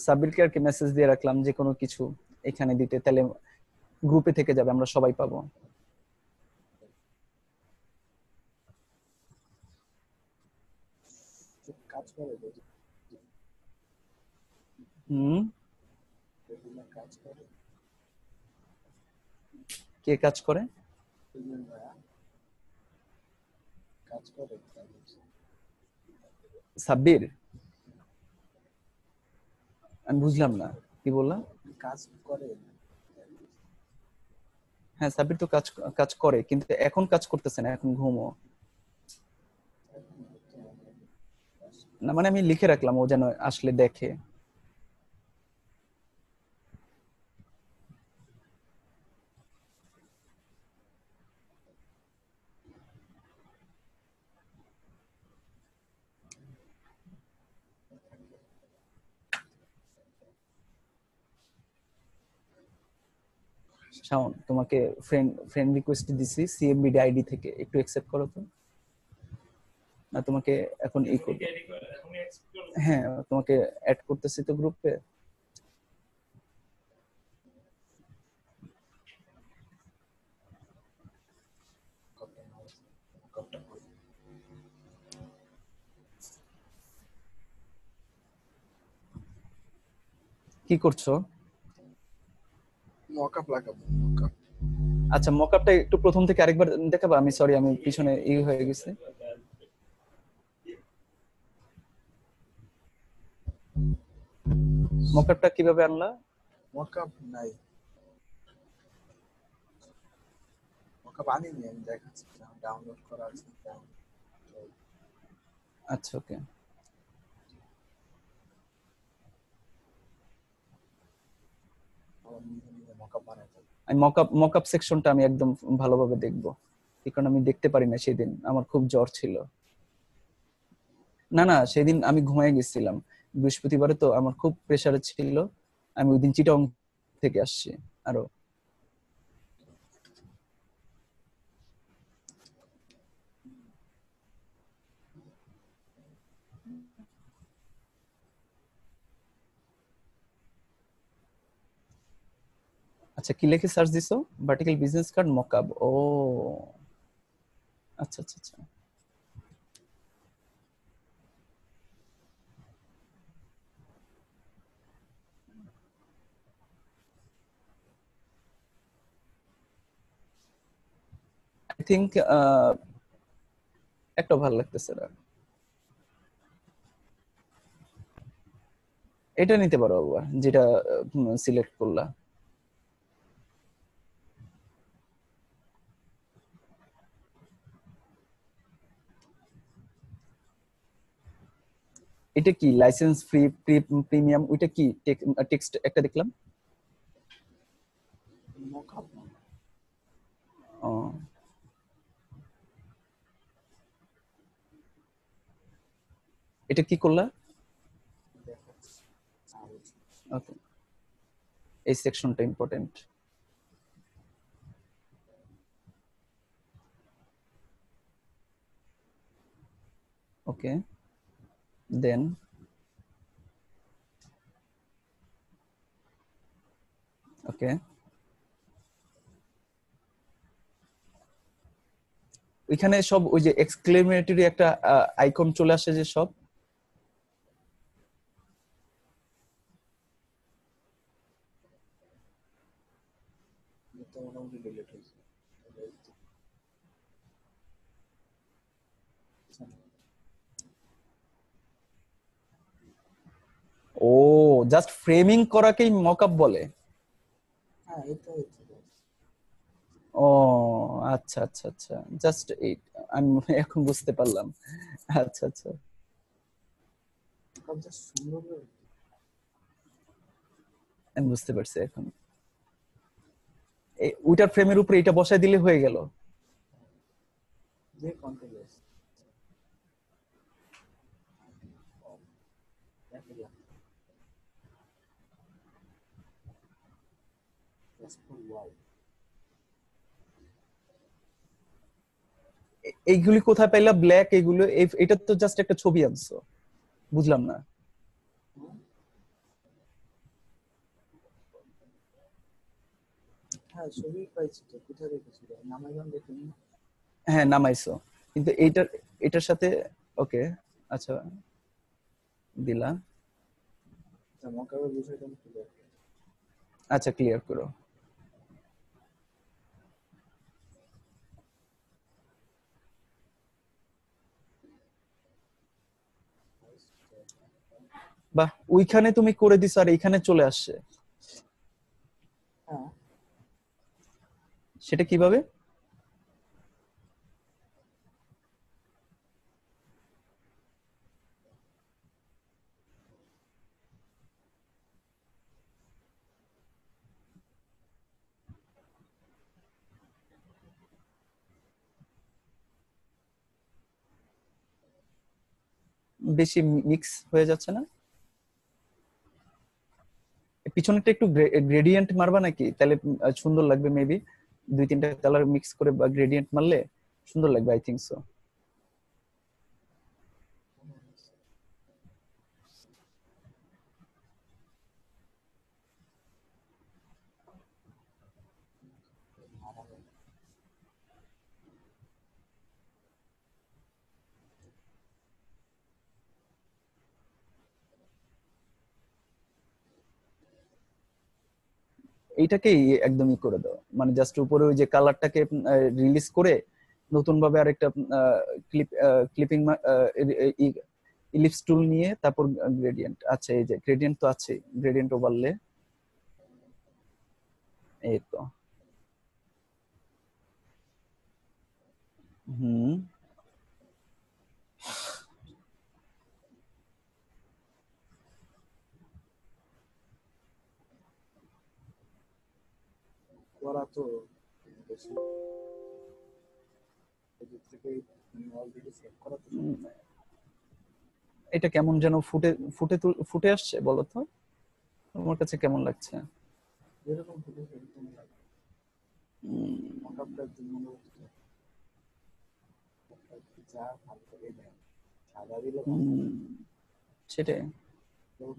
A: সাব্বিরকে আর কি মেসেজ দিয়ে রাখলাম যে কোনো কিছু এখানে দিতে, তাহলে গ্রুপে থেকে যাবে, আমরা সবাই পাবো।
B: কাজ করে
A: হুম।
B: কাজ করে
A: কে কাজ করে?
B: কাজ করে
A: সাব্বির? আমি বুঝলাম না, কি বললাম?
B: কাজ করে।
A: হ্যাঁ, সাব্বির তো কাজ কাজ করে, কিন্তু এখন কাজ করতেছে না, এখন ঘুমো। না মানে আমি লিখে রাখলাম, ও যেন আসলে দেখে। শাওন, তোমাকে ফ্রেন্ড ফ্রেন্ড রিকোয়েস্ট দিছি সিএমবিডি আইডি থেকে, একটু অ্যাকসেপ্ট করো তো। না তোমাকে এখন এই করব। হ্যাঁ, তোমাকে অ্যাড করতেছি তো গ্রুপে। কি করছো?
B: মকআপ লাগাবো, মকআপ।
A: আচ্ছা, মকআপটা একটু প্রথম থেকে আরেকবার দেখাবো? আমি সরি, আমি পিছনে হয়ে গেছে। মকআপটা কিভাবে আনলা?
B: মকআপ নাই, মকআপ আনিনি, আমি দেখাচ্ছি, ডাউনলোড করা আছে।
A: আচ্ছা ওকে।
B: আমার নিজে নিজে মকআপ বানাইতে।
A: আমি মকআপ সেকশনটা আমি একদম ভালোভাবে দেখবো, কারণ আমি দেখতে পারি না সেদিন, আমার খুব জ্বর ছিল। না না, সেদিন আমি ঘুমায় গেছিলাম, বৃহস্পতিবারে তো আমার খুব প্রেসারে ছিল, আমি ওই দিন চিটং থেকে আসছি আরো। আচ্ছা কি লিখে সার্চ দিছো? ভার্টিক্যাল বিজনেস কার্ড মকআপ, ও আচ্ছা আচ্ছা আচ্ছা। আই থিংক একটা ভালো লাগতেছে না, এটা নিতে পারো আবার, যেটা সিলেক্ট করলা। এটা কি লাইসেন্স ফ্রি প্রিমিয়াম, ওইটা কি টেক্সট একটা দেখলাম।
B: মকআপ না,
A: ও এটা কি করলা?
B: দেখাচ্ছি।
A: ওকে, এই সেকশনটা ইম্পর্টেন্ট। ওকে দেন ওকে, ওইখানে সব ওই যে এক্সক্লেমেটরি একটা আইকন চলে আসে যে সব,
B: এটা মোটামুটি ডিলিট হয়েছে।
A: ও জাস্ট ফ্রেমিং করাকেই মকআপ বলে?
B: হ্যাঁ, এটাই তো।
A: ও আচ্ছা আচ্ছা আচ্ছা, জাস্ট এই আমি এখন বুঝতে পারলাম। আচ্ছা আচ্ছা,
B: মকআপ জাস্ট সুন্দর করে
A: আমি বুঝতে পারছি এখন। ওইটার ফ্রেমের উপরে এটা বসায় দিলে হয়ে গেল।
B: যে কন্ট্রোল দেখালাম। ওয়াও,
A: এইগুলি কোথায় পাইলা ব্ল্যাক এগুলো? এটা তো জাস্ট একটা ছবি আনছো, বুঝলাম না।
B: হ্যাঁ ছবি পাইছি তো, কোথায় রেখেছি নামাইলাম দেখিনি।
A: হ্যাঁ নামাইছো, কিন্তু এটার সাথে ওকে আচ্ছা দিলা।
B: মকআপের বিষয়টা আমি ক্লিয়ার করি।
A: আচ্ছা ক্লিয়ার করো। বাহ, ওইখানে তুমি করে দিছো আর এইখানে চলে আসছে,
B: হ্যাঁ,
A: সেটা কিভাবে? বেশি মিক্স হয়ে যাচ্ছে না? পিছনেরটা একটু গ্রেডিয়েন্ট মারবা নাকি, তাহলে সুন্দর লাগবে মেবি। দুই তিনটা কালার মিক্স করে বা গ্রেডিয়েন্ট মারলে সুন্দর লাগবে, আই থিংক সো। এইটাকেই একদমই করে দাও, মানে জাস্ট উপরে ওই যে কালারটাকে রিলিজ করে নতুন ভাবে আরেকটা ক্লিপিং ইলিপস টুল নিয়ে তারপর গ্রেডিয়েন্ট। আচ্ছা এই যে গ্রেডিয়েন্ট তো আছে, গ্রেডিয়েন্ট ওভারলে, এই তো। হুম,
B: করা তো বেশি এদিক থেকে অলরেডি সেট করা তো
A: এটা কেমন যেন ফুটে ফুটে ফুটে আসছে, বলো তো তোমার কাছে কেমন লাগছে?
B: যেরকম ফুটে সেরকম লাগে। মকআপটার জন্য মনে হচ্ছে যা ভালো করে দেয়, সাদা দিলে
A: সেটাই।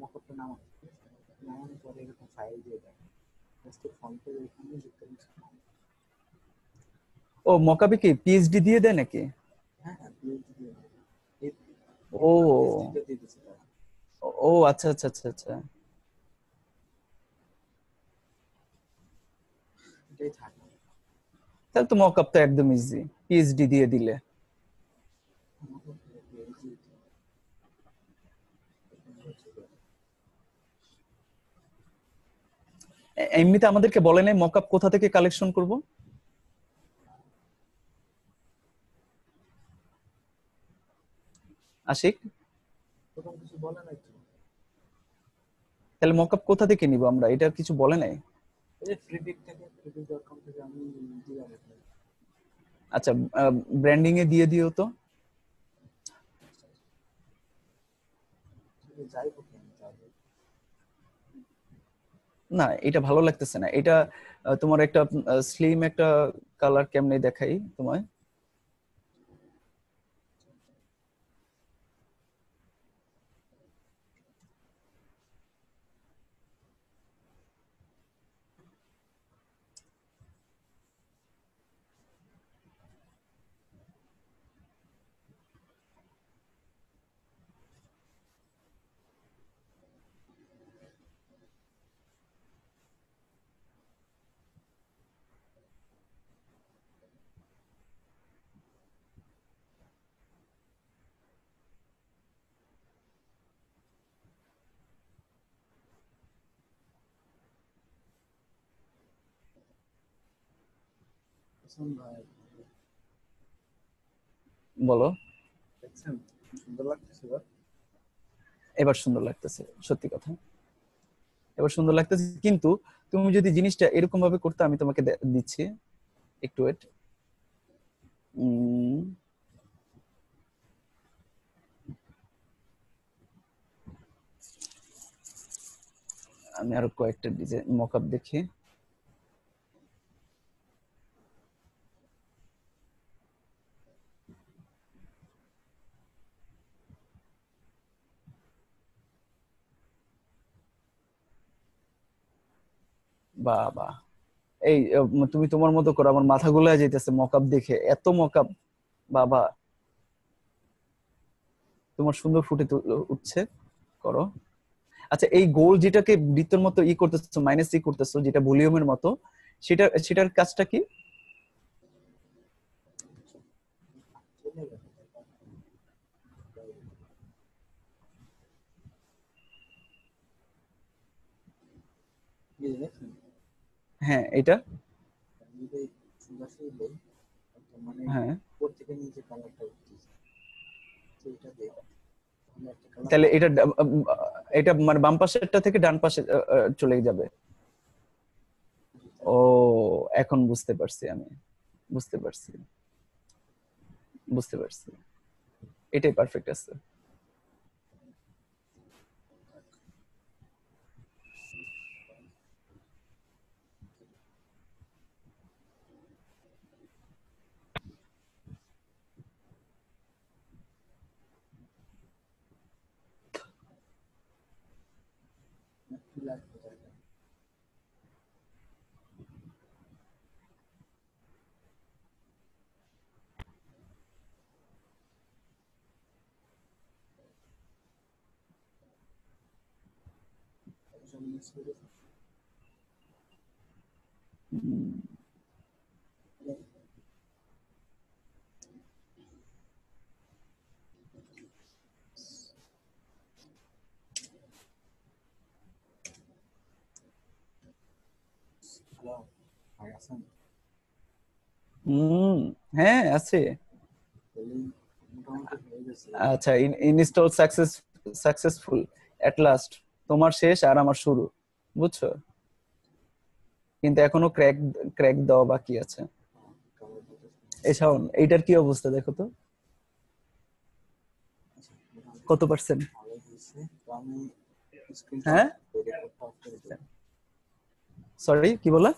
B: মকআপটা নামানোর পরে এরকম ফাইল দিয়ে দেয়, জাস্ট ফন্টের এখানে লিখতে দিচ্ছে।
A: ও মকাবি কি পিএইচডি দিয়ে দেয় নাকি?
B: হ্যাঁ হ্যাঁ পিএইচডি দিয়ে দেয়,
A: ও
B: পিএইচডিটা দিয়ে দিচ্ছে তারা।
A: ও আচ্ছা আচ্ছা আচ্ছা আচ্ছা।
B: এটাই থাকে।
A: তাহলে তো মকআপ তো একদম ইজি, পিএইচডি দিয়ে দিলে। এমনিতে আমাদেরকে বলে নাই মকআপ কোথা থেকে কালেকশন করব? আশিক,
B: প্রথম কিছু বলে নাই তো।
A: তাহলে মকআপ কোথা থেকে নিব আমরা, এটা কিছু বলে নাই।
B: এই যে ফ্রিপিক থেকে, ফ্রিপিক.com থেকে আমি দিলাম এটা।
A: আচ্ছা, ব্র্যান্ডিং এ দিয়ে দিও তো।
B: যাই হোক আমি যাই হোক।
A: না এটা ভালো লাগতেছে না, এটা তোমার একটা স্লিম একটা কালার কেমনে দেখাই তোমায়।
B: পছন্দ হয়।
A: বলো।
B: দেখছেন সুন্দর লাগতেছে এবার?
A: এবার সুন্দর লাগতেছে, সত্যি কথা, এবার সুন্দর লাগতেছে। কিন্তু তুমি যদি জিনিসটা এরকম ভাবে করতে, আমি তোমাকে দিচ্ছি, একটু ওয়েট। আমি আরো কয়েকটা ডিজাইন মকআপ দেখি। বাবা, এই তুমি তোমার মতো করো, আমার মাথা গোলায় যাইতেছে মকআপ দেখে, এত মকআপ। বাবা, তোমার সুন্দর ফুটে উঠছে, করো। আচ্ছা, এই গোল যেটাকে বৃত্তের মতো ই করতেছো, মাইনাস ই করতেছো, যেটা ভলিউমের মতো, সেটার কাজটা কি?
B: চলে গেল। এই যে দেখছেন,
A: হ্যাঁ এটা,
B: আমি যদি সোজাসুজি দেই, মানে
A: হ্যাঁ
B: উপর থেকে নিচে কালারটা উঠতেছে, তো এটা দেই আমি একটা কালার।
A: তাহলে এটা মানে বাম পাশেরটা থেকে ডান পাশে চলে যাবে। ও এখন বুঝতে পারছি আমি, বুঝতে পারছি, বুঝতে পারছি, এটাই পারফেক্ট আছে।
B: কি লাগবে তাহলে? একজন মিস করে হ্যালো, ভাই আছেন?
A: হুম, হ্যাঁ আছে।
B: তাহলে মোটামুটি হয়ে গেছে।
A: আচ্ছা, ইনস্টল সাকসেসফুল এট লাস্ট। তোমার শেষ আর আমার শুরু, বুঝছো? কিন্তু এখনো ক্র্যাক দেওয়া বাকি আছে।
B: কালার দিতে
A: এই শাওন, এইটার কি অবস্থা দেখো তো,
B: আচ্ছা, মোটামুটি
A: কত পার্সেন্ট?
B: ভালোই হয়েছে। তো আমি স্ক্রিনটা
A: হ্যাঁ,
B: রেকর্ডটা অফ করে দিই।
A: সরি কি বলা?